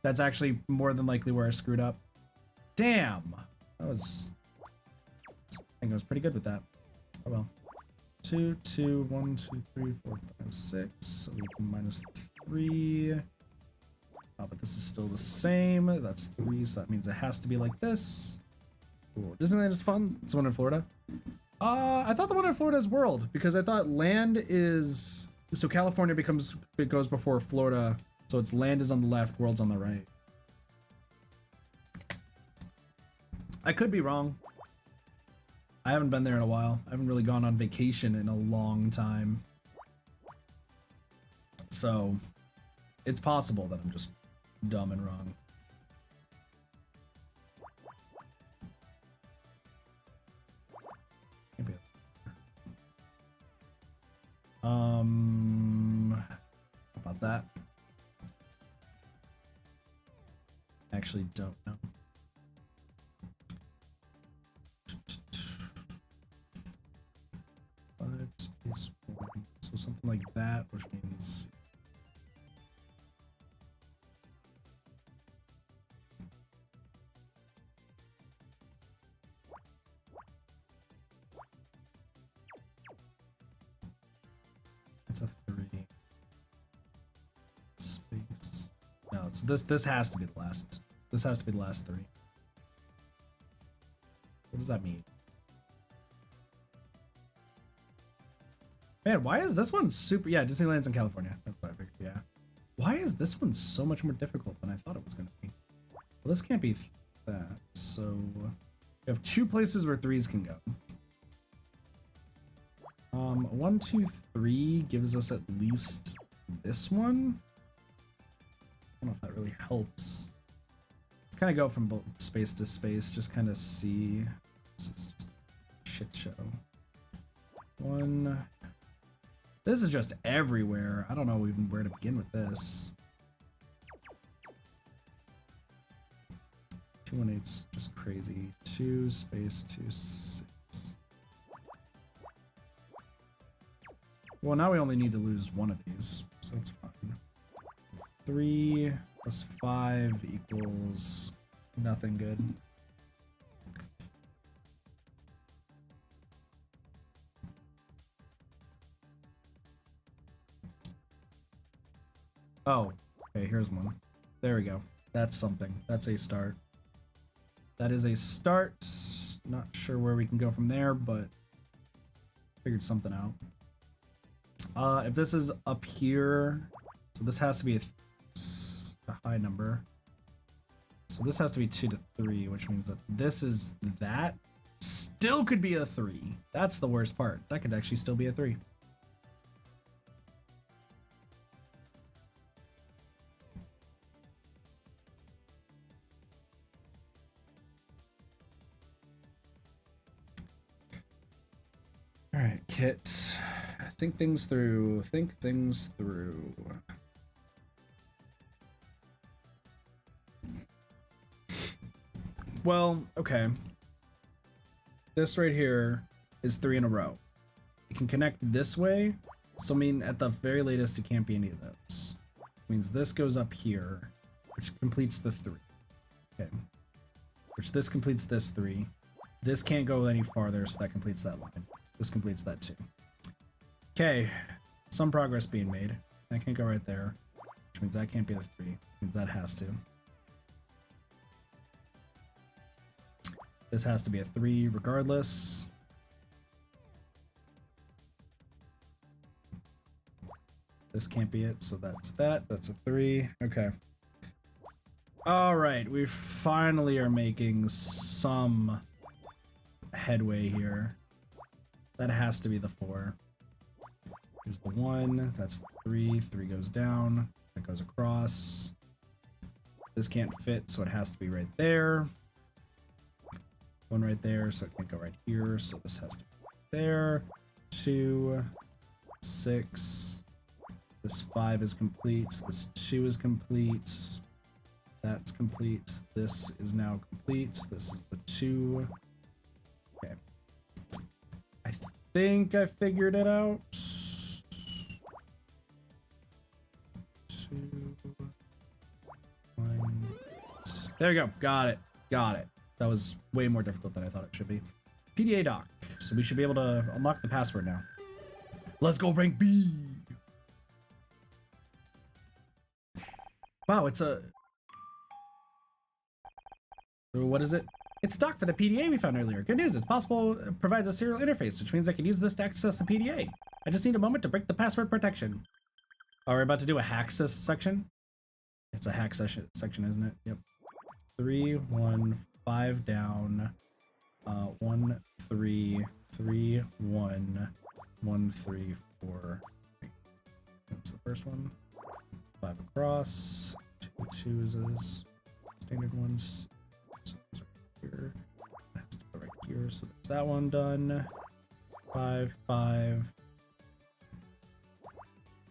That's actually more than likely where I screwed up. Damn! That was... I think I was pretty good with that. Oh well. 2, 2, 1, 2, 3, 4, 5, 6. So we can minus 3. Oh, but this is still the same. That's 3, so that means it has to be like this. Cool. Disneyland is fun. It's the one in Florida. I thought the one in Florida is World, because I thought land is... So California it goes before Florida, so it's land is on the left, World's on the right. I could be wrong. I haven't been there in a while. I haven't really gone on vacation in a long time. So, it's possible that I'm just dumb and wrong. Maybe. How about that? Actually don't know. Space 1. So something like that, which means it's a 3. Space. No, so this has to be the last. This has to be the last 3. What does that mean? Man, why is this one super... Yeah, Disneyland's in California. That's what I figured, yeah. Why is this one so much more difficult than I thought it was going to be? Well, this can't be that. So, we have 2 places where 3s can go. 1, 2, 3 gives us at least this one. I don't know if that really helps. Let's kind of go from space to space, just kind of see. This is just a shit show. 1... This is just everywhere. I don't know even where to begin with this. 218's just crazy. 2 space 2 6. Well, now we only need to lose one of these, so that's fine. 3 plus 5 equals nothing good. Oh, okay, here's one. There we go. That's something. That's a start. That is a start. Not sure where we can go from there, but figured something out. If this is up here, so this has to be a high number. So this has to be 2 to 3, which means that this is that. Still could be a 3. That's the worst part. That could actually still be a 3. All right, Kit. Think things through. Think things through. Well, okay. This right here is 3 in a row. You can connect this way, so I mean, at the very latest, it can't be any of those. It means this goes up here, which completes the 3. Okay. Which this completes this 3. This can't go any farther, so that completes that line. This completes that 2. Okay. Some progress being made. That can't go right there, which means that can't be the 3. Which means that has to. This has to be a 3 regardless. This can't be it, so that's that. That's a 3. Okay. Alright, we finally are making some headway here. That has to be the 4. Here's the 1. That's 3. 3 goes down. That goes across. This can't fit, so it has to be right there. 1 right there, so it can't go right here, so this has to be right there. 2, 6. This 5 is complete. This 2 is complete. That's complete. This is now complete. This is the 2. Okay. I think I figured it out. 2, 1. There we go. Got it. Got it. That was way more difficult than I thought it should be. PDA doc. So we should be able to unlock the password now. Let's go rank B. Wow, it's a... What is it? It's stock for the PDA we found earlier. Good news, it's possible it provides a serial interface, which means I can use this to access the PDA. I just need a moment to break the password protection. Oh, we're about to do a hack section? It's a hack section, isn't it? Yep. 3, 1, 5 down. 1, 3, 3, 1, 1, 3, 4. That's the first one. 5 across. 2, 2 is those standard ones. So it's right here. It has to go right here. So that's that one done. 5, 5.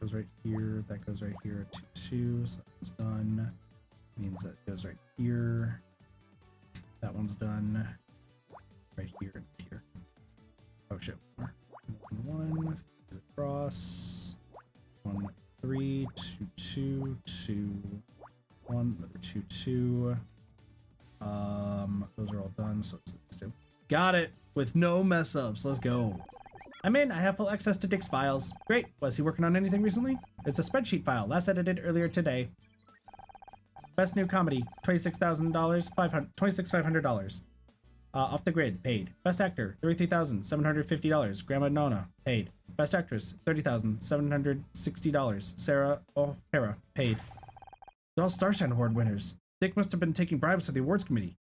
Goes right here. That goes right here. 2, 2. So that's done. Means that goes right here. That one's done. Right here and here. Oh shit. 1 across. 1, 3, 2, 2, 2, 1, another 2, 2. Those are all done, so it's these 2. Got it! With no mess ups, let's go. I'm in, I have full access to Dick's files. Great, was he working on anything recently? It's a spreadsheet file, last edited earlier today. Best new comedy, $26,000, $26,500. Off the grid, paid. Best actor, $33,750. Grandma Nona, paid. Best actress, $30,760. Sarah O'Hara, paid. They're all Starshine Award winners. Dick must have been taking bribes for the awards committee.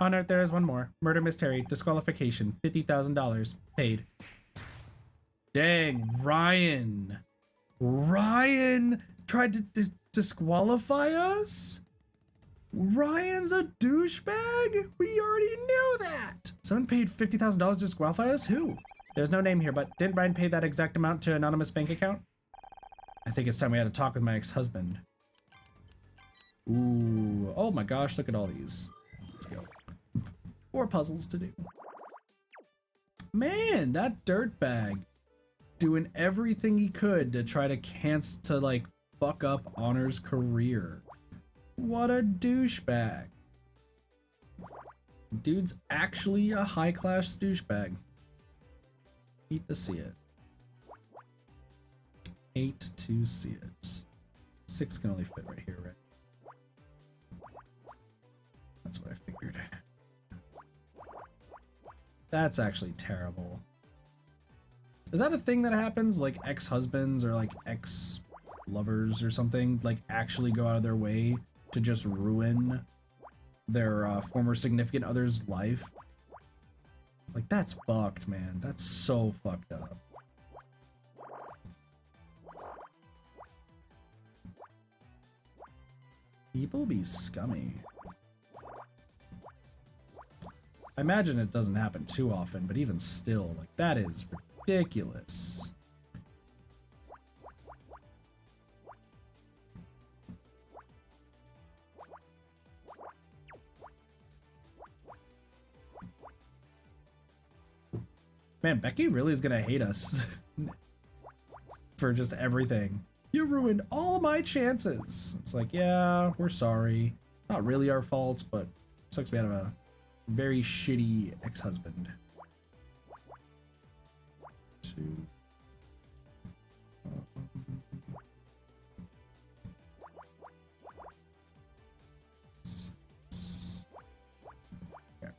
Honor, there is one more. Murder mystery, disqualification, $50,000. Paid. Dang, Ryan. Ryan tried to disqualify us? Ryan's a douchebag? We already knew that! Someone paid $50,000 to disqualify us? Who? There's no name here, but didn't Ryan pay that exact amount to an anonymous bank account? I think it's time we had a talk with my ex-husband. Ooh, oh my gosh, look at all these. Let's go. 4 puzzles to do. Man, that dirtbag doing everything he could to try to like fuck up Honor's career. What a douchebag. Dude's actually a high-class douchebag. Hate to see it. Hate to see it. 6 can only fit right here, right? That's what I figured. That's actually terrible. Is that a thing that happens? Like ex-husbands or like ex-lovers or something like actually go out of their way to just ruin their former significant other's life? Like that's fucked, man. That's so fucked up. People be scummy. I imagine it doesn't happen too often, but even still, like, that is ridiculous. Man, Becky really is gonna hate us for just everything. You ruined all my chances. It's like, yeah, we're sorry. Not really our fault, but sucks we had a very shitty ex-husband. 2. Okay.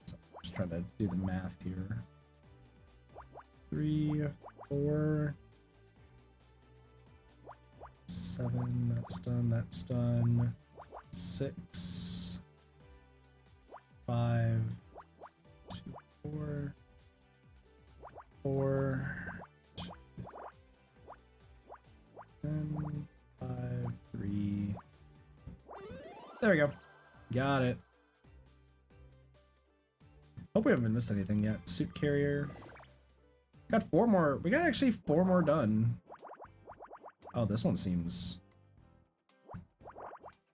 So just trying to do the math here. 3, 4, 7, that's done, that's done. 6, 5, 2, 4, 4, 2, 10, 5, 3. There we go. Got it. Hope we haven't missed anything yet. Suit carrier. Got 4 more. We got actually 4 more done. Oh, this one seems...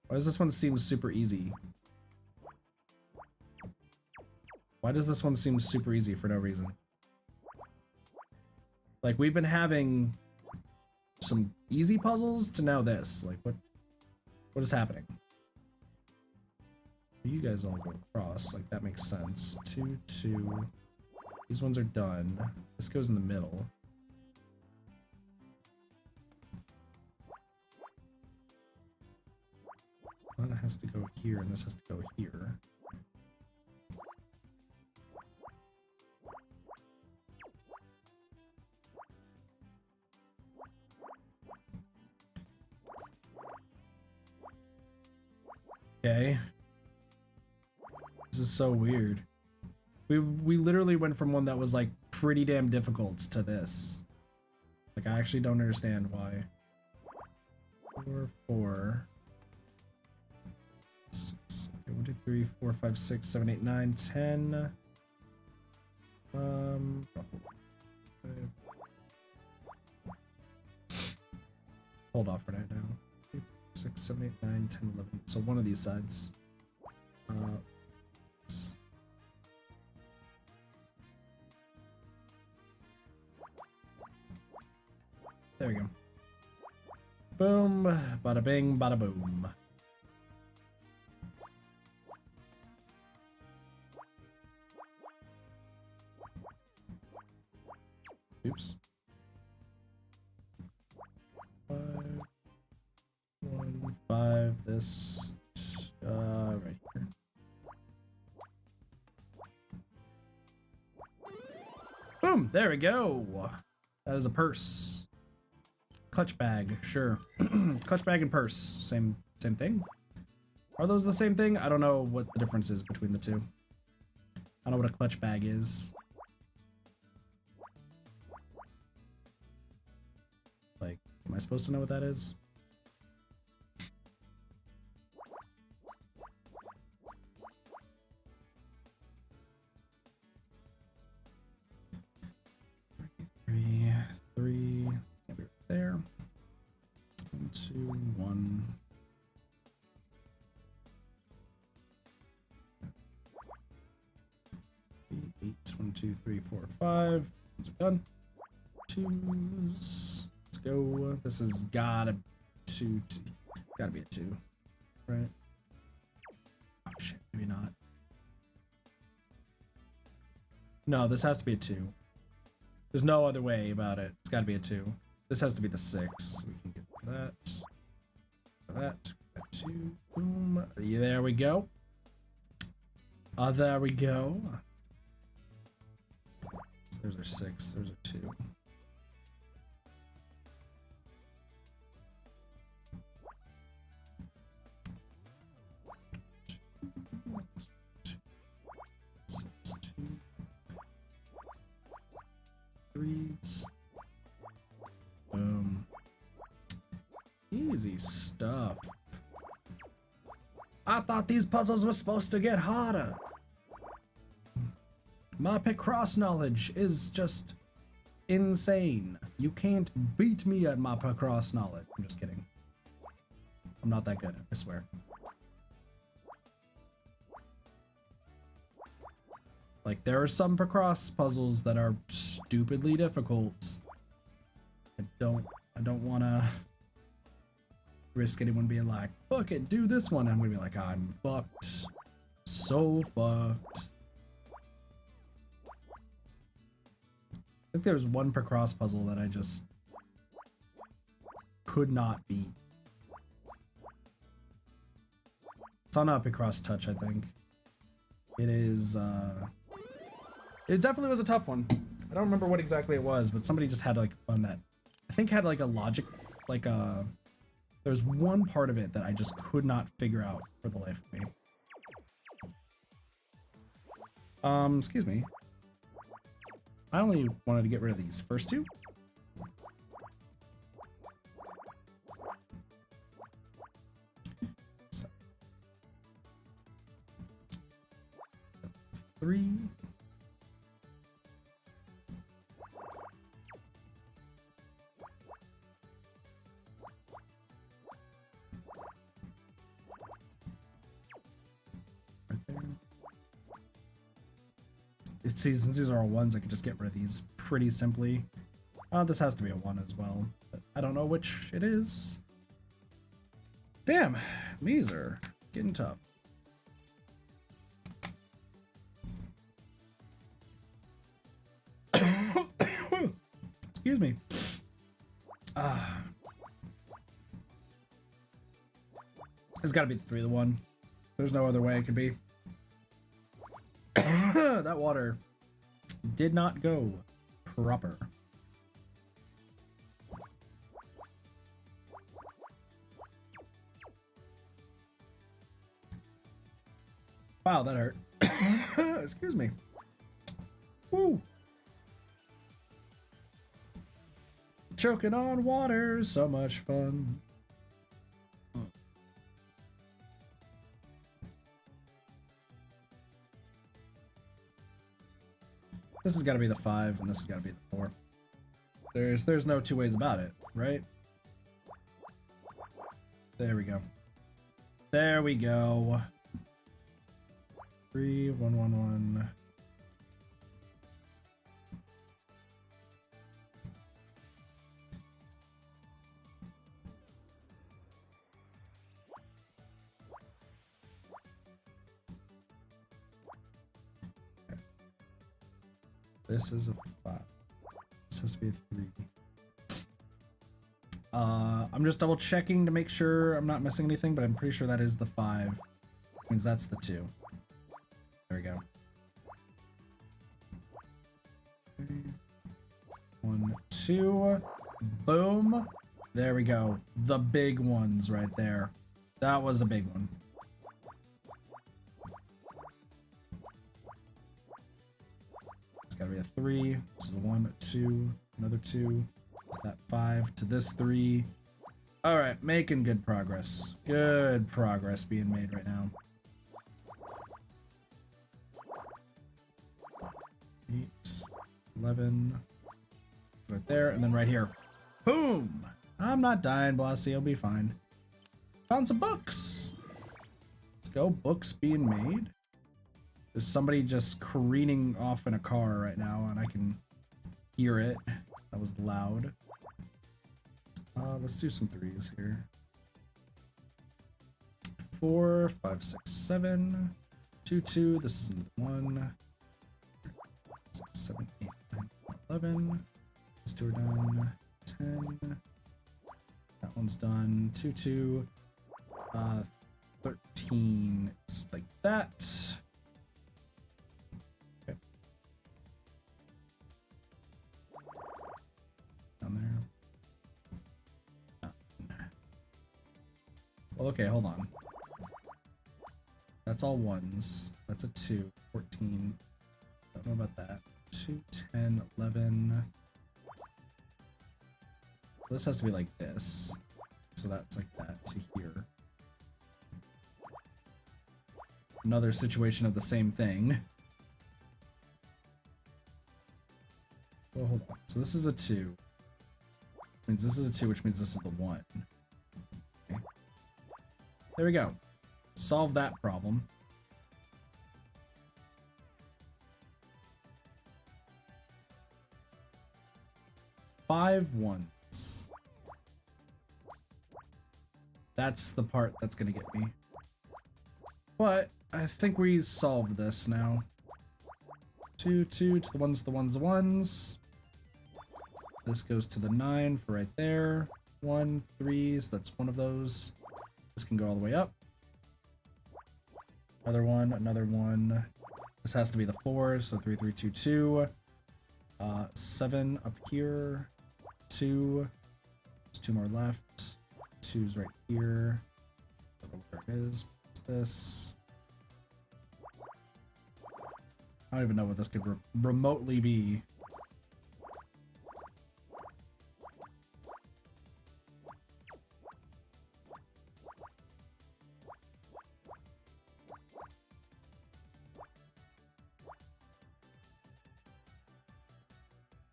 Why does this one seem super easy? Why does this one seem super easy for no reason? Like, we've been having some easy puzzles to now this. Like, what is happening? You guys all go across. Like, that makes sense. 2, 2. These ones are done. This goes in the middle. One has to go here, and this has to go here. Okay. This is so weird. We literally went from one that was like pretty damn difficult to this. Like, I actually don't understand why. 4, 4. 6. Okay, 1, 2, 3, 4, 5, 6, 7, 8, 9, 10. Hold off for right now. 6, 7, 8, 9, 10, 11. So one of these sides. There we go. Boom, bada bing, bada boom. Oops. 5, 1, 5, this, right here. Boom, there we go. That is a purse. Clutch bag, sure. Clutch bag and purse, same thing? Are those the same thing? I don't know what the difference is between the two. I don't know what a clutch bag is. Like, am I supposed to know what that is? Three. Can't be right there. 1, 2, 1. Eight. 1, 2, 3, 4, 5. Those are done. 2s. Let's go. This has gotta be a 2, right? Oh shit, maybe not. No, this has to be a 2. There's no other way about it. It's gotta be a 2. This has to be the 6. We can get that. That. 2. Boom. Yeah, there we go. There we go. So there's our 6. There's our 2. Boom. Easy stuff. I thought these puzzles were supposed to get harder. My picross knowledge is just insane. You can't beat me at my picross knowledge. I'm just kidding. I'm not that good, I swear. Like, there are some picross puzzles that are stupidly difficult. I don't wanna risk anyone being like, fuck it, do this one. I'm gonna be like, I'm fucked. So fucked. I think there's one picross puzzle that I just could not beat. It's on a picross touch, I think. It is, it definitely was a tough one. I don't remember what exactly it was, but somebody just had like fun that I think had like a logic, like there's one part of it that I just could not figure out for the life of me. Excuse me. I only wanted to get rid of these first two. So. 3. Right there. Since these are all ones, I can just get rid of these pretty simply. This has to be a 1 as well, but I don't know which it is. Damn, these are getting tough. Excuse me. It's got to be the 3 to 1. There's no other way it could be. That water did not go proper. Wow, that hurt. Excuse me. Woo. Choking on water, so much fun. This has got to be the 5, and this has got to be the 4. There's no two ways about it, right? There we go. There we go. 3, 1, 1, 1. This is a 5. This has to be a 3. I'm just double checking to make sure I'm not missing anything, but I'm pretty sure that is the 5. Means that's the 2. There we go. 1, 2. Boom. There we go. The big ones right there. That was a big one. It's gotta be a 3. This is a 1, 2, another 2. That 5 to this 3. Alright, making good progress. Good progress being made right now. 8, 11. Right there, and then right here. Boom! I'm not dying, Blassie. I'll be fine. Found some books! Let's go. Books being made. There's somebody just careening off in a car right now, and I can hear it. That was loud. Let's do some 3s here. 4, 5, 6, 7. 2, 2. This is another 1. 6, 7, 8, 9, 11. These 2 are done. 10. That one's done. 2, 2. 13. Just like that. Okay. Down there. Well, okay, hold on. That's all 1s. That's a 2. 14. Don't know about that. 2, 10, 11. This has to be like this. So that's like that to here. Another situation of the same thing. Well, hold on. So this is a 2. Means this is a 2, which means this is the 1. Okay. There we go. Solve that problem. Five ones. That's the part that's gonna get me. But I think we solved this now. 2, 2 to the ones, the ones, the ones. This goes to the 9 for right there. 1, 3, so that's one of those. This can go all the way up. Another one, another one. This has to be the 4, so 3, 3, 2, 2. 7 up here. 2. There's 2 more left. 2's right here. I don't know where it is. What's this? I don't even know what this could remotely be.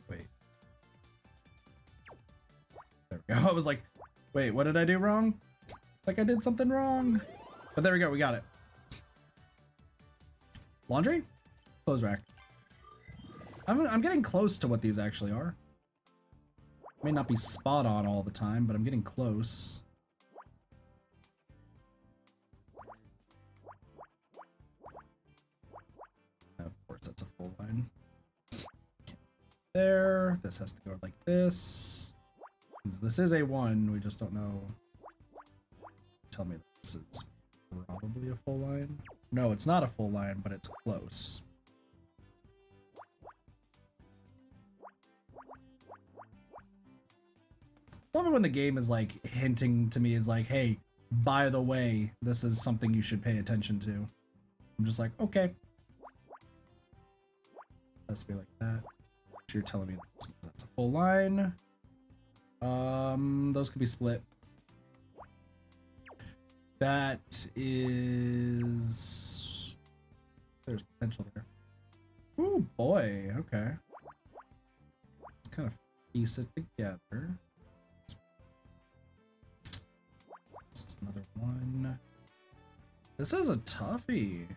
Wait. There we go. I was like, wait, what did I do wrong? Like I did something wrong. But there we go, we got it. Laundry? Clothes rack. I'm getting close to what these actually are. May not be spot on all the time, but I'm getting close. Of course, that's a full line. There. This has to go like this. This is a 1, we just don't know. Tell me this is probably a full line. No, it's not a full line, but it's close. Love it when the game is like hinting to me, is like, hey, by the way, this is something you should pay attention to. I'm just like, okay. Has to be like that. You're telling me that's a full line. Those could be split. That is... There's potential there. Ooh, boy. Okay. Let's kind of piece it together. This is another 1. This is a toughie.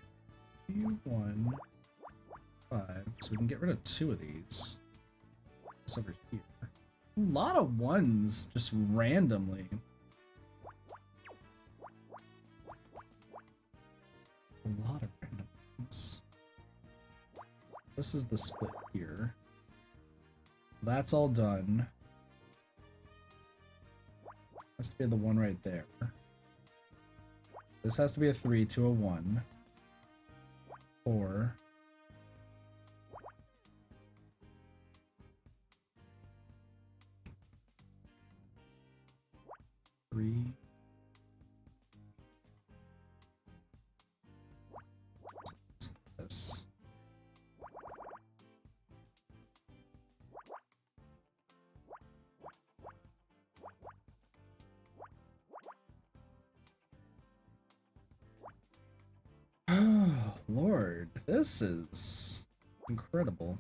1, 5. So we can get rid of 2 of these. This over here. A lot of 1s just randomly. A lot of random 1s. This is the split here. That's all done. Has to be the 1 right there. This has to be a 3 to a 1. 4. This. Oh, Lord, this is incredible.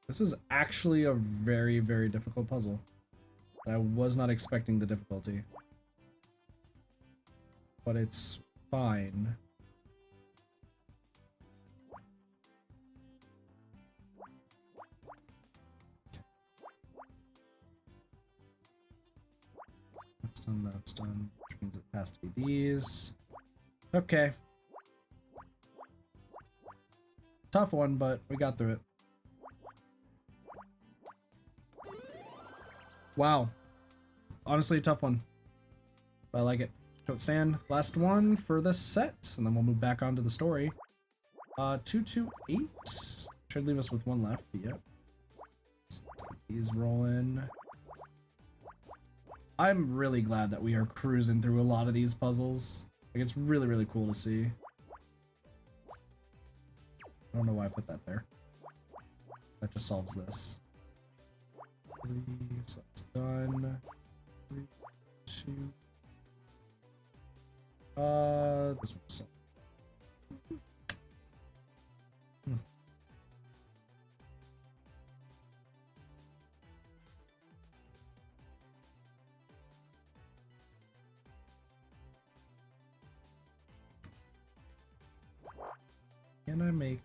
This is actually a very, very difficult puzzle. I was not expecting the difficulty. But it's fine. That's done, that's done. Which means it has to be these. Okay. Tough one, but we got through it. Wow. Honestly, a tough one. But I like it. Don't stand. Last one for this set, and then we'll move back onto the story. 228. Should leave us with 1 left, but yep. These roll in. I'm really glad that we are cruising through a lot of these puzzles. Like, it's really, really cool to see. I don't know why I put that there. That just solves this. 3, so that's done. 3, 2. This one's solved. Can I make...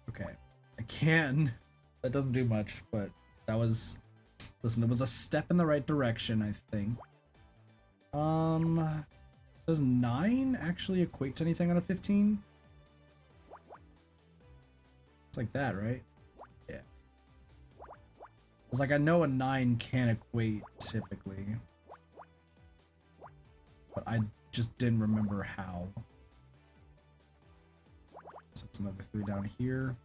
Okay. I can. That doesn't do much, but that was... Listen, it was a step in the right direction, I think. Does 9 actually equate to anything on a 15? It's like that, right? Yeah. It's like I know a 9 can equate typically. But I just didn't remember how. So it's another 3 down here.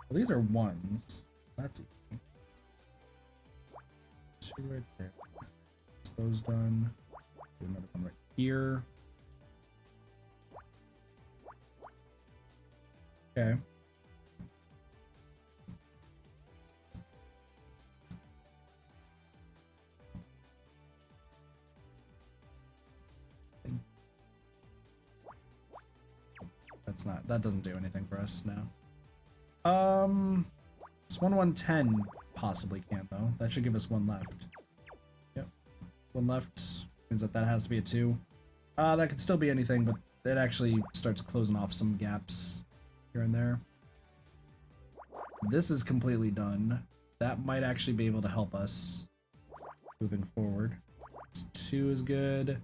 Well, these are 1s. That's easy. 2 right there. That's those done. Do another one right here. Okay. That doesn't do anything for us now. This 110 possibly can't though. That should give us 1 left. Yep. 1 left means that has to be a 2. That could still be anything, but it actually starts closing off some gaps here and there. This is completely done. That might actually be able to help us moving forward. This 2 is good.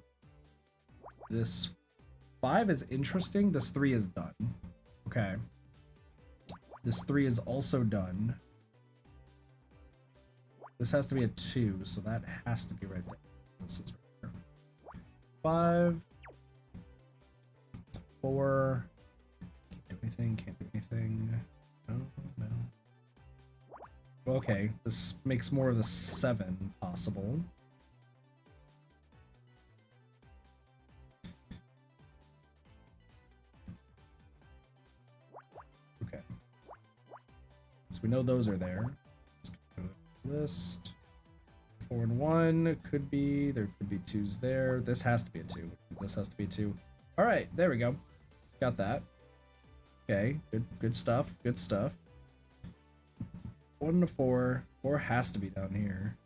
This 5 is interesting. This 3 is done. Okay. This 3 is also done. This has to be a 2, so that has to be right there. This is right there. 5. 4. Can't do anything, can't do anything. No, no. Okay, this makes more of the 7 possible. Okay. So we know those are there. Let's go to the list. 4 and 1 could be, there could be 2s there. This has to be a 2. This has to be a 2. All right, there we go. Got that. Okay, good stuff, good stuff. 1 to 4. 4 has to be down here.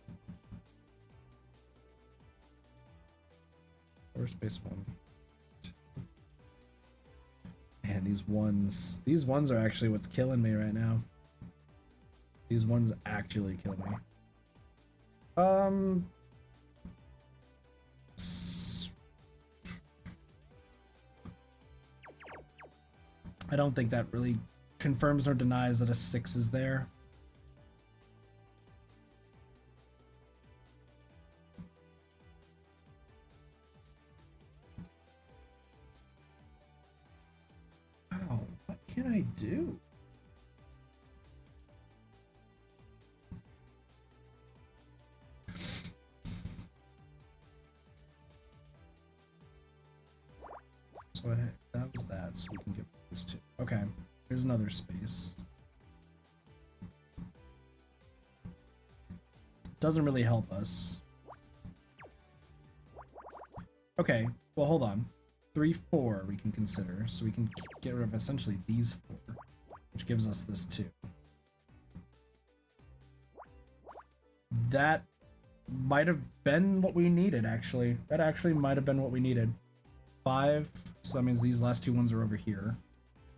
4 space 1. Man, these ones are actually what's killing me right now. These ones actually kill me. I don't think that really confirms or denies that a 6 is there. Wow, what can I do? So that was that, so we can get this too. Okay, here's another space. Doesn't really help us. Okay, well hold on. 3, 4 we can consider, so we can get rid of essentially these 4, which gives us this 2. That might have been what we needed, actually. That actually might have been what we needed. 5, so that means these last 2 ones are over here.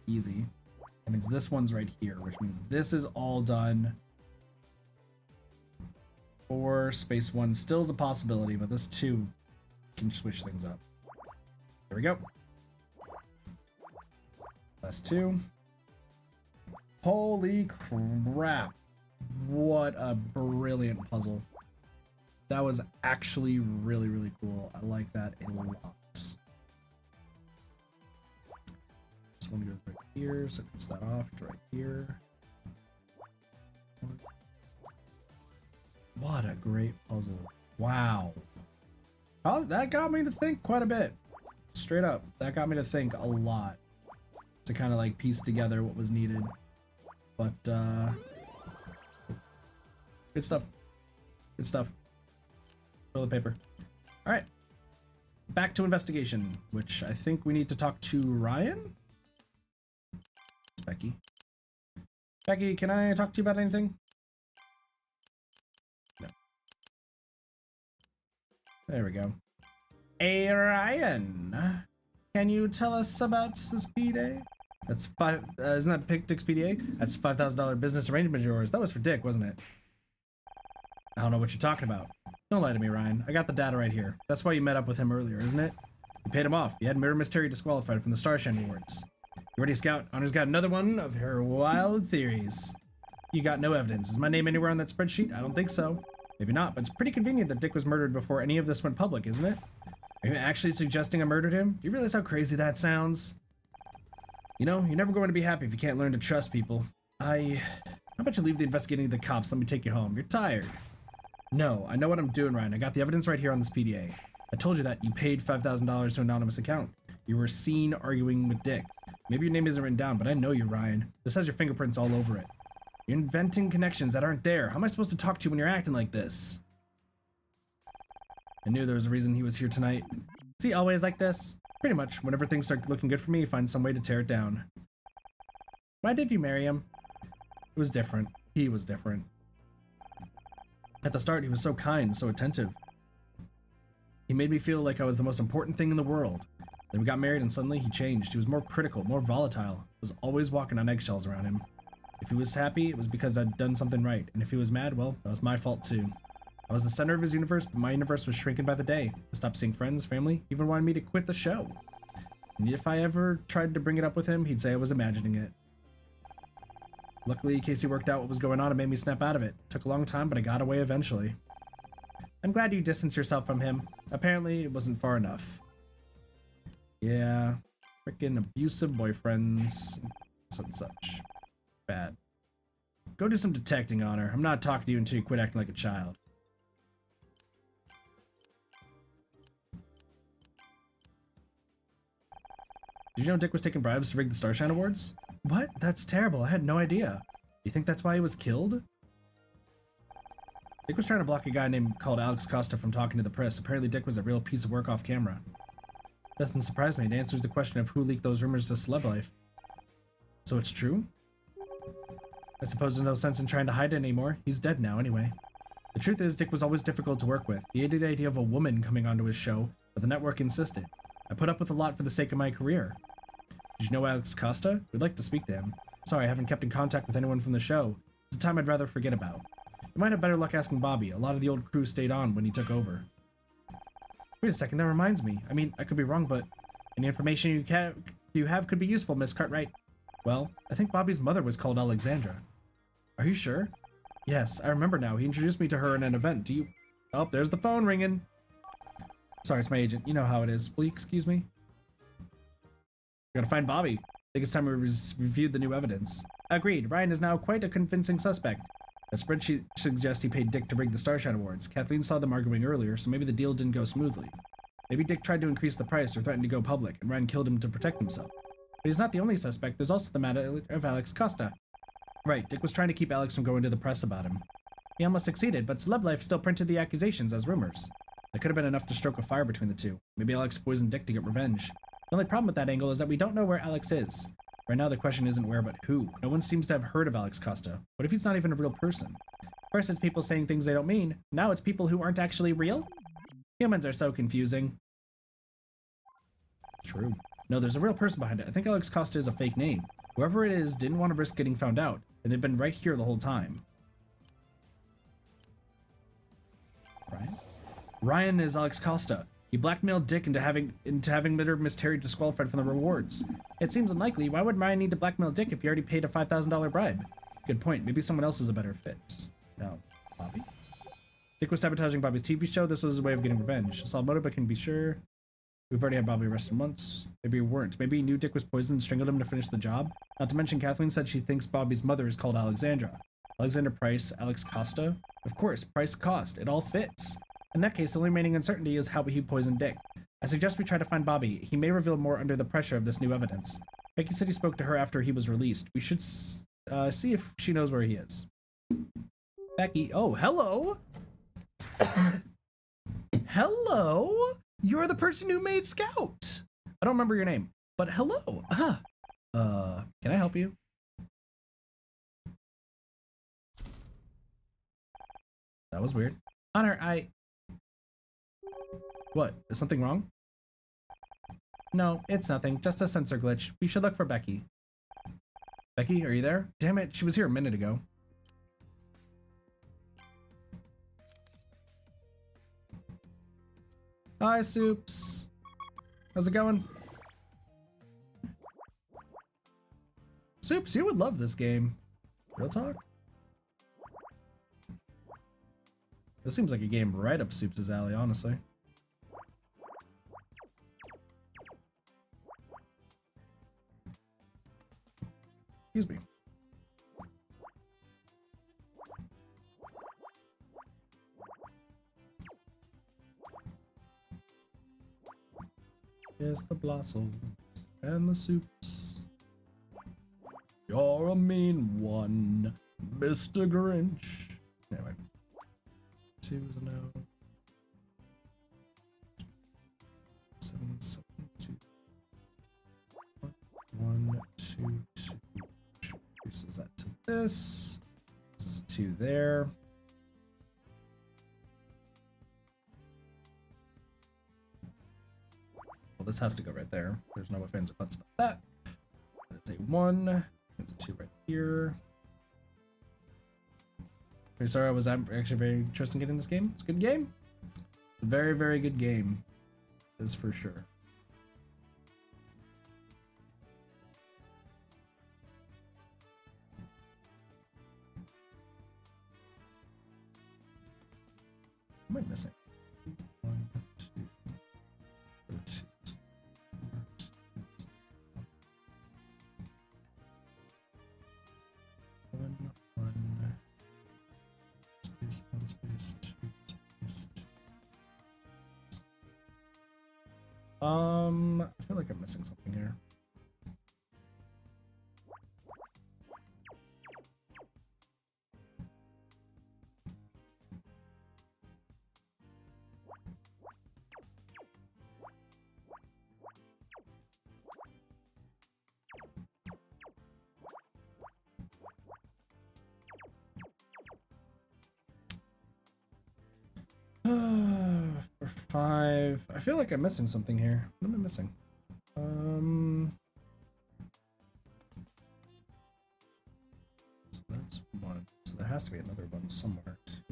Easy. That means this one's right here, which means this is all done. 4, space 1 still is a possibility, but this 2 can switch things up. There we go. Last 2. Holy crap. What a brilliant puzzle. That was actually really, really cool. I like that a lot. This one goes right here, so it cuts that off to right here. What a great puzzle. Wow. That got me to think quite a bit. Straight up, that got me to think a lot. To kind of like piece together what was needed. But, good stuff. Good stuff. Toilet paper. Alright. Back to investigation, which I think we need to talk to Ryan? It's Becky. Becky, can I talk to you about anything? No. There we go. Hey, Ryan. Can you tell us about this P-Day? That's isn't that Dick's PDA? That's $5,000 business arrangement of yours. That was for Dick, wasn't it? I don't know what you're talking about. Don't lie to me, Ryan. I got the data right here. That's why you met up with him earlier, isn't it? You paid him off. You had Mirror Mystery disqualified from the Starshine Awards. You ready, Scout? Honor's got another one of her wild theories. You got no evidence. Is my name anywhere on that spreadsheet? I don't think so. Maybe not, but it's pretty convenient that Dick was murdered before any of this went public, isn't it? Are you actually suggesting I murdered him? Do you realize how crazy that sounds? You know, you're never going to be happy if you can't learn to trust people. How about you leave the investigating to the cops? Let me take you home. You're tired. No, I know what I'm doing, Ryan. I got the evidence right here on this PDA. I told you that you paid $5,000 to an anonymous account. You were seen arguing with Dick. Maybe your name isn't written down, but I know you, Ryan. This has your fingerprints all over it. You're inventing connections that aren't there. How am I supposed to talk to you when you're acting like this? I knew there was a reason he was here tonight. Is he always like this? Pretty much. Whenever things start looking good for me, he finds some way to tear it down. Why did you marry him? It was different. He was different. At the start, he was so kind, so attentive. He made me feel like I was the most important thing in the world. Then we got married and suddenly he changed. He was more critical, more volatile. I was always walking on eggshells around him. If he was happy, it was because I'd done something right. And if he was mad, well, that was my fault too. I was the center of his universe, but my universe was shrinking by the day. I stopped seeing friends, family, even wanted me to quit the show. And if I ever tried to bring it up with him, he'd say I was imagining it. Luckily, Casey worked out what was going on and made me snap out of it. Took a long time, but I got away eventually. I'm glad you distanced yourself from him. Apparently, it wasn't far enough. Yeah, freaking abusive boyfriends, such. Bad. Go do some detecting, Honor. I'm not talking to you until you quit acting like a child. Did you know Dick was taking bribes to rig the Starshine Awards? What? That's terrible. I had no idea. You think that's why he was killed? Dick was trying to block a guy called Alex Costa from talking to the press. Apparently Dick was a real piece of work off camera. Doesn't surprise me. It answers the question of who leaked those rumors to Celeb Life. So it's true? I suppose there's no sense in trying to hide it anymore. He's dead now anyway. The truth is, Dick was always difficult to work with. He hated the idea of a woman coming onto his show, but the network insisted. I put up with a lot for the sake of my career. Did you know Alex Costa? We'd like to speak to him. Sorry, I haven't kept in contact with anyone from the show. It's a time I'd rather forget about. You might have better luck asking Bobby. A lot of the old crew stayed on when he took over. Wait a second, that reminds me. I mean, I could be wrong, but any information you have could be useful, Miss Cartwright. Well, I think Bobby's mother was called Alexandra. Are you sure? Yes, I remember now. He introduced me to her in an event. Do you... Oh, there's the phone ringing. Sorry, it's my agent. You know how it is. Will you excuse me? We gotta find Bobby. I think it's time we reviewed the new evidence. Agreed. Ryan is now quite a convincing suspect. The spreadsheet suggests he paid Dick to rig the Starshine Awards. Kathleen saw them arguing earlier, so maybe the deal didn't go smoothly. Maybe Dick tried to increase the price or threatened to go public, and Ryan killed him to protect himself. But he's not the only suspect. There's also the matter of Alex Costa. Right, Dick was trying to keep Alex from going to the press about him. He almost succeeded, but Celeb Life still printed the accusations as rumors. That could have been enough to stoke a fire between the two. Maybe Alex poisoned Dick to get revenge. The only problem with that angle is that we don't know where Alex is. Right now the question isn't where, but who. No one seems to have heard of Alex Costa. What if he's not even a real person? First it's people saying things they don't mean. Now it's people who aren't actually real? Humans are so confusing. True. No, there's a real person behind it. I think Alex Costa is a fake name. Whoever it is didn't want to risk getting found out, and they've been right here the whole time. Ryan is Alex Costa. He blackmailed Dick into having Mirror Mystery disqualified from the rewards. It seems unlikely. Why would Ryan need to blackmail Dick if he already paid a $5,000 bribe? Good point. Maybe someone else is a better fit. No, Bobby? Dick was sabotaging Bobby's TV show. This was his way of getting revenge. Solid motive, but can be sure. We've already had Bobby arrested once. Maybe we weren't. Maybe he knew Dick was poisoned and strangled him to finish the job. Not to mention, Kathleen said she thinks Bobby's mother is called Alexandra. Alexander Price, Alex Costa? Of course, price cost. It all fits. In that case, the only remaining uncertainty is how he poisoned Dick. I suggest we try to find Bobby. He may reveal more under the pressure of this new evidence. Becky said he spoke to her after he was released. We should see if she knows where he is. Becky, oh, hello! Hello? You're the person who made Scout! I don't remember your name, but hello! Can I help you? That was weird. Honor, What? Is something wrong? No, it's nothing. Just a sensor glitch. We should look for Becky. Becky, are you there? Damn it, she was here a minute ago. Hi, Soups. How's it going? Soups, you would love this game. Real talk? This seems like a game right up Soups' alley, honestly. Excuse me. Here's the blossoms and the Soups. You're a mean one, Mr. Grinch. Anyway. 2 is a no. 7, 7, 2. 1, 2, 2. Reduces that to this. This is a 2 there. Well, this has to go right there. There's no ifs, ands, or buts about that. That's a 1. There's a 2 right here. Very sorry, I was actually very interested in getting this game. It's a good game. A very, very good game. This is for sure. What am I missing? 1, 2, 2. 1, 1. Space, 1 space, 2 space, 2. I feel like I'm missing something here. For 5, I feel like I'm missing something here. What am I missing? So that's 1. So there has to be another one somewhere. 2.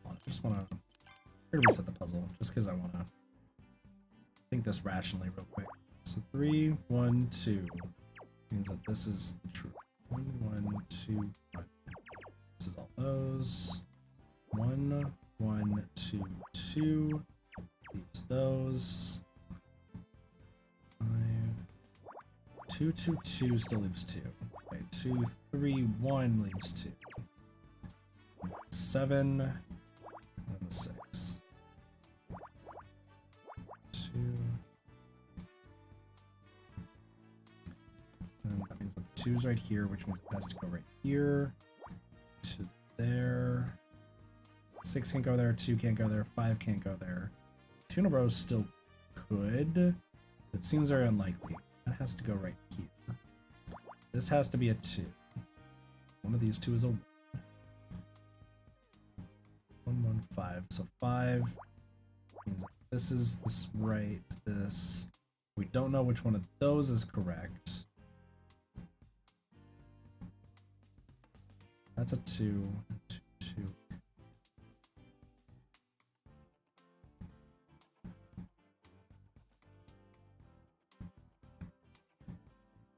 I just want to reset the puzzle, just because I want to think this rationally real quick. So 3, 1, 2 means that this is the truth. 1, 1, 2, 1. This is all those. 1, 1, 2, 2. Leaves those. 5. 2, 2, 2 still leaves 2. Okay, 2, 3, 1 leaves 2. 7. And the 6. 2. And that means that the 2 is right here, which means it has to go right here to there. 6 can't go there, 2 can't go there, 5 can't go there. 2 in a row still could. It seems very unlikely. That has to go right here. This has to be a 2. One of these 2 is a 1. 1, 1, 5. So 5 means that this is this right, this. We don't know which one of those is correct. That's a 2, 2, 2. I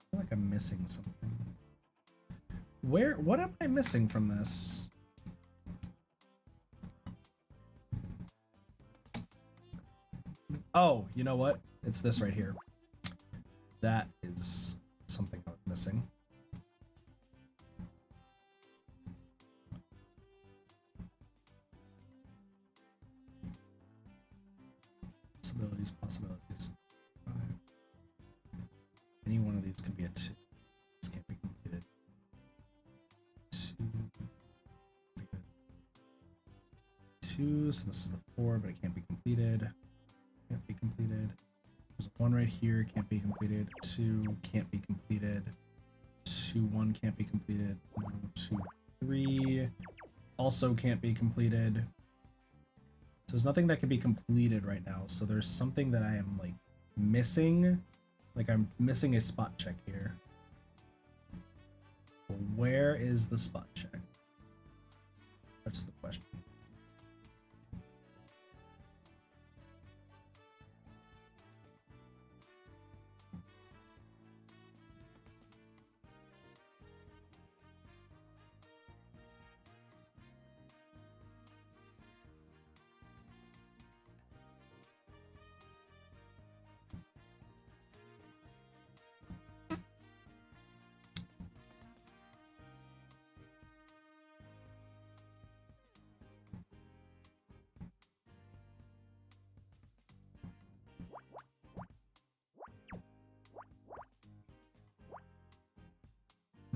feel like I'm missing something. What am I missing from this? Oh, you know what? It's this right here. That is something I was missing. Possibilities, possibilities. Any one of these could be a 2. This can't be completed. 2, so this is the 4, but it can't be completed. Can't be completed. There's a 1 right here, can't be completed. 2 can't be completed. 2, 1 can't be completed. 2, 3 also can't be completed. So there's nothing that can be completed right now. So there's something that I am like missing. Like I'm missing a spot check here. Where is the spot check? That's the question.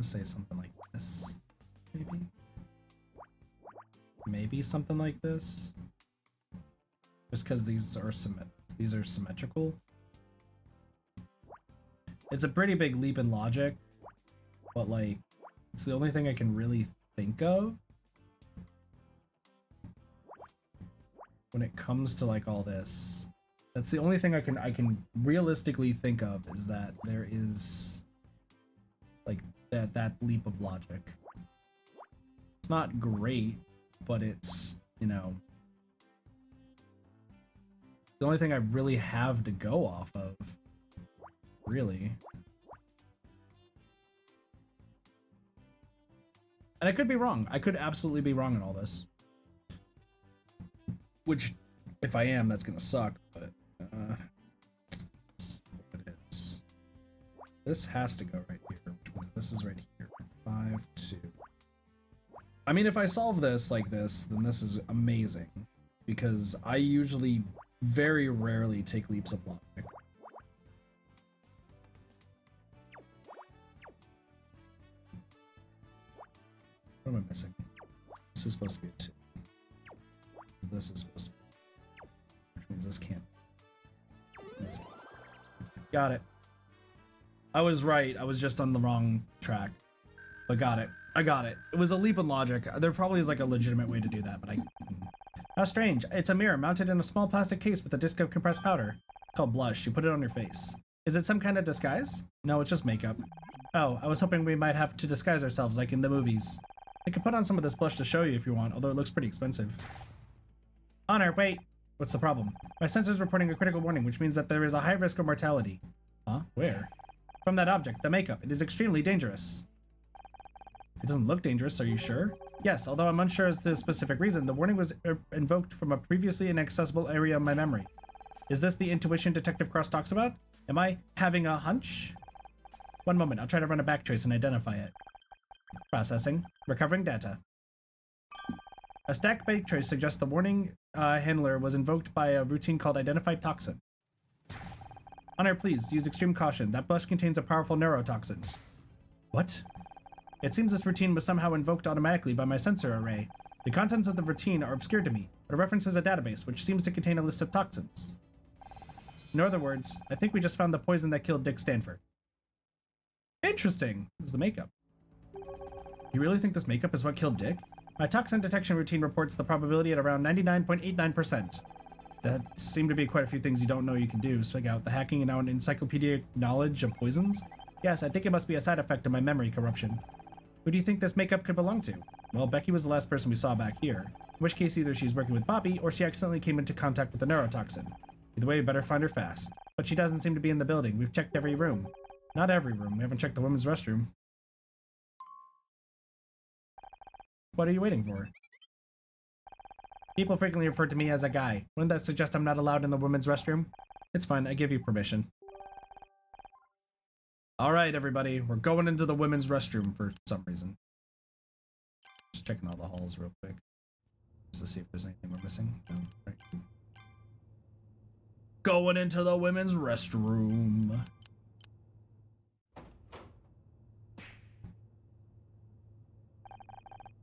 Say something like this, maybe. Maybe something like this. Just because these are symmetrical. It's a pretty big leap in logic, but like, it's the only thing I can really think of when it comes to like all this. That's the only thing I can realistically think of, is that there is like that leap of logic. It's not great, but it's, you know, the only thing I really have to go off of, really. And I could be wrong. I could absolutely be wrong in all this. Which, if I am, that's gonna suck, but that's what it is. This has to go right here, which means this is right here. 5, 2. I mean, if I solve this like this, then this is amazing, because I usually very rarely take leaps of logic. What am I missing? This is supposed to be a 2. This is supposed to be, which means this can't. Got it. I was right. I was just on the wrong track. But got it. I got it. It was a leap in logic. There probably is like a legitimate way to do that, but I... How strange. It's a mirror mounted in a small plastic case with a disc of compressed powder. Called blush. You put it on your face. Is it some kind of disguise? No, it's just makeup. Oh, I was hoping we might have to disguise ourselves like in the movies. I could put on some of this blush to show you if you want, although it looks pretty expensive. Honor, wait. What's the problem? My sensor's reporting a critical warning, which means that there is a high risk of mortality. Huh? Where? From that object, the makeup. It is extremely dangerous. It doesn't look dangerous, are you sure? Yes, although I'm unsure as to the specific reason. The warning was invoked from a previously inaccessible area of my memory. Is this the intuition Detective Cross talks about? Am I having a hunch? One moment, I'll try to run a backtrace and identify it. Processing. Recovering data. A stacked backtrace suggests the warning handler was invoked by a routine called Identified Toxin. Honor, please, use extreme caution. That blush contains a powerful neurotoxin. What? It seems this routine was somehow invoked automatically by my sensor array. The contents of the routine are obscure to me, but it references a database which seems to contain a list of toxins. In other words, I think we just found the poison that killed Dick Stanford. Interesting. It was the makeup. You really think this makeup is what killed Dick? My toxin detection routine reports the probability at around 99.89%. That seem to be quite a few things you don't know you can do. Swig out the hacking and now an encyclopedic knowledge of poisons? Yes, I think it must be a side effect of my memory corruption. Who do you think this makeup could belong to? Well, Becky was the last person we saw back here. In which case either she's working with Bobby or she accidentally came into contact with the neurotoxin. Either way, we better find her fast. But she doesn't seem to be in the building. We've checked every room. Not every room. We haven't checked the women's restroom. What are you waiting for? People frequently refer to me as a guy. Wouldn't that suggest I'm not allowed in the women's restroom? It's fine, I give you permission. Alright, everybody, we're going into the women's restroom for some reason. Just checking all the halls real quick. Just to see if there's anything we're missing. No, right. Going into the women's restroom.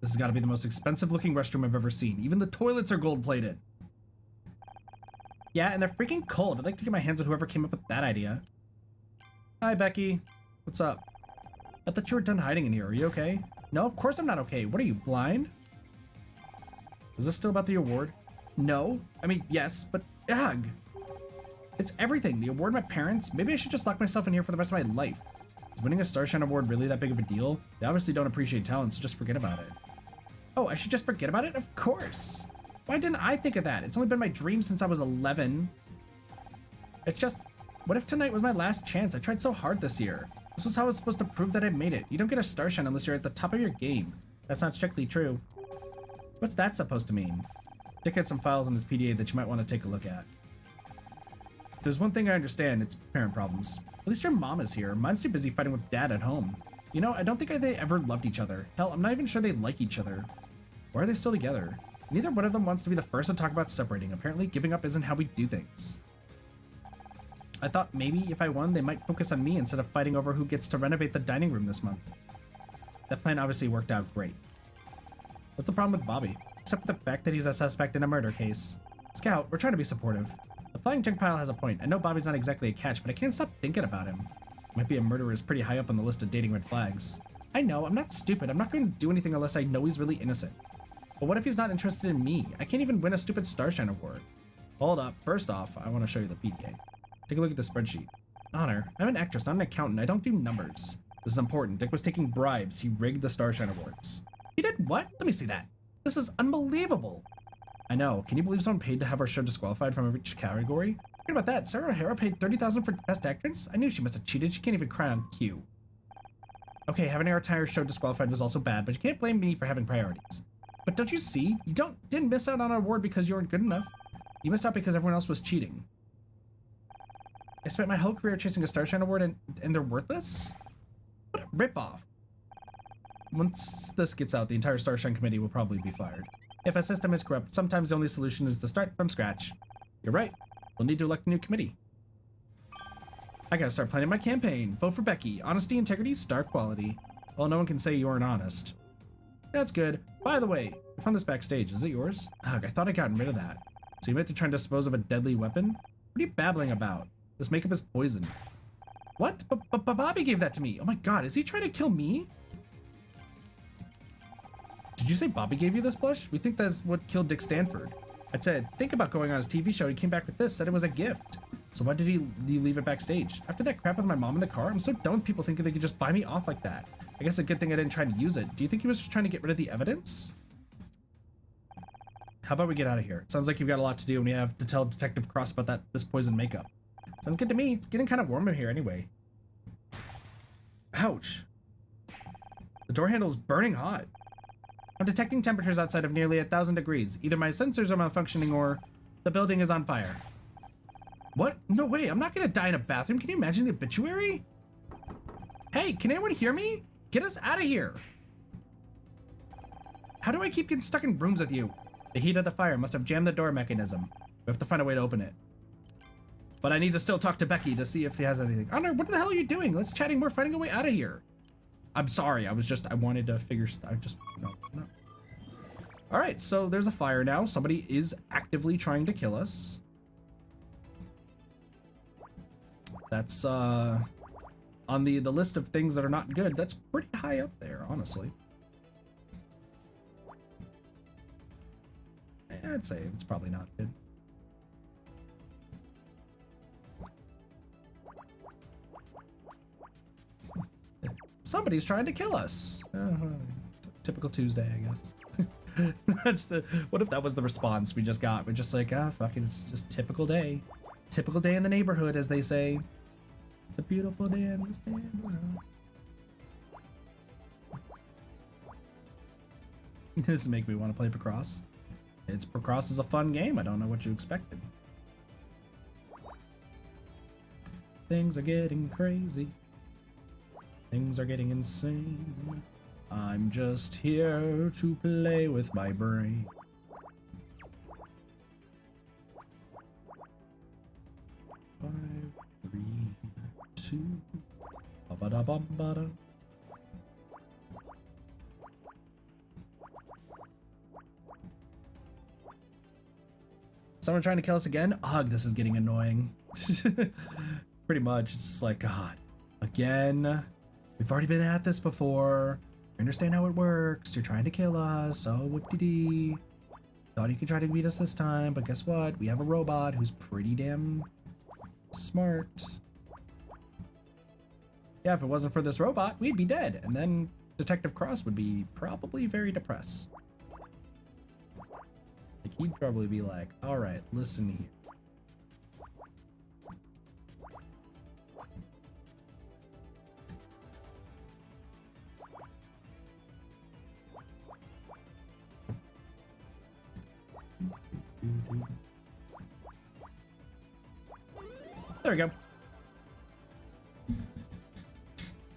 This has got to be the most expensive looking restroom I've ever seen. Even the toilets are gold plated. Yeah, and they're freaking cold. I'd like to get my hands on whoever came up with that idea. Hi, Becky. What's up? I thought you were done hiding in here. Are you okay? No, of course I'm not okay. What are you, blind? Is this still about the award? No. I mean, yes, but ugh. It's everything. The award, my parents. Maybe I should just lock myself in here for the rest of my life. Is winning a Starshine Award really that big of a deal? They obviously don't appreciate talent, so just forget about it. Oh, I should just forget about it? Of course. Why didn't I think of that? It's only been my dream since I was 11. It's just, what if tonight was my last chance? I tried so hard this year. This was how I was supposed to prove that I made it. You don't get a Starshine unless you're at the top of your game. That's not strictly true. What's that supposed to mean? Dick had some files in his PDA that you might want to take a look at. If there's one thing I understand, it's parent problems. At least your mom is here. Mine's too busy fighting with dad at home. You know, I don't think they ever loved each other. Hell, I'm not even sure they like each other. Why are they still together? Neither one of them wants to be the first to talk about separating. Apparently, giving up isn't how we do things. I thought maybe if I won, they might focus on me instead of fighting over who gets to renovate the dining room this month. That plan obviously worked out great. What's the problem with Bobby? Except for the fact that he's a suspect in a murder case. Scout, we're trying to be supportive. The flying junk pile has a point. I know Bobby's not exactly a catch, but I can't stop thinking about him. Might be a murderer is pretty high up on the list of dating red flags. I know, I'm not stupid. I'm not going to do anything unless I know he's really innocent. But what if he's not interested in me? I can't even win a stupid Starshine Award. Hold up. First off, I want to show you the PDA. Take a look at the spreadsheet. Honor, I'm an actress, not an accountant. I don't do numbers. This is important. Dick was taking bribes. He rigged the Starshine Awards. He did what? Let me see that. This is unbelievable. I know. Can you believe someone paid to have our show disqualified from each category? Forget about that. Sarah O'Hara paid $30,000 for Best Actress? I knew she must have cheated. She can't even cry on cue. Okay, having our entire show disqualified was also bad, but you can't blame me for having priorities. But don't you see? You didn't miss out on an award because you weren't good enough. You missed out because everyone else was cheating. I spent my whole career chasing a Starshine Award and they're worthless? What a ripoff. Once this gets out, the entire Starshine committee will probably be fired. If a system is corrupt, sometimes the only solution is to start from scratch. You're right. We'll need to elect a new committee. I gotta start planning my campaign. Vote for Becky. Honesty, integrity, star quality. Well, no one can say you aren't honest. That's good. By the way, I found this backstage. Is it yours? Ugh, I thought I'd gotten rid of that. So you meant to try and dispose of a deadly weapon? What are you babbling about? This makeup is poison. What? But Bobby gave that to me. Oh my god, is he trying to kill me? Did you say Bobby gave you this blush? We think that's what killed Dick Stanford. I said, think about going on his TV show. He came back with this, said it was a gift. So why did you leave it backstage? After that crap with my mom in the car, I'm so done with people thinking they could just buy me off like that. I guess a good thing I didn't try to use it. Do you think he was just trying to get rid of the evidence? How about we get out of here? It sounds like you've got a lot to do and we have to tell Detective Cross about this poison makeup. Sounds good to me. It's getting kind of warm in here anyway. Ouch. The door handle is burning hot. I'm detecting temperatures outside of nearly 1,000 degrees. Either my sensors are malfunctioning or the building is on fire. What? No way. I'm not gonna die in a bathroom. Can you imagine the obituary? Hey, can anyone hear me? Get us out of here. How do I keep getting stuck in rooms with you? The heat of the fire must have jammed the door mechanism. We have to find a way to open it. But I need to still talk to Becky to see if he has anything. Honor, what the hell are you doing? Let's chatting. We're finding a way out of here. I'm sorry. I wanted to figure. No. All right. So there's a fire now. Somebody is actively trying to kill us. That's on the list of things that are not good. That's pretty high up there, honestly. I'd say it's probably not good. Somebody's trying to kill us. Typical Tuesday, I guess. That's what if that was the response we just got? We're just like, fucking, it's just typical day. Typical day in the neighborhood, as they say. It's a beautiful day in this neighborhood. This make me want to play picross. Picross is a fun game. I don't know what you expected. Things are getting crazy. Things are getting insane. I'm just here to play with my brain. 5, 3, 2. Ba-ba-da-bum-ba-da. Someone trying to kill us again? Ugh, this is getting annoying. Pretty much, it's just like, God, again. We've already been at this before. I understand how it works. You're trying to kill us. Oh, whoop-de-dee. Thought you could try to beat us this time, but guess what? We have a robot who's pretty damn smart. Yeah, if it wasn't for this robot, we'd be dead. And then Detective Cross would be probably very depressed. Like, he'd probably be like, all right, listen here. There we go.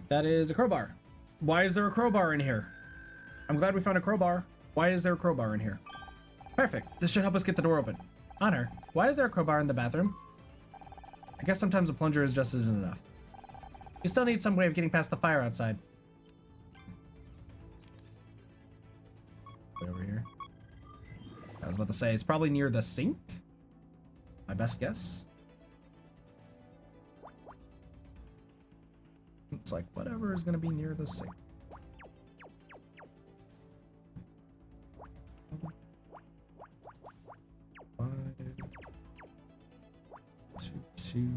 That is a crowbar. Why is there a crowbar in here? I'm glad we found a crowbar. Why is there a crowbar in here? Perfect. This should help us get the door open. Honor, why is there a crowbar in the bathroom? I guess sometimes a plunger is just isn't enough. You still need some way of getting past the fire outside. Way over here. I was about to say, it's probably near the sink. My best guess. It's like whatever is going to be near the sink. Five, 2, 2.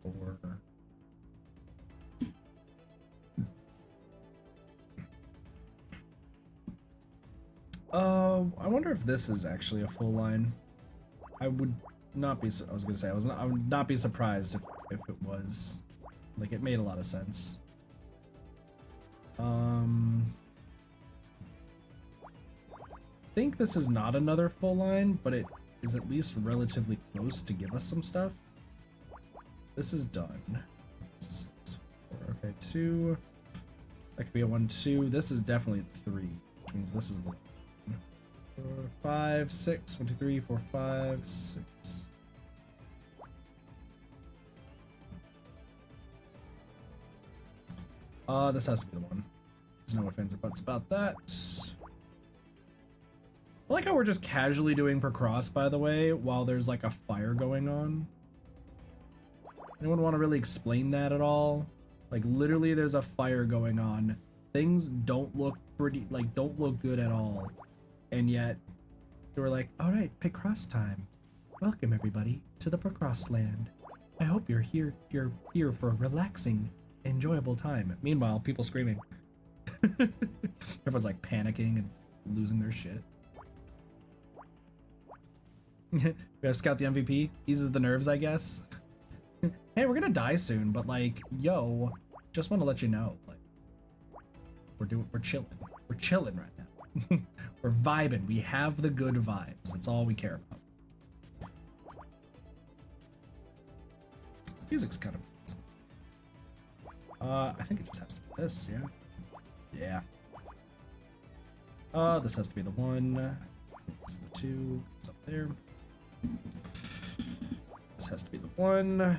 Four. I wonder if this is actually a full line. I would not be. I was gonna say I would not be surprised if it was. Like, it made a lot of sense. I think this is not another full line, but it is at least relatively close to give us some stuff. This is done. 6, 4, okay, 2. That could be a 1, 2. This is definitely 3, which means this is the 4, 5, 6. 1, 2, 3, 4, 5, 6. This has to be the one. There's no ifs, ands, or buts about that. I like how we're just casually doing picross, by the way, while there's like a fire going on. Anyone want to really explain that at all? Like, literally there's a fire going on. Things don't look pretty, like, don't look good at all. And yet, we're like, all right, picross time. Welcome everybody to the picross land. I hope you're here for a relaxing, enjoyable time. Meanwhile, people screaming. Everyone's like panicking and losing their shit. We gotta scout the MVP. Eases the nerves, I guess. Hey, we're gonna die soon, but like, yo, just want to let you know, like, we're chilling. We're chilling right now. We're vibing. We have the good vibes. That's all we care about. Music's kind of. I think it just has to be this, yeah. Yeah. This has to be the 1. This is the 2. It's up there. This has to be the 1. No,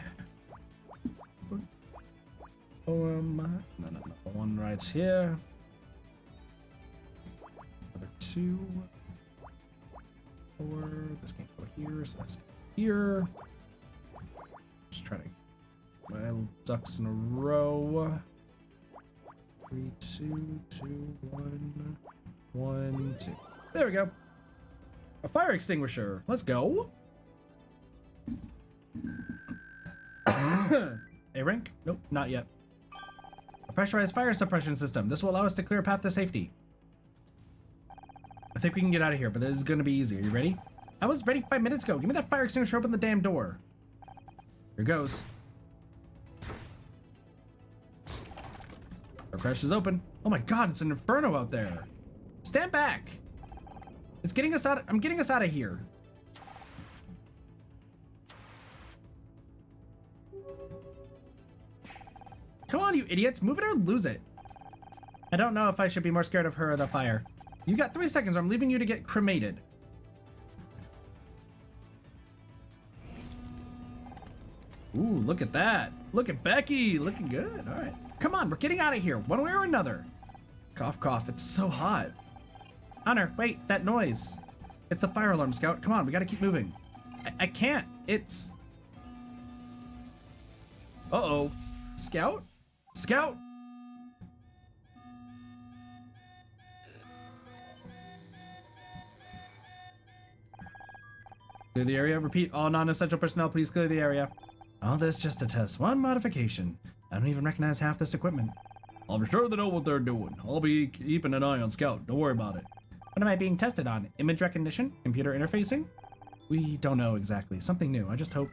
the 1 right here. Another 2. 4. This can't go here, so that's here. Just trying to get my ducks in a row. 3, 2, 2, 1, 1, 2. There we go. A fire extinguisher. Let's go. A rank? Nope, not yet. A pressurized fire suppression system. This will allow us to clear a path to safety. I think we can get out of here, but this is going to be easy. Are you ready? I was ready 5 minutes ago. Give me that fire extinguisher. Open the damn door. Here goes. Our crash is open. Oh my god, it's an inferno out there. Stand back. It's getting us out. I'm getting us out of here. Come on, you idiots. Move it or lose it. I don't know if I should be more scared of her or the fire. You got 3 seconds or I'm leaving you to get cremated. Ooh, look at that. Look at Becky. Looking good. All right. Come on, we're getting out of here, one way or another. Cough, cough. It's so hot. Honor, wait, that noise. It's the fire alarm, Scout. Come on, we gotta keep moving. I can't. It's... Uh-oh. Scout? Scout! Clear the area. Repeat, all non-essential personnel, please clear the area. All this just to test one modification. I don't even recognize half this equipment. I'm sure they know what they're doing. I'll be keeping an eye on Scout. Don't worry about it. What am I being tested on? Image recognition? Computer interfacing? We don't know exactly. Something new. I just hope.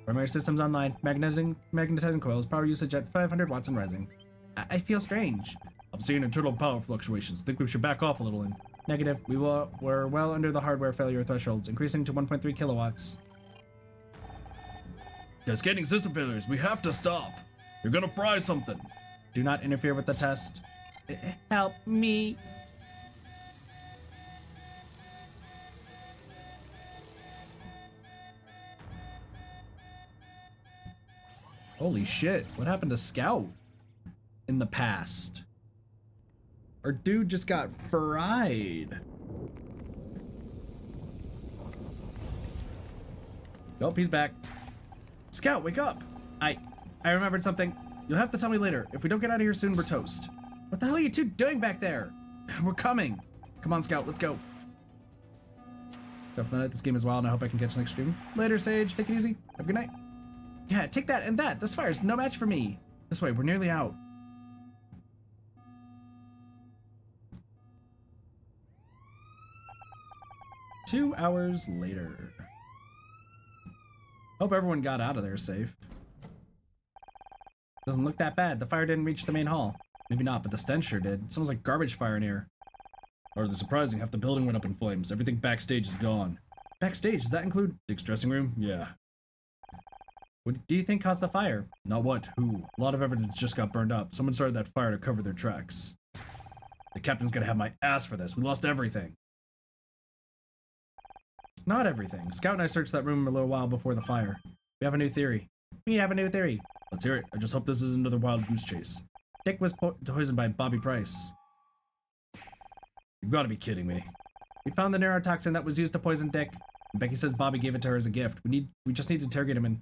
Primary systems online. Magnetizing coils. Power usage at 500 watts and rising. I feel strange. I'm seeing internal power fluctuations. Think we should back off a little in. Negative. We're well under the hardware failure thresholds, increasing to 1.3 kilowatts. Cascading system failures. We have to stop. You're gonna fry something. Do not interfere with the test. Help me. Holy shit. What happened to Scout in the past? Our dude just got fried. Nope, he's back. Scout, wake up. I remembered something. You'll have to tell me later. If we don't get out of here soon, we're toast. What the hell are you two doing back there? We're coming. Come on, Scout, let's go. Go for the night. This game is wild, and I hope I can catch the next stream. Later, Sage. Take it easy. Have a good night. Yeah, take that and that. This fire's no match for me. This way, we're nearly out. Two hours later. Hope everyone got out of there safe. Doesn't look that bad. The fire didn't reach the main hall. Maybe not, but the stench sure did. It smells like garbage fire in here. Or the surprising, half the building went up in flames. Everything backstage is gone. Backstage, does that include Dick's dressing room? Yeah. What do you think caused the fire? Not what, who. A lot of evidence just got burned up. Someone started that fire to cover their tracks. The captain's gonna have my ass for this. We lost everything. Not everything. Scout and I searched that room a little while before the fire. We have a new theory. We have a new theory. Let's hear it. I just hope this isn't another wild goose chase. Dick was poisoned by Bobby Price. You've got to be kidding me. We found the neurotoxin that was used to poison Dick. And Becky says Bobby gave it to her as a gift. We just need to interrogate him and...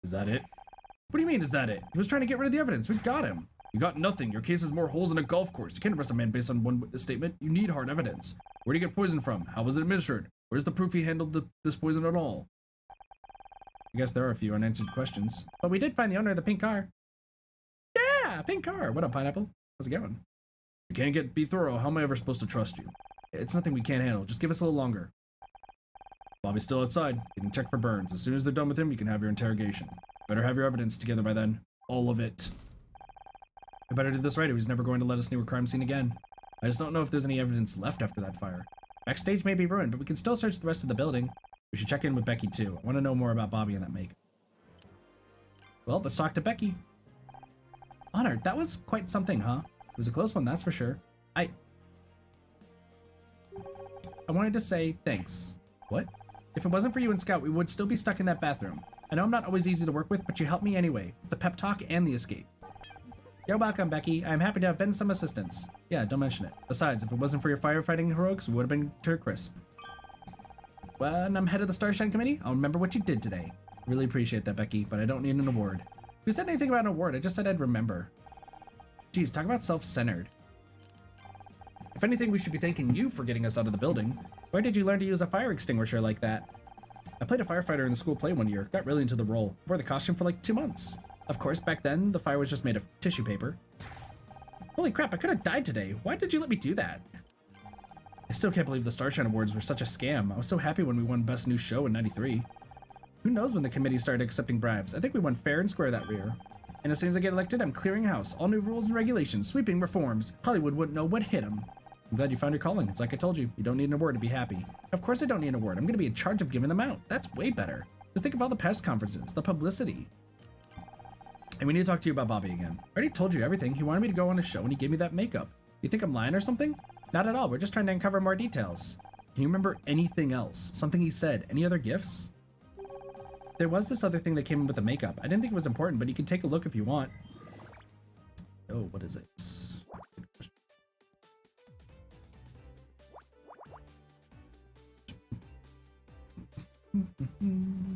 Is that it? What do you mean, is that it? He was trying to get rid of the evidence. We got him. You got nothing. Your case has more holes than a golf course. You can't arrest a man based on one witness statement. You need hard evidence. Where did he get poisoned from? How was it administered? Where's the proof he handled this poison at all? I guess there are a few unanswered questions. But we did find the owner of the pink car. Yeah, pink car. What up, Pineapple? How's it going? You can't be thorough. How am I ever supposed to trust you? It's nothing we can't handle. Just give us a little longer. Bobby's still outside. You can check for burns. As soon as they're done with him, you can have your interrogation. Better have your evidence together by then. All of it. I better do this right or he's never going to let us near a crime scene again. I just don't know if there's any evidence left after that fire. Backstage may be ruined, but we can still search the rest of the building. We should check in with Becky too. I want to know more about Bobby and that make. Well, let's talk to Becky. Honor, that was quite something, huh? It was a close one, that's for sure. I wanted to say thanks. What? If it wasn't for you and Scout, we would still be stuck in that bathroom. I know I'm not always easy to work with, but you helped me anyway. The pep talk and the escape. You're welcome, Becky. I'm happy to have been some assistance. Yeah, don't mention it. Besides, if it wasn't for your firefighting heroics, we would have been to a crisp. When I'm head of the Starshine Committee, I'll remember what you did today. Really appreciate that, Becky, but I don't need an award. Who said anything about an award? I just said I'd remember. Geez, talk about self-centered. If anything, we should be thanking you for getting us out of the building. Where did you learn to use a fire extinguisher like that? I played a firefighter in the school play one year, got really into the role, wore the costume for like 2 months. Of course, back then, the fire was just made of tissue paper. Holy crap, I could have died today. Why did you let me do that? I still can't believe the Starshine Awards were such a scam. I was so happy when we won Best New Show in '93. Who knows when the committee started accepting bribes? I think we won fair and square that year. And as soon as I get elected, I'm clearing house. All new rules and regulations, sweeping reforms. Hollywood wouldn't know what hit them. I'm glad you found your calling. It's like I told you, you don't need an award to be happy. Of course I don't need an award. I'm going to be in charge of giving them out. That's way better. Just think of all the press conferences, the publicity. And we need to talk to you about Bobby again. I already told you everything. He wanted me to go on a show and he gave me that makeup. You think I'm lying or something? Not at all. We're just trying to uncover more details. Can you remember anything else? Something he said? Any other gifts? there was this other thing that came in with the makeup. I didn't think it was important, but you can take a look if you want. Oh, what is it?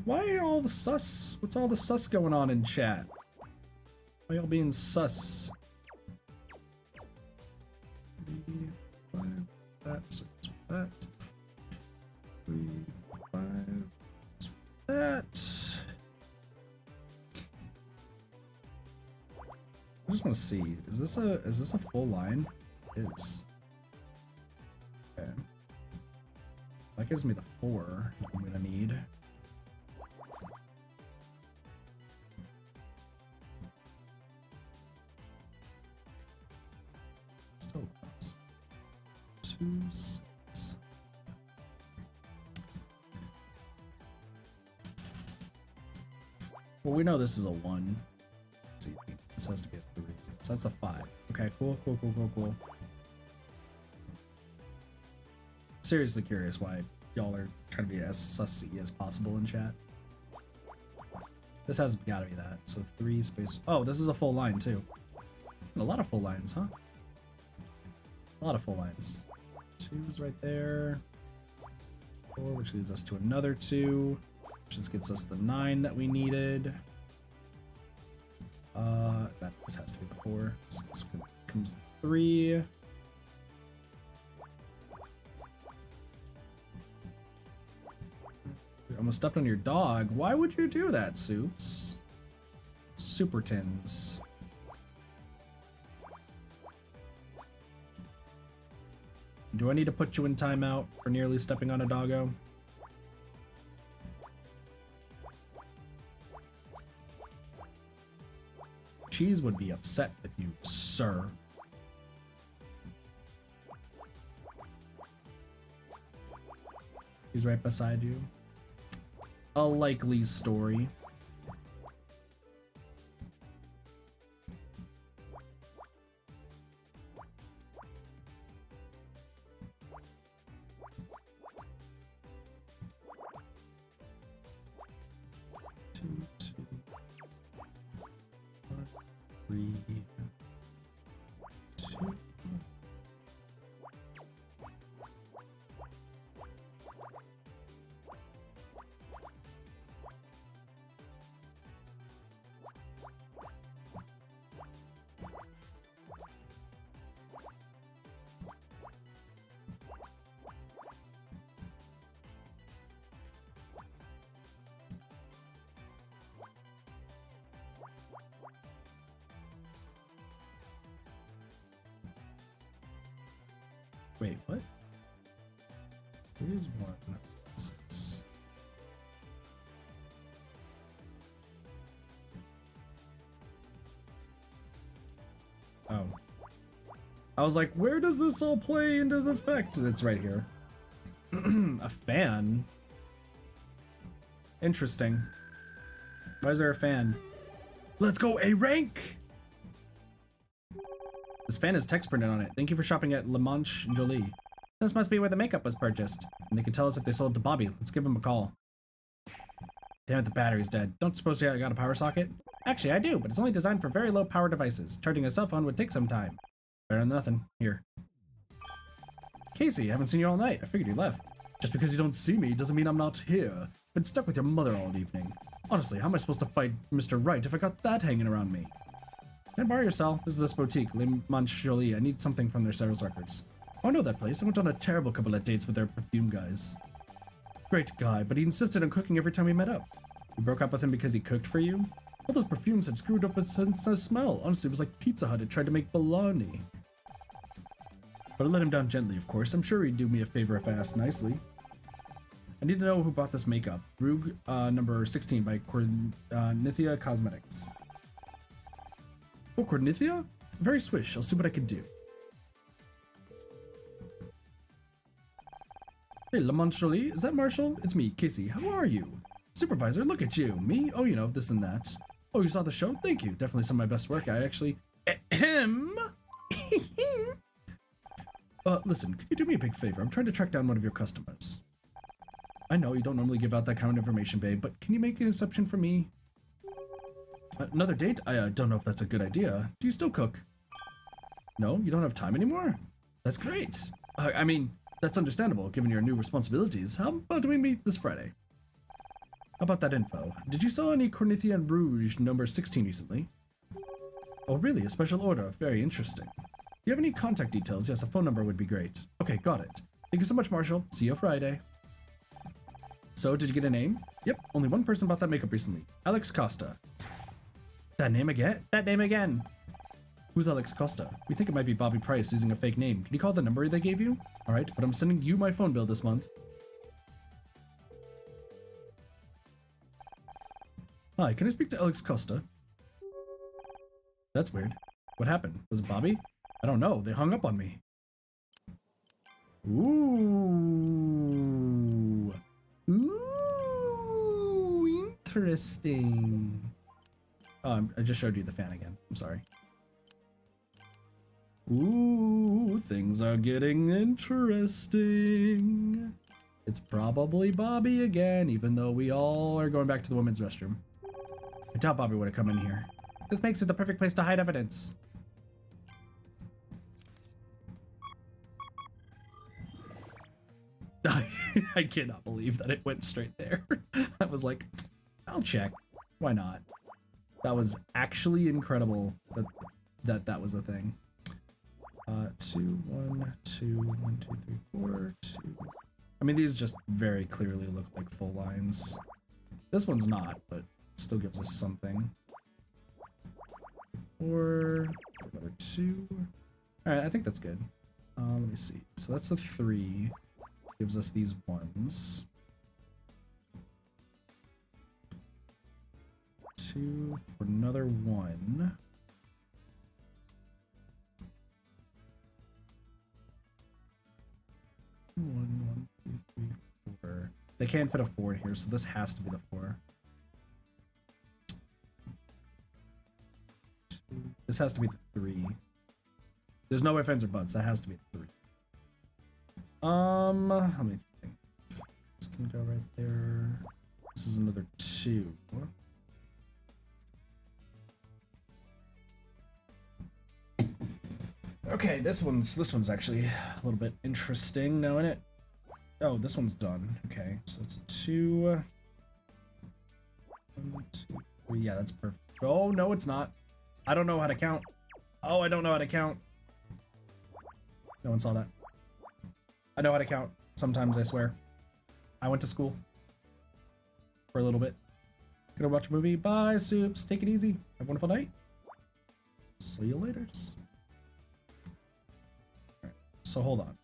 Why all the sus? What's all the sus going on in chat? Why y'all being sus? 3, 5, that, 6, that. 3, 5, that. I just want to see. Is this a full line? It is. Okay. That gives me the 4 I'm gonna need. Still close. 2, 6. Well, we know this is a 1. Let's see. This has to be a 3. So that's a 5. Okay, cool. Seriously curious why y'all are trying to be as sussy as possible in chat. This has gotta be that. So 3 space. Oh, this is a full line too. A lot of full lines, huh? A lot of full lines. 2 is right there. 4, which leads us to another 2. Which just gets us the 9 that we needed. This has to be the 4. So this comes 3. You almost stepped on your dog. Why would you do that, Soups? Super Tins. Do I need to put you in timeout for nearly stepping on a doggo? Cheese would be upset with you, sir. He's right beside you. A likely story. Wait, what? There is 1. Six. Oh. I was like, where does this all play into the effect? It's right here. A fan? Interesting. Why is there a fan? Let's go A rank! This fan has text printed on it. Thank you for shopping at Le Manche Jolie. This must be where the makeup was purchased. And they can tell us if they sold it to Bobby. Let's give him a call. Damn it, the battery's dead. Don't suppose you got a power socket? Actually, I do, but it's only designed for very low power devices. Charging a cell phone would take some time. Better than nothing. Here. Casey, I haven't seen you all night. I figured you left. Just because you don't see me doesn't mean I'm not here. Been stuck with your mother all evening. Honestly, how am I supposed to fight Mr. Right if I got that hanging around me? Can I borrow your cell? This is this boutique, Le Manche Jolie. I need something from their sales records. Oh, I know that place. I went on a terrible couple of dates with their perfume guys. Great guy, but he insisted on cooking every time we met up. You broke up with him because he cooked for you? All those perfumes had screwed up with sense of smell. Honestly, it was like Pizza Hut had tried to make bologna. But I let him down gently, of course. I'm sure he'd do me a favor if I asked nicely. I need to know who bought this makeup. Rug number 16 by Cornithia Cosmetics. Oh, Cornithia? Very swish. I'll see what I can do. Hey, Le Manche Jolie, is that Marshall? It's me, Casey. How are you? Supervisor, look at you. Me? Oh, you know, this and that. Oh, you saw the show? Thank you. Definitely some of my best work. I actually... Listen, could you do me a big favor? I'm trying to track down one of your customers. I know you don't normally give out that kind of information, babe, but can you make an exception for me? Another date? I don't know if that's a good idea. Do you still cook? No, you don't have time anymore? That's great. I mean, that's understandable given your new responsibilities. How about we meet this Friday? How about that info? Did you sell any Cornithian Rouge number 16 recently? Oh, really? A special order? Very interesting. Do you have any contact details? Yes, a phone number would be great. Okay, got it. Thank you so much, Marshall. See you Friday. So, did you get a name? Yep, only one person bought that makeup recently. Alex Costa. That name again? That name again. Who's Alex Costa? We think it might be Bobby Price using a fake name. Can you call the number they gave you? Alright, but I'm sending you my phone bill this month. Hi, can I speak to Alex Costa? That's weird. What happened? Was it Bobby? I don't know. They hung up on me. Ooh. Ooh, interesting. Oh, I just showed you the fan again. I'm sorry. Ooh, things are getting interesting. It's probably Bobby again, even though we all are going back to the women's restroom. I doubt Bobby would have come in here. This makes it the perfect place to hide evidence. I cannot believe that it went straight there. I was like, I'll check. Why not? That was actually incredible that was a thing. 2, 1, 2, 1, 2, 3, 4, 2. I mean, these just very clearly look like full lines. This one's not, but still gives us something. 4, another 2. All right, I think that's good. Let me see. So that's the 3. Gives us these 1s. 2 for another 1. 1, 2, 3, 4. They can't fit a 4 in here, so this has to be the 4. This has to be the 3. There's no ifs, ands, or buts. That has to be the 3. Let me think. This can go right there. This is another 2. Okay, this one's actually a little bit interesting now, isn't it? Oh, this one's done. Okay, so it's a 2. 1, 2, 3. Yeah, that's perfect. Oh no, it's not. I don't know how to count. Oh, I don't know how to count. No one saw that. I know how to count. Sometimes, I swear. I went to school. For a little bit. Gonna watch a movie. Bye, Soups. Take it easy. Have a wonderful night. See you later. Alright, so hold on.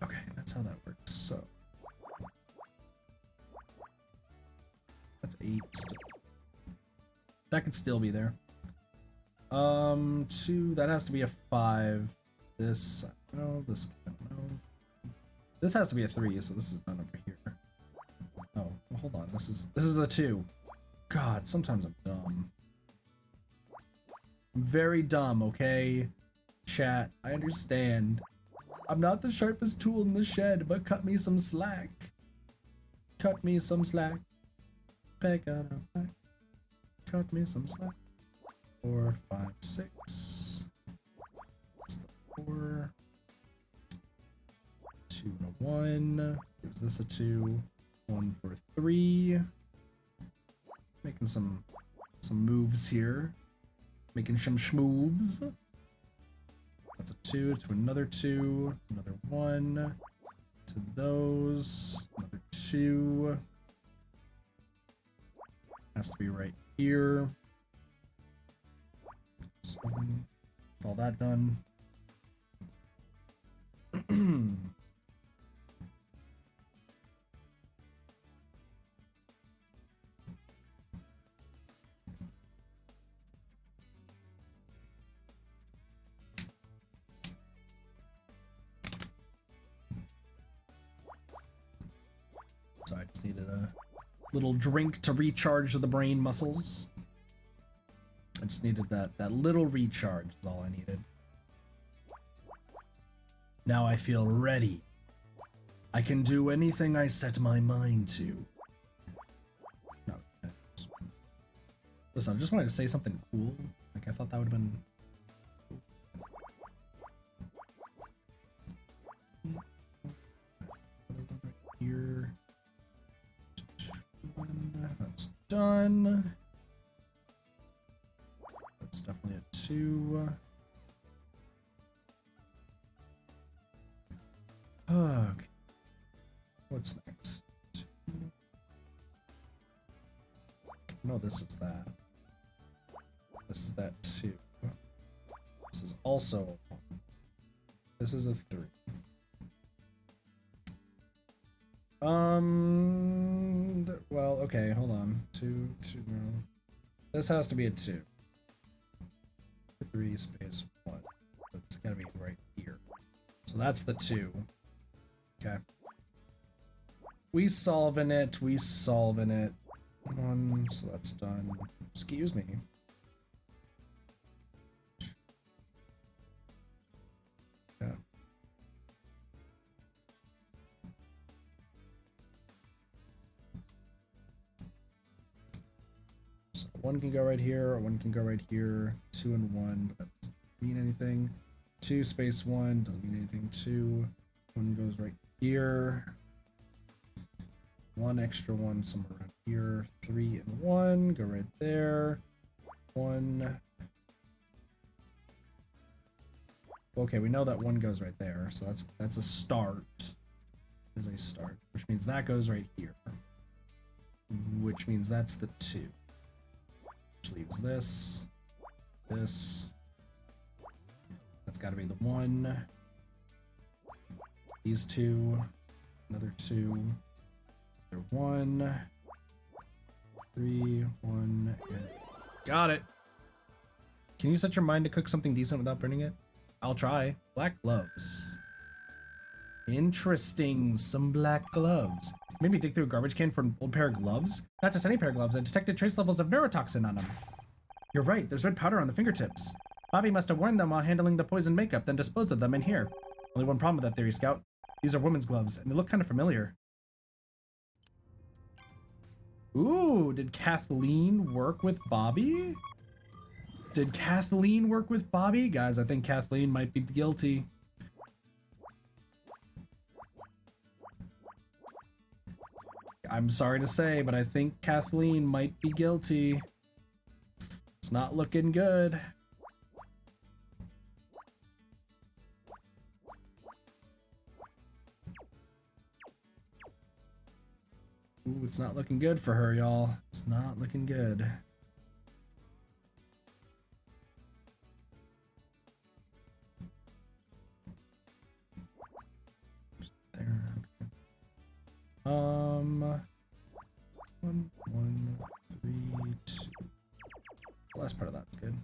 Okay, that's how that works. So. That's 8 still. That could still be there. 2, that has to be a 5. This, I don't know, this, I don't know. This has to be a 3, so this is not over here. Oh, well, hold on, this is the 2. God, sometimes I'm dumb. I'm very dumb, okay? Chat, I understand. I'm not the sharpest tool in the shed, but cut me some slack. Cut me some slack. Back out of back. Cut me some slack. 4, 5, 6. That's the 4. 2 and a 1. Gives this a 2. 1 for 3. Making some moves here. Making some schmoves. That's a 2 to another 2. Another 1. To those. Another 2. Has to be right here. 7. That's all that done. So I just needed a little drink to recharge the brain muscles. I just needed that little recharge is all I needed. Now I feel ready. I can do anything I set my mind to. No. Listen, I just wanted to say something cool. Like, I thought that would have been... Here. That's done. That's definitely a 2. Okay. What's next? No, this is that. This is that 2. This is also a 1. This is a 3. Well, okay, hold on. 2, no. This has to be a 2. 3 space 1. It's gotta be right here. So that's the 2. Okay. We solving it. 1, so that's done. Excuse me. Yeah. So 1 can go right here, 1 can go right here, 2 and 1, but that doesn't mean anything. 2 space 1 doesn't mean anything. 2, 1 goes right here. 1 extra 1 somewhere around here. 3 and 1 go right there. 1. Okay, we know that 1 goes right there, so that's a start. Is a start, which means that goes right here. Which means that's the 2. Which leaves this. This. That's got to be the 1. These 2. Another 2. Another 1. 3, 1, and... Got it! Can you set your mind to cook something decent without burning it? I'll try. Black gloves. Interesting. Some black gloves. Maybe dig through a garbage can for an old pair of gloves? Not just any pair of gloves. I detected trace levels of neurotoxin on them. You're right. There's red powder on the fingertips. Bobby must have worn them while handling the poison makeup, then disposed of them in here. Only one problem with that theory, Scout. These are women's gloves, and they look kind of familiar. Ooh, did Kathleen work with Bobby? Did Kathleen work with Bobby? Guys, I think Kathleen might be guilty. I'm sorry to say, but I think Kathleen might be guilty. It's not looking good. Ooh, it's not looking good for her, y'all. It's not looking good. There. Okay. 1, 1, 3, 2. The last part of that's good.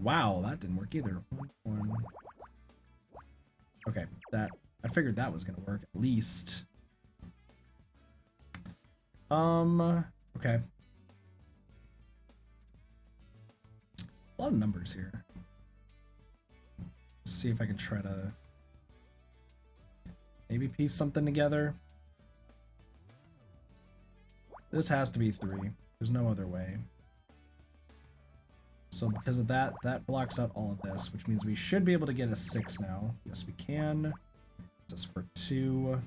Wow, that didn't work either. 1, 1. Okay, that I figured that was gonna work at least. Okay. A lot of numbers here. Let's see if I can try to maybe piece something together. This has to be 3. There's no other way. So because of that, that blocks out all of this, which means we should be able to get a 6 now. Yes, we can. This is for 2.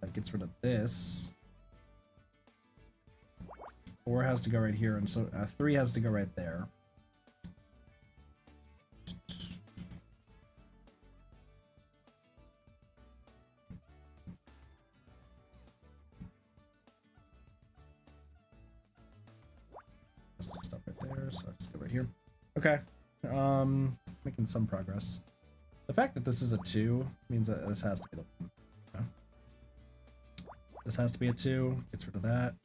That gets rid of this. 4 has to go right here, and so 3 has to go right there. Let's just stop right there, so let's go right here. Okay, making some progress. The fact that this is a 2 means that this has to be the 1. Okay. This has to be a 2. Gets rid of that.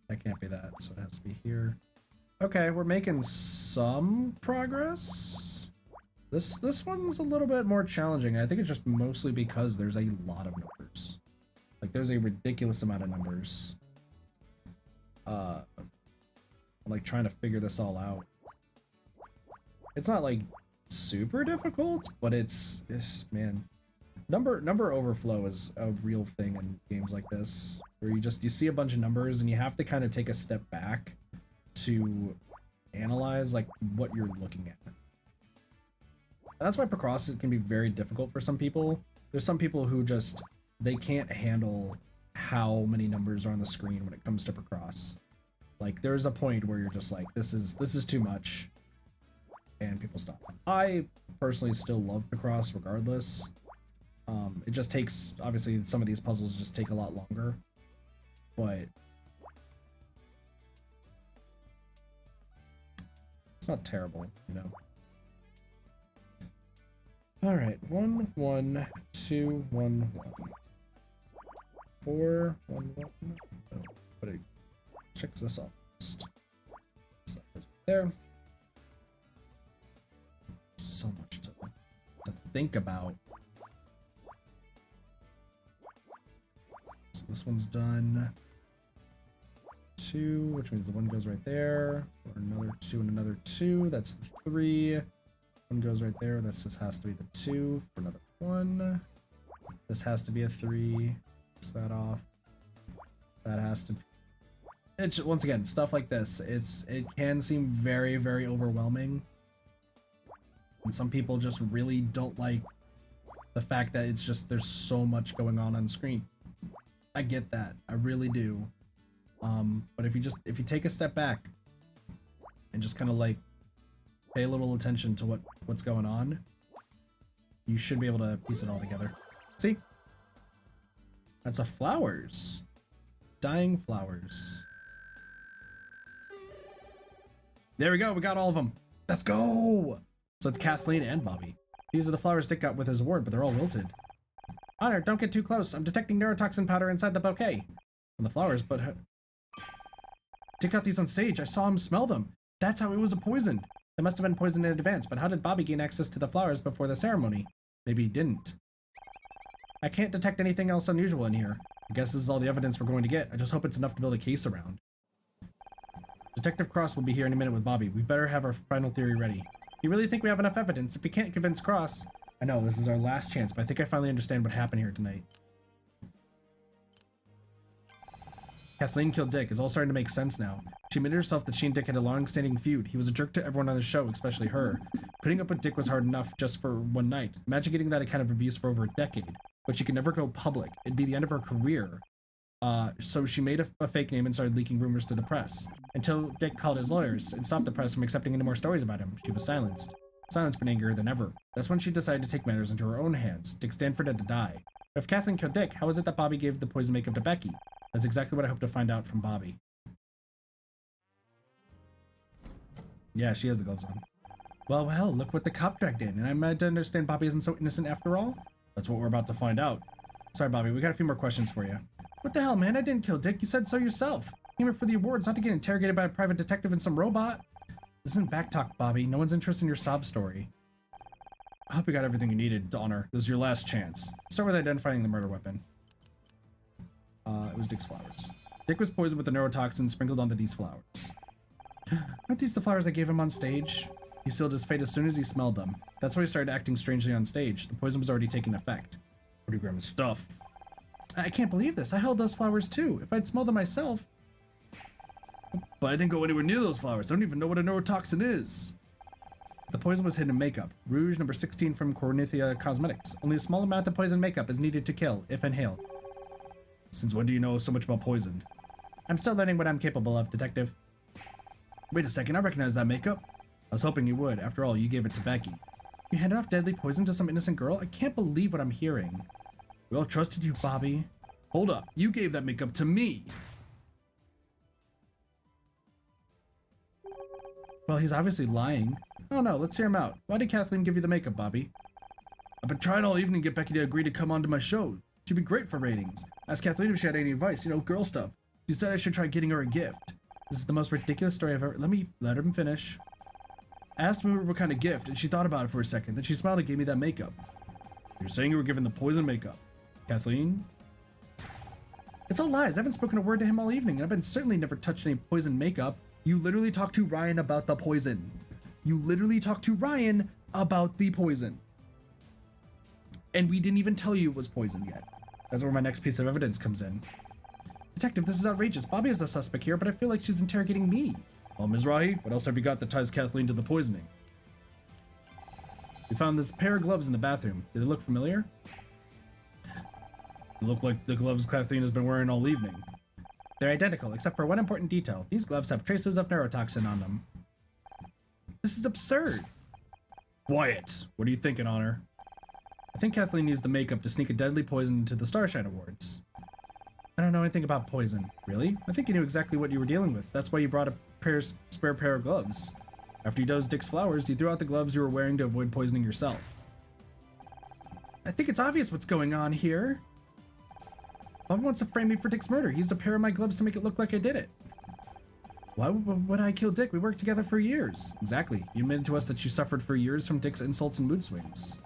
That can't be that, so it has to be here. Okay, we're making some progress. This one's a little bit more challenging. I think it's just mostly because there's a lot of numbers. Like, there's a ridiculous amount of numbers. I'm like trying to figure this all out. It's not like super difficult, but it's man. Number overflow is a real thing in games like this, where you see a bunch of numbers and you have to kind of take a step back to analyze like what you're looking at. That's why picross can be very difficult for some people. There's some people who just they can't handle how many numbers are on the screen when it comes to picross. Like there's a point where you're just like, this is too much, and people stop. I personally still love picross regardless. It just takes, obviously some of these puzzles just take a lot longer, but it's not terrible, you know. All right, 1 1 2 1 1 4 1 1. Oh, but it checks this off first. So that goes there. So much to think about. So this one's done. 2, which means the 1 goes right there. Or another 2 and another 2. That's the 3. 1 goes right there. This has to be the 2 for another 1. This has to be a 3. Push that off. That has to be. It's, once again, stuff like this. It can seem very, very overwhelming. And some people just really don't like the fact that it's just there's so much going on screen. I get that. I really do. But if you take a step back and just kind of like pay a little attention to what's going on, you should be able to piece it all together. See? That's a flowers. Dying flowers. There we go. We got all of them. Let's go. So it's Kathleen and Bobby. These are the flowers Dick got with his award, but they're all wilted. Honor, don't get too close. I'm detecting neurotoxin powder inside the bouquet. On the flowers, but Dick got these on stage. I saw him smell them. That's how it was a poison. They must have been poisoned in advance, but how did Bobby gain access to the flowers before the ceremony? Maybe he didn't. I can't detect anything else unusual in here. I guess this is all the evidence we're going to get. I just hope it's enough to build a case around. Detective Cross will be here in a minute with Bobby. We better have our final theory ready. You really think we have enough evidence? If we can't convince Cross... I know, this is our last chance, but I think I finally understand what happened here tonight. Kathleen killed Dick. It's all starting to make sense now. She admitted herself that she and Dick had a long-standing feud. He was a jerk to everyone on the show, especially her. Putting up with Dick was hard enough just for one night. Imagine getting that kind of abuse for over a decade. But she could never go public. It'd be the end of her career. So she made a fake name and started leaking rumors to the press. Until Dick called his lawyers and stopped the press from accepting any more stories about him. She was silenced. Silenced but angrier than ever. That's when she decided to take matters into her own hands. Dick Stanford had to die. But if Kathleen killed Dick, how is it that Bobby gave the poison makeup to Becky? That's exactly what I hope to find out from Bobby. Yeah, she has the gloves on. Well, look what the cop dragged in, and I'm meant to understand Bobby isn't so innocent after all? That's what we're about to find out. Sorry, Bobby, we got a few more questions for you. What the hell, man? I didn't kill Dick. You said so yourself. Came here for the awards, not to get interrogated by a private detective and some robot. This isn't backtalk, Bobby. No one's interested in your sob story. I hope you got everything you needed, Honor. This is your last chance. Start with identifying the murder weapon. It was Dick's flowers. Dick was poisoned with the neurotoxin sprinkled onto these flowers. Aren't these the flowers I gave him on stage? He sealed his fate as soon as he smelled them. That's why he started acting strangely on stage. The poison was already taking effect. 40 grams of stuff. I can't believe this. I held those flowers too. If I'd smelled them myself... But I didn't go anywhere near those flowers. I don't even know what a neurotoxin is. The poison was hidden in makeup. Rouge number 16 from Cornithia Cosmetics. Only a small amount of poison makeup is needed to kill, if inhaled. Since when do you know so much about poison? I'm still learning what I'm capable of, Detective. Wait a second, I recognize that makeup. I was hoping you would. After all, you gave it to Becky. You handed off deadly poison to some innocent girl? I can't believe what I'm hearing. We all trusted you, Bobby. Hold up, you gave that makeup to me. Well, he's obviously lying. Oh no, let's hear him out. Why did Kathleen give you the makeup, Bobby? I've been trying all evening to get Becky to agree to come onto my show. She'd be great for ratings. Asked Kathleen if she had any advice, you know, girl stuff. She said I should try getting her a gift. This is the most ridiculous story I've ever. Let him finish. I asked her what kind of gift, and she thought about it for a second. Then she smiled and gave me that makeup. You're saying you were given the poison makeup, Kathleen? It's all lies. I haven't spoken a word to him all evening, and I've been certainly never touched any poison makeup. You literally talked to Ryan about the poison. You literally talked to Ryan about the poison. And we didn't even tell you it was poison yet. That's where my next piece of evidence comes in. Detective, this is outrageous. Bobby is the suspect here, but I feel like she's interrogating me. Well, Mizrahi, what else have you got that ties Kathleen to the poisoning? We found this pair of gloves in the bathroom. Do they look familiar? They look like the gloves Kathleen has been wearing all evening. They're identical, except for one important detail. These gloves have traces of neurotoxin on them. This is absurd. Quiet. What are you thinking, Honor? I think Kathleen used the makeup to sneak a deadly poison into the Starshine Awards. I don't know anything about poison. Really? I think you knew exactly what you were dealing with. That's why you brought a spare pair of gloves. After you dosed Dick's flowers, you threw out the gloves you were wearing to avoid poisoning yourself. I think it's obvious what's going on here. Bob wants to frame me for Dick's murder. He used a pair of my gloves to make it look like I did it. Why would I kill Dick? We worked together for years. Exactly. You admitted to us that you suffered for years from Dick's insults and mood swings.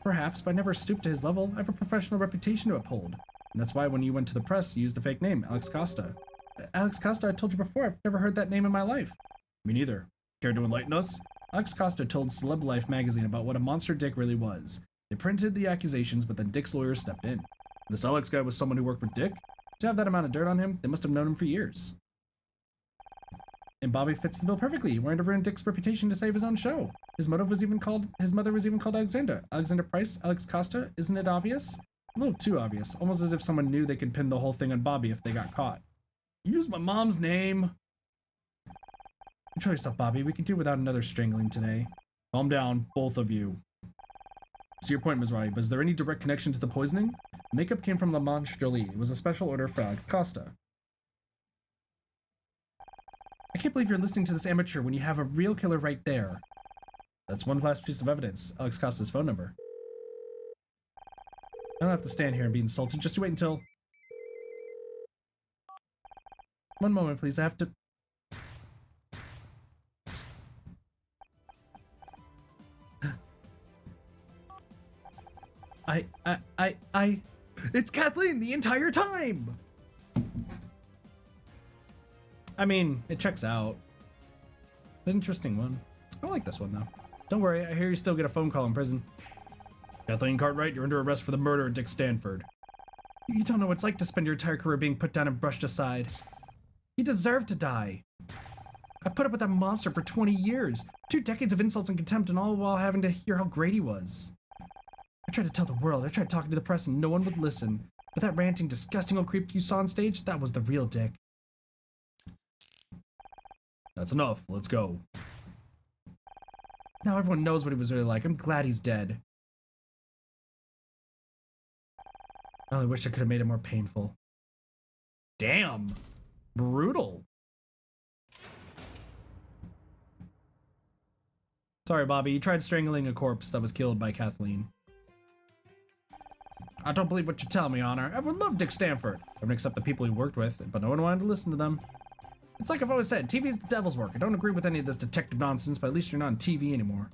Perhaps, but I never stooped to his level. I have a professional reputation to uphold. And that's why when you went to the press, you used a fake name, Alex Costa. Alex Costa, I told you before, I've never heard that name in my life. Me neither. Care to enlighten us? Alex Costa told Celeb Life magazine about what a monster Dick really was. They printed the accusations, but then Dick's lawyers stepped in. This Alex guy was someone who worked with Dick? To have that amount of dirt on him, they must have known him for years. And Bobby fits the bill perfectly. He wanted to ruin Dick's reputation to save his own show. His mother was even called Alexander. Alexander Price, Alex Costa, isn't it obvious? A little too obvious, almost as if someone knew they could pin the whole thing on Bobby if they got caught. Use my mom's name. Control yourself, Bobby. We can do without another strangling today. Calm down, both of you. See your point, Mizrahi. Was there any direct connection to the poisoning? Makeup came from La Manche Jolie. It was a special order for Alex Costa. I can't believe you're listening to this amateur when you have a real killer right there. That's one last piece of evidence. Alex Costa's phone number. I don't have to stand here and be insulted. Just wait until... One moment, please. I have to... It's Kathleen the entire time! I mean, it checks out. An interesting one. I like this one, though. Don't worry, I hear you still get a phone call in prison. Kathleen Cartwright, you're under arrest for the murder of Dick Stanford. You don't know what it's like to spend your entire career being put down and brushed aside. He deserved to die. I put up with that monster for 20 years. 2 decades of insults and contempt, and all while having to hear how great he was. I tried to tell the world, I tried talking to the press, and no one would listen. But that ranting, disgusting old creep you saw on stage, that was the real Dick. That's enough. Let's go. Now everyone knows what he was really like. I'm glad he's dead. I only wish I could have made it more painful. Damn. Brutal. Sorry, Bobby. You tried strangling a corpse that was killed by Kathleen. I don't believe what you tell me, Honor. Everyone loved Dick Stanford. Everyone except the people he worked with, but no one wanted to listen to them. It's like I've always said, TV is the devil's work. I don't agree with any of this detective nonsense, but at least you're not on TV anymore.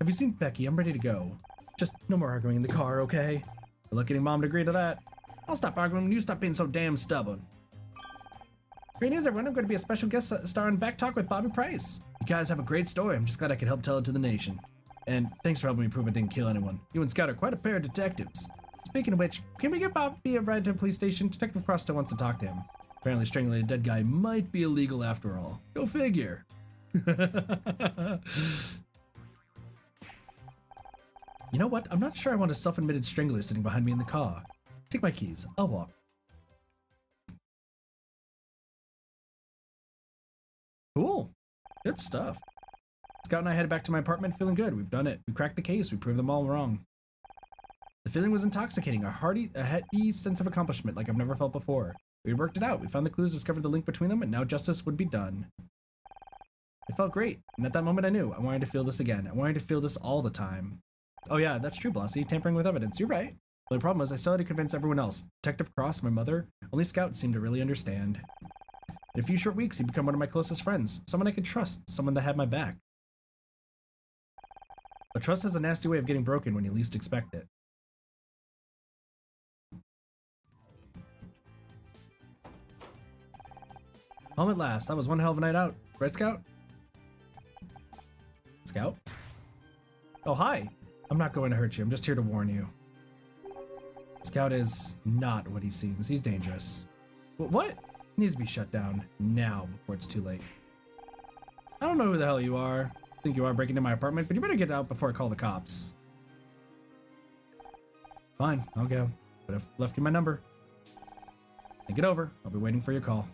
Have you seen Becky? I'm ready to go. Just no more arguing in the car, okay? Good luck getting Mom to agree to that. I'll stop arguing when you stop being so damn stubborn. Great news, everyone. I'm going to be a special guest star on Back Talk with Bobby Price. You guys have a great story. I'm just glad I could help tell it to the nation. And thanks for helping me prove I didn't kill anyone. You and Scott are quite a pair of detectives. Speaking of which, can we get Bobby a ride to the police station? Detective Cross still wants to talk to him. Apparently strangling a dead guy might be illegal after all. Go figure. You know what? I'm not sure I want a self-admitted strangler sitting behind me in the car. Take my keys. I'll walk. Cool. Good stuff. Scott and I headed back to my apartment feeling good. We've done it. We cracked the case. We proved them all wrong. The feeling was intoxicating. A heady sense of accomplishment like I've never felt before. We had worked it out. We found the clues, discovered the link between them, and now justice would be done. It felt great, and at that moment I knew I wanted to feel this again. I wanted to feel this all the time. Oh yeah, that's true, Blossy. Tampering with evidence. You're right. The only problem was I still had to convince everyone else. Detective Cross, my mother, only Scout seemed to really understand. In a few short weeks, he'd become one of my closest friends, someone I could trust, someone that had my back. But trust has a nasty way of getting broken when you least expect it. Home at last. That was one hell of a night out. Right, Scout? Scout? Oh, hi. I'm not going to hurt you. I'm just here to warn you. Scout is not what he seems. He's dangerous. What? He needs to be shut down now before it's too late. I don't know who the hell you are. I think you are breaking into my apartment, but you better get out before I call the cops. Fine, I'll go. But I've left you my number. Think it over. I'll be waiting for your call.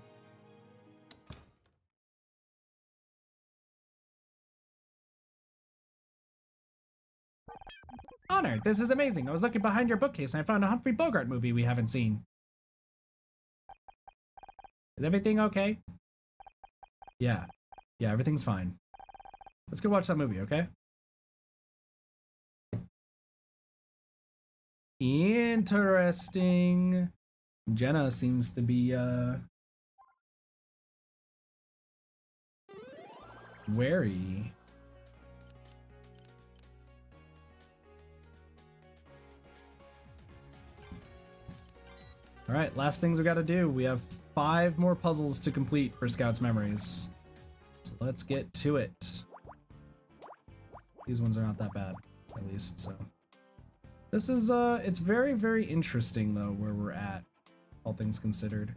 Honor, this is amazing. I was looking behind your bookcase and I found a Humphrey Bogart movie we haven't seen. Is everything okay? Yeah, everything's fine. Let's go watch that movie, okay? Interesting. Jenna seems to be, wary. All right, last things we gotta do. We have 5 more puzzles to complete for Scout's memories. So let's get to it. These ones are not that bad, at least, so. This is, it's very, very interesting, though, where we're at, all things considered.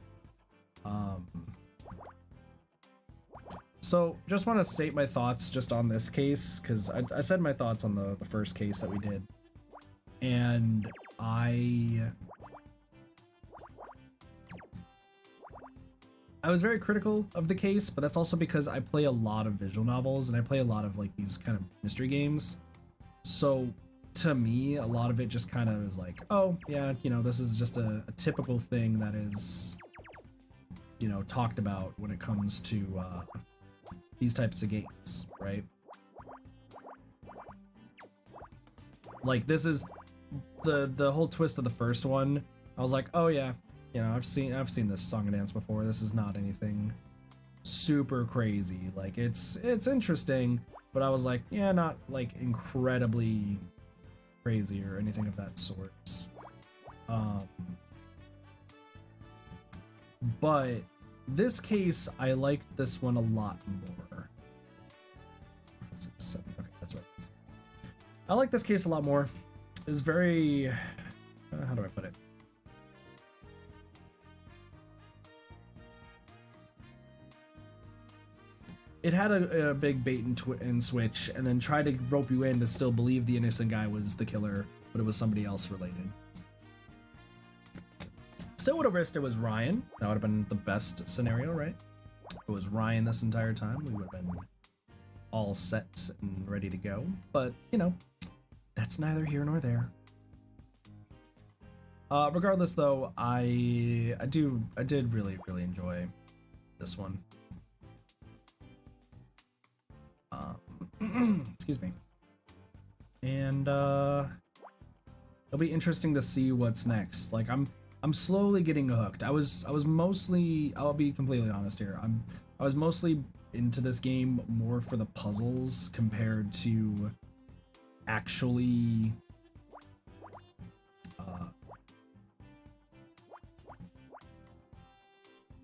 So, just want to state my thoughts just on this case, because I said my thoughts on the first case that we did. And I was very critical of the case, but that's also because I play a lot of visual novels and I play a lot of like these kind of mystery games. So to me, a lot of it just kind of is like, oh yeah, you know, this is just a typical thing that is, you know, talked about when it comes to these types of games, right? Like this is the whole twist of the first one. I was like, oh yeah, you know, I've seen this song and dance before. This is not anything super crazy. Like it's interesting, but I was like, yeah, not like incredibly crazy or anything of that sort. But this case, I liked this one a lot more. Okay, that's right. I like this case a lot more. It's very, how do I put it? It had a big bait and switch, and then tried to rope you in to still believe the innocent guy was the killer, but it was somebody else related. Still would have wished it was Ryan. That would have been the best scenario, right? If it was Ryan this entire time, we would have been all set and ready to go. But, you know, that's neither here nor there. Regardless, though, I did really enjoy this one. Excuse me. And it'll be interesting to see what's next. Like I'm slowly getting hooked. I was mostly, I'll be completely honest here. I was mostly into this game more for the puzzles compared to actually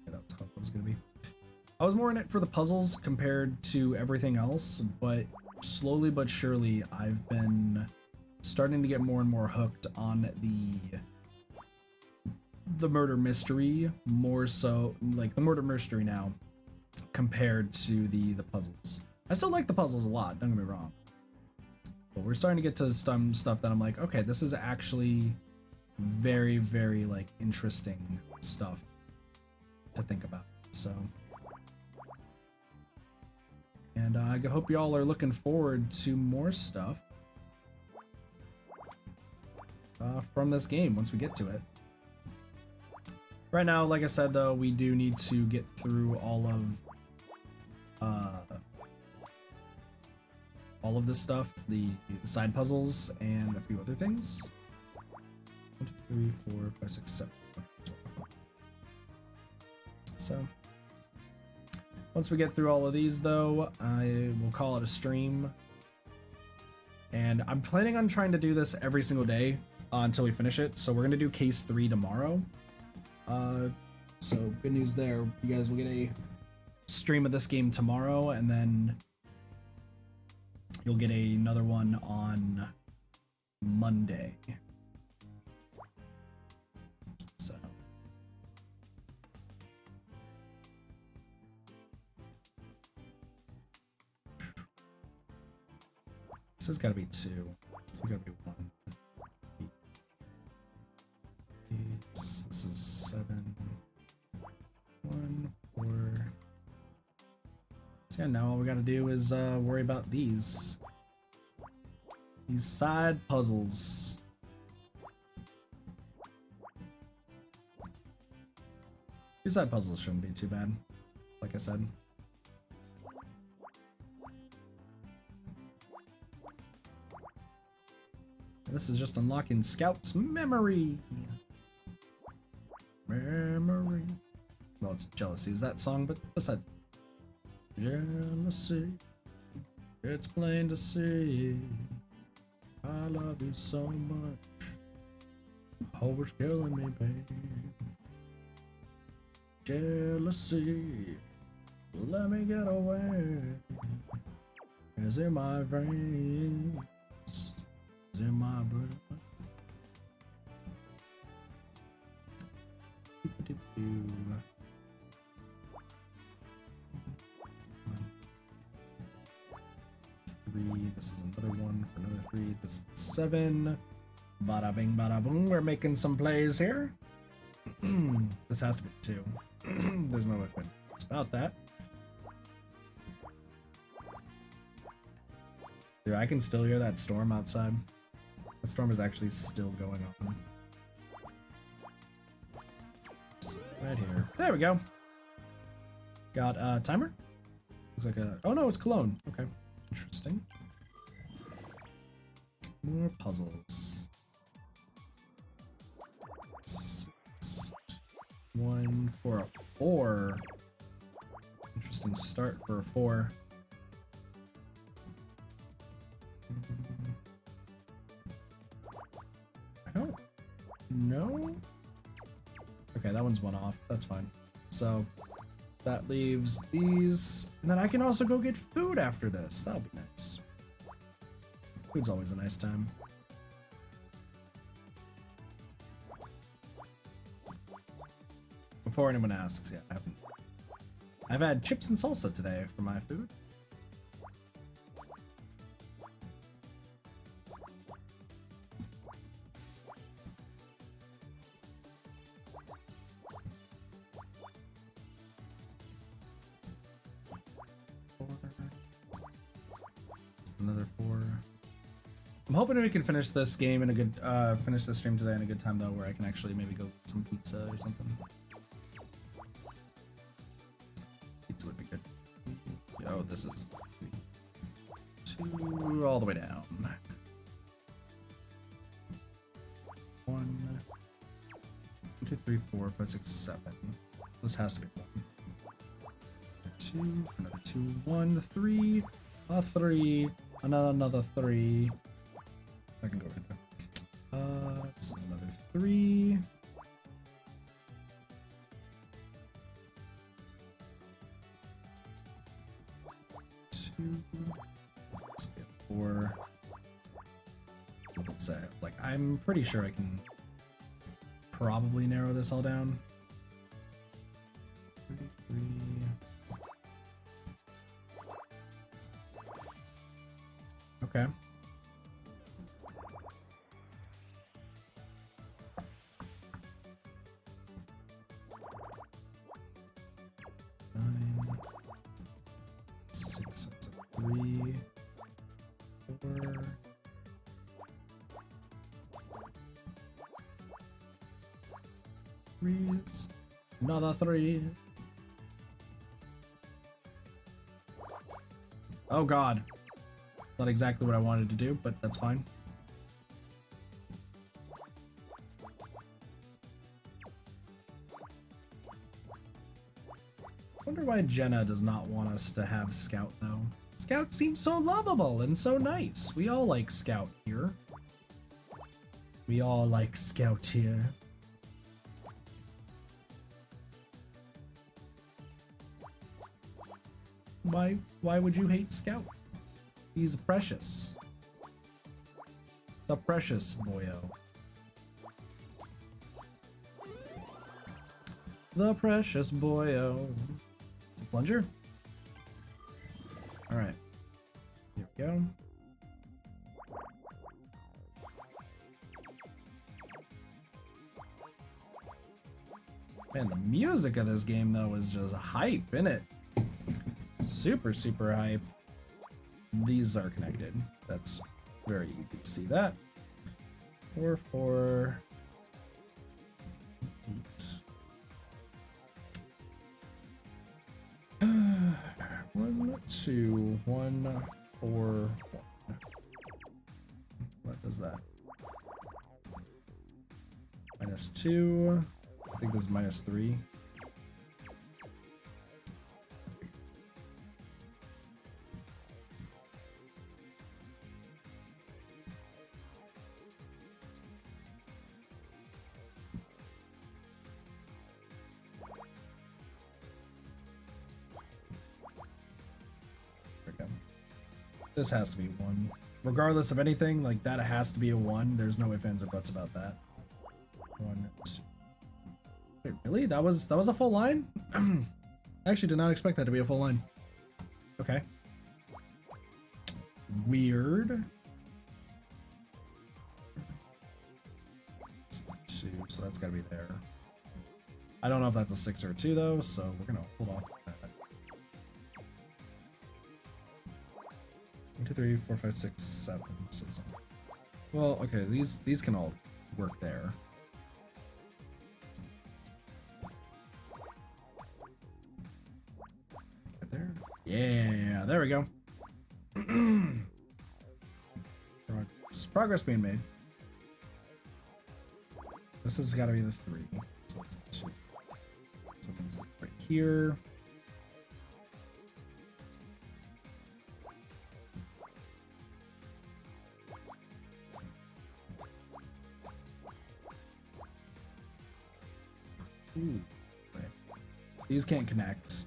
that's how it was gonna be. I was more in it for the puzzles compared to everything else, but slowly but surely I've been starting to get more and more hooked on the murder mystery, more so like the murder mystery now compared to the puzzles. I still like the puzzles a lot, don't get me wrong. But we're starting to get to some stuff that I'm like, okay, this is actually very like interesting stuff to think about. So and I hope y'all are looking forward to more stuff from this game once we get to it. Right now, like I said, though, we do need to get through all of this stuff, the side puzzles, and a few other things. 1, 2, 3, 4, 5, 6, 7. So, Once we get through all of these, though, I will call it a stream. And I'm planning on trying to do this every single day until we finish it. So we're going to do case 3 tomorrow. So good news there. You guys will get a stream of this game tomorrow, and then you'll get another one on Monday. So this has got to be 2. This has got to be 1. This is 7. 1, 4. So yeah, now all we got to do is worry about these side puzzles. These side puzzles shouldn't be too bad, like I said. This is just unlocking Scout's memory. Memory. Well, it's Jealousy is that song, but besides. Jealousy. It's plain to see. I love you so much. Oh, it's killing me, babe. Jealousy. Let me get away. Is in my veins. Is in my blood. This is another 1 for another 3. This is 7. Bada bing, bada boom. We're making some plays here. This has to be 2. There's no way it's about that. Dude, I can still hear that storm outside. The storm is actually still going on. Right here. There we go. Got a timer. Looks like a... Oh no, it's cologne. Okay. Interesting. More puzzles. 6. 1 for a 4. Interesting start for a 4. I don't know. Okay, that one's 1 off. That's fine. So that leaves these, and then I can also go get food after this. That'll be nice. Food's always a nice time. Before anyone asks, yeah, I've had chips and salsa today for my food. Another 4. I'm hoping we can finish this game in a good, finish the stream today in a good time though, where I can actually maybe go get some pizza or something. Pizza would be good. Oh, this is 2 all the way down. 1, 2, 3, 4, 5, 6, 7. This has to be 1. 2, another 2, 1, 3, a 3. Another 3. I can go right there. This is another 3. 2. Let's get 4. Let's say, like, I'm pretty sure I can probably narrow this all down. 3. Okay. Nine, 6, 3, 4. Threes. Another 3. Oh God. Not exactly what I wanted to do, but that's fine. Wonder why Jenna does not want us to have Scout though. Scout seems so lovable and so nice. We all like Scout here. We all like Scout here. Why would you hate Scout? He's precious. The precious boyo. The precious boyo. It's a plunger. Alright. Here we go. Man, the music of this game though is just hype, innit? Super, super hype. These are connected. That's very easy to see that. 4, 4, 8. 1, 2, 1, 4, 1. What does that? -2. I think this is -3. This has to be 1. Regardless of anything, like that has to be a 1. There's no ifs, ands, or buts about that. 1, 2. Wait, really? That was a full line? I actually did not expect that to be a full line. Okay. Weird. 2, so that's gotta be there. I don't know if that's a 6 or a 2 though, so we're gonna hold on. 1, 2, 3, 4, 5, 6, 7. 6. Well, okay, these can all work there. Right there. Yeah, there we go. Progress being made. This has got to be the 3. So it's the 2. So it's right here. Ooh, right. These can't connect.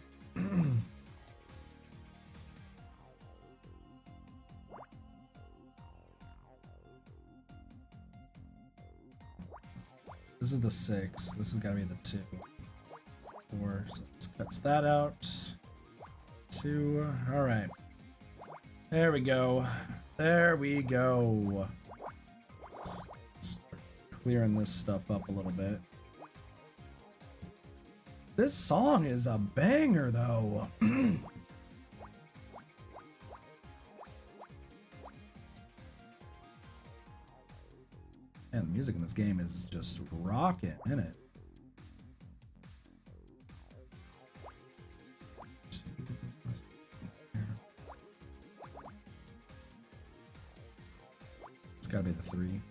This is the 6. This has got to be the 2. 4. So let's cuts that out. 2. All right. There we go. There we go. Let's start clearing this stuff up a little bit. This song is a banger, though. And the music in this game is just rocking, isn't it? It's gotta be the 3.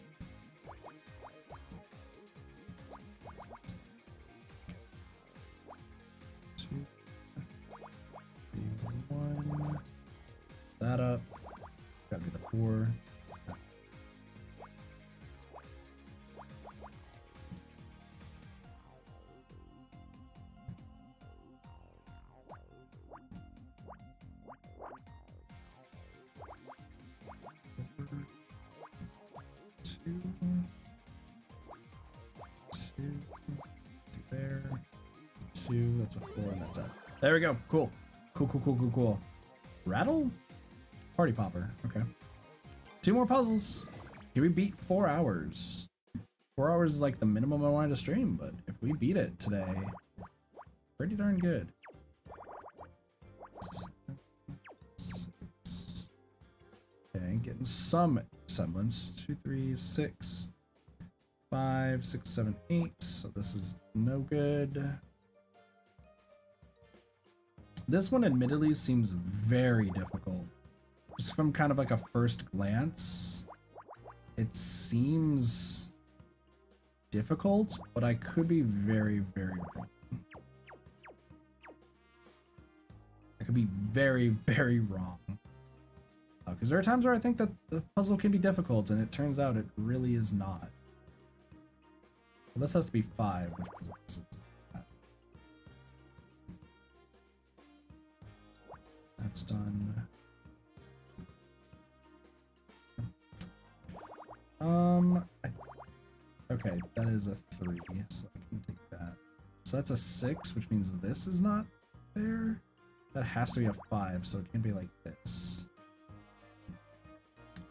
That up. Gotta be the 4. Two. There. 2. That's a 4, and that's it. There we go. Cool. Cool. Rattle? Party popper. Okay. 2 more puzzles. Can we beat 4 hours? 4 hours is like the minimum I wanted to stream, but if we beat it today, pretty darn good. 6. Okay, getting some semblance. 2, 3, 6, 5, 6, 7, 8. So this is no good. This one admittedly seems very difficult. Just from kind of like a first glance, it seems difficult, but I could be very, very wrong. could be very, very wrong. Because there are times where I think that the puzzle can be difficult, and it turns out it really is not. Well, this has to be 5, which is that. That's done. Okay, that is a 3, so I can take that. So that's a 6, which means this is not there. That has to be a 5, so it can be like this.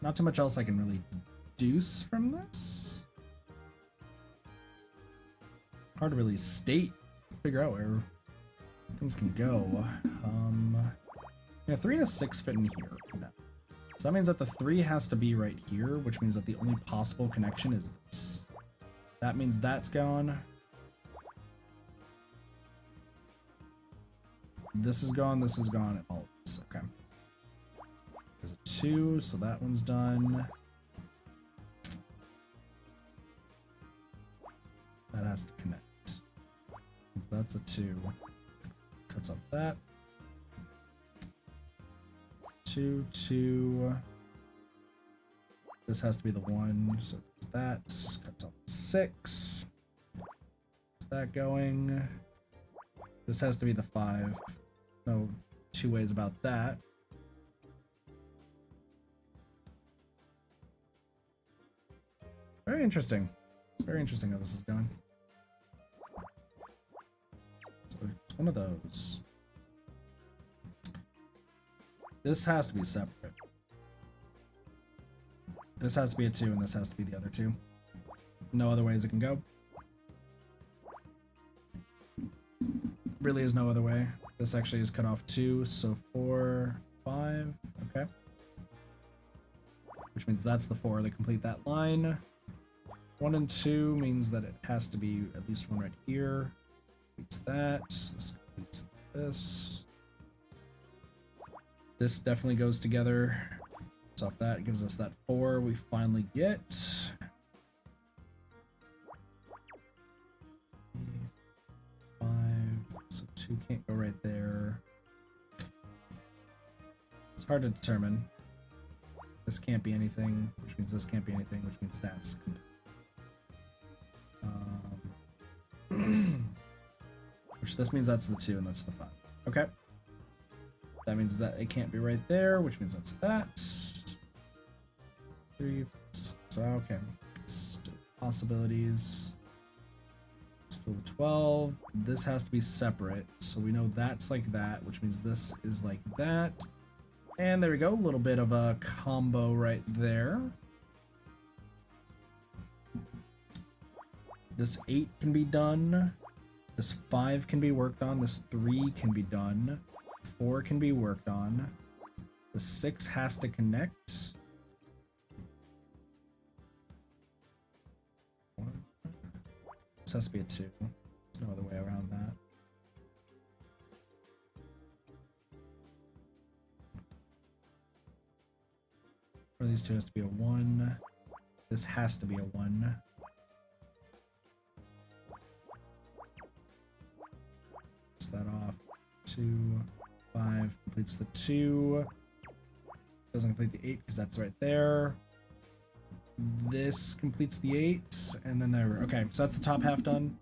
Not too much else I can really deduce from this. Hard to really figure out where things can go. Yeah, 3 and a 6 fit in here. No. So that means that the 3 has to be right here, which means that the only possible connection is this. That means that's gone. This is gone, and all of this. Okay. There's a 2, so that one's done. That has to connect. So that's a 2. Cuts off that. 2, 2. This has to be the 1, so it's that. Cuts off 6. Is that going? This has to be the 5. No two ways about that. Very interesting. Very interesting how this is going. So it's one of those. This has to be separate. This has to be a 2, and this has to be the other 2. No other ways it can go. Really is no other way. This actually is cut off 2, so 4, 5. Okay. Which means that's the 4 to complete that line. 1 and 2 means that it has to be at least one right here. Completes that. This completes this. This definitely goes together. So off that gives us that 4 we finally get. 5. So 2 can't go right there. It's hard to determine. This can't be anything, which means this can't be anything, which means that's complete. Which this means that's the 2 and that's the 5. Okay. That means that it can't be right there, which means that's that. 3. So, okay. Still possibilities. Still 12. This has to be separate. So we know that's like that, which means this is like that. And there we go. A little bit of a combo right there. This 8 can be done. This 5 can be worked on. This 3 can be done. 4 can be worked on. The 6 has to connect. 1. This has to be a 2. There's no other way around that. One of these 2 has to be a 1. This has to be a 1. That off. 2, 5 completes the 2. Doesn't complete the 8 because that's right there. This completes the 8, and then there. Okay, so that's the top half done.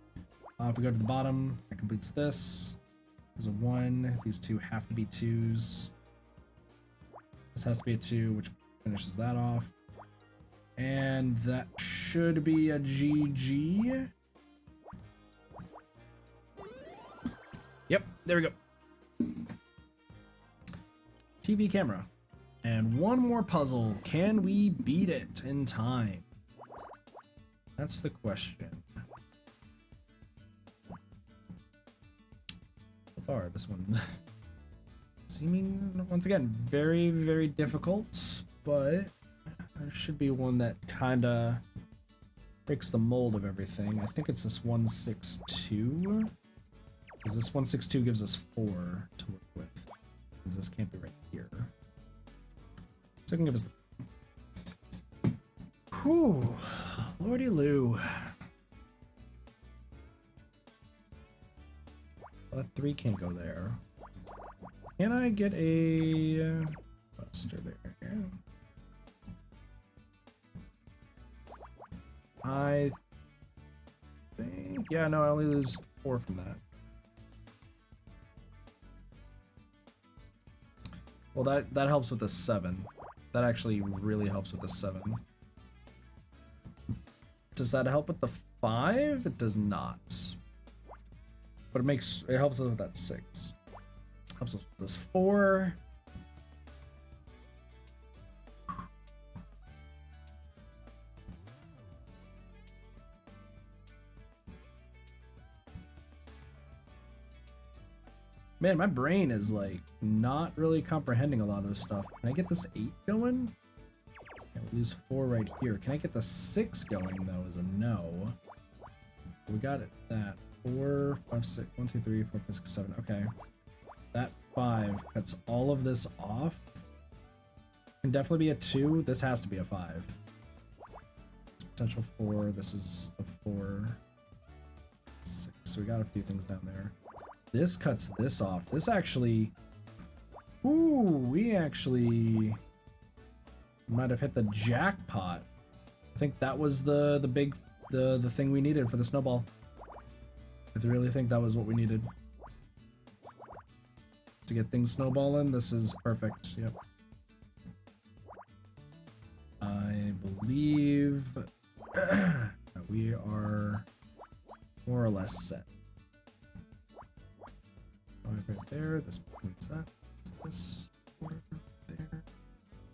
If we go to the bottom, that completes this. There's a 1. These 2 have to be 2s. This has to be a 2, which finishes that off. And that should be a GG. Yep, there we go. TV camera. And one more puzzle. Can we beat it in time? That's the question. So far, this one seeming, once again, very, very difficult, but there should be one that kind of breaks the mold of everything. I think it's this 162. Because this 162 gives us 4 to work with. Because this can't be right here. So it can give us the... Whew. Lordy Lou. Well, that 3 can't go there. Can I get a buster there? I think, yeah, no, I only lose 4 from that. Well, that helps with the 7. That actually really helps with the 7. Does that help with the 5? It does not. But it helps us with that 6. Helps us with this 4. Man, my brain is like not really comprehending a lot of this stuff. Can I get this 8 going? I lose 4 right here. Can I get the 6 going though? Is a no. We got it. That 4, 5, 6, 1, 2, 3, 4, 5, 6, 7. Okay. That 5 cuts all of this off. Can definitely be a 2. This has to be a 5. Potential 4. This is the 4. 6. So we got a few things down there. This cuts this off. This actually... Ooh, we actually might have hit the jackpot. I think that was the big thing we needed for the snowball. I really think that was what we needed to get things snowballing. This is perfect. Yep. I believe that we are more or less set. 5 right there. This points that. This 4 there.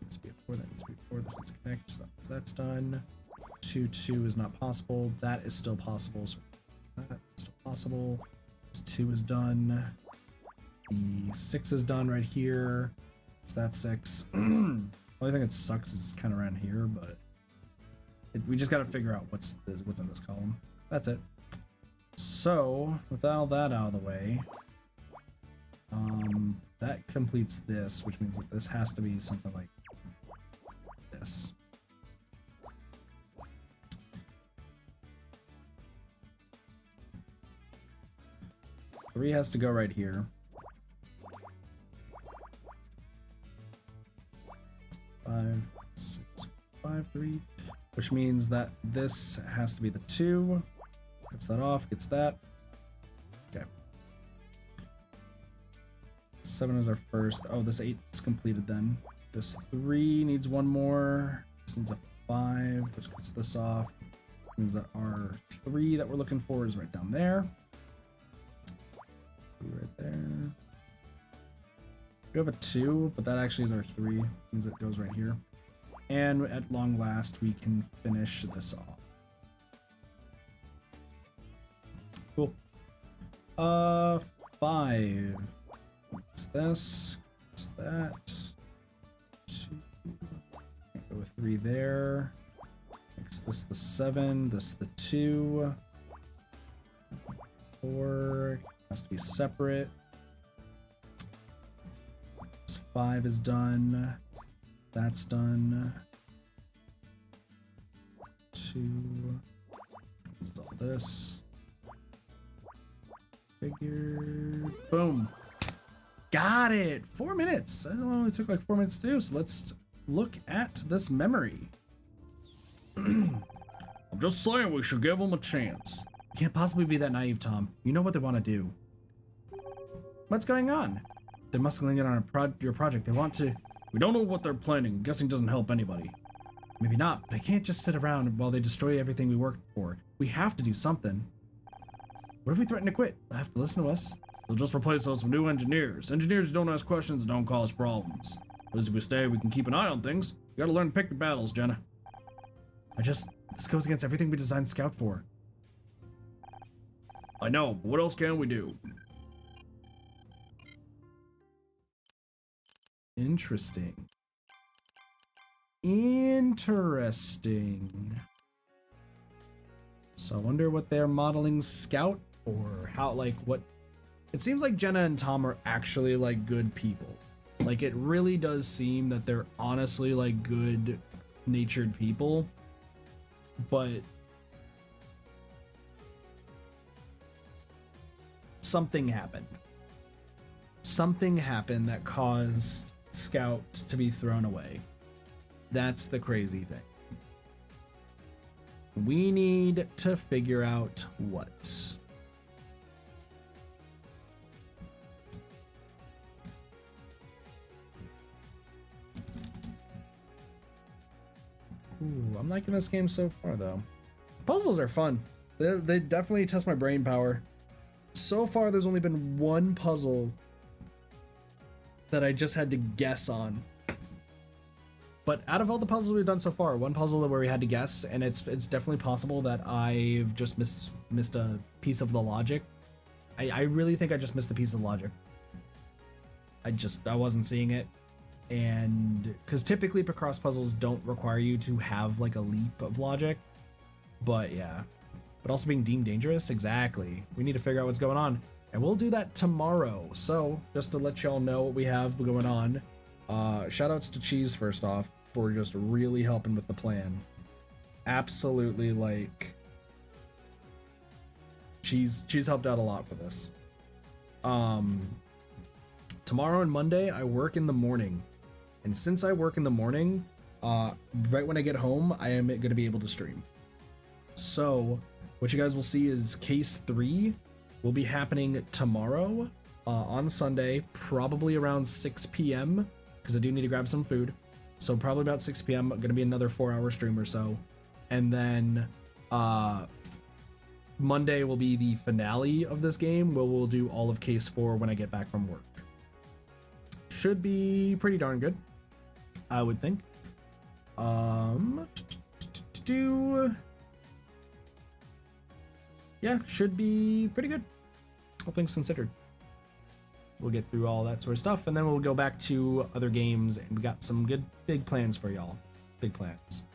Needs to be a 4. That needs to be a 4. This needs to connect. So that's done. 2, 2 is not possible. That is still possible. So that's still possible. This 2 is done. The 6 is done right here. So that's 6. Only thing that sucks is kind of around here, but we just got to figure out what's in this column. That's it. So with all that out of the way, that completes this, which means that this has to be something like this. Three has to go right here. 5, 6, 5, 3, which means that this has to be the 2. Gets that off, gets that. Okay. 7 is our first. Oh, this 8 is completed then. This 3 needs 1 more. This needs a 5, which gets this off. Means that our 3 that we're looking for is right down there. 3 right there. We have a 2, but that actually is our 3. Means it goes right here. And at long last, we can finish this off. Cool. 5. What's this? What's that? 2. Can't go with 3 there. Makes this the 7. This the 2. 4. Has to be separate. This 5 is done. That's done. 2. This is all this. Figure. Boom. Got it. 4 minutes. That only took like 4 minutes to do. So let's look at this memory. I'm just saying we should give them a chance. You can't possibly be that naive, Tom. You know what they want to do. What's going on? They're muscling in on your project. They want to... We don't know what they're planning. Guessing doesn't help anybody. Maybe not, but I can't just sit around while they destroy everything we worked for. We have to do something. What if we threaten to quit? They'll have to listen to us. They'll just replace us with new engineers. Engineers who don't ask questions and don't cause problems. At least if we stay, we can keep an eye on things. You gotta learn to pick your battles, Jenna. This goes against everything we designed Scout for. I know, but what else can we do? Interesting. So I wonder what they're modeling Scout or how, like, what... It seems like Jenna and Tom are actually, like, good people. Like, it really does seem that they're honestly, like, good-natured people. But... something happened. something happened that caused Scout to be thrown away. That's the crazy thing. We need to figure out what. Ooh, I'm liking this game so far, though. Puzzles are fun. They definitely test my brain power. So far, there's only been one puzzle that I just had to guess on. But out of all the puzzles we've done so far, one puzzle where we had to guess, and it's definitely possible that I've just missed a piece of the logic. I really think I just missed a piece of logic. I wasn't seeing it. And because typically picross puzzles don't require you to have like a leap of logic, but yeah, but also being deemed dangerous. Exactly. We need to figure out what's going on, and we'll do that tomorrow. So just to let y'all know what we have going on, shout outs to Cheese first off for just really helping with the plan. Absolutely, like Cheese helped out a lot for this. Tomorrow and Monday I work in the morning. And since I work in the morning, right when I get home, I am going to be able to stream. So what you guys will see is case 3 will be happening tomorrow on Sunday, probably around 6 p.m. because I do need to grab some food. So probably about 6 p.m. Going to be another 4-hour stream or so. And then Monday will be the finale of this game, where we'll do all of case 4 when I get back from work. Should be pretty darn good, I would think. Yeah, should be pretty good, all things considered. We'll get through all that sort of stuff, and then we'll go back to other games, and we got some good big plans for y'all. Big plans.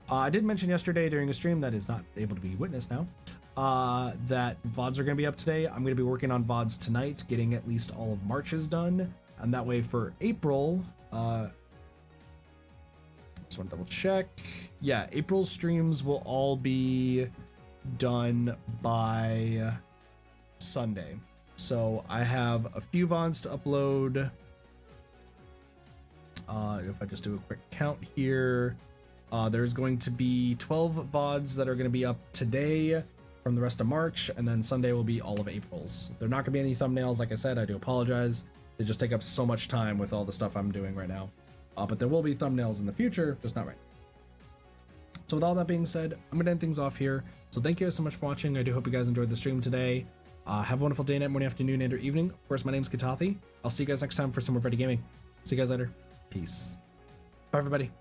I did mention yesterday during a stream that is not able to be witnessed now, that VODs are going to be up today. I'm going to be working on VODs tonight, getting at least all of March's done. And that way for April, just want to double check. Yeah, April's streams will all be done by Sunday. So I have a few VODs to upload. If I just do a quick count here, there's going to be 12 VODs that are going to be up today from the rest of March, and then Sunday will be all of April's. There are not going to be any thumbnails, like I said. I do apologize. They just take up so much time with all the stuff I'm doing right now. But there will be thumbnails in the future, just not right. So with all that being said, I'm going to end things off here. So thank you guys so much for watching. I do hope you guys enjoyed the stream today. Have a wonderful day, night, morning, afternoon, and or evening. Of course, my name's Katathi. I'll see you guys next time for some more Ready Gaming. See you guys later. Peace. Bye, everybody.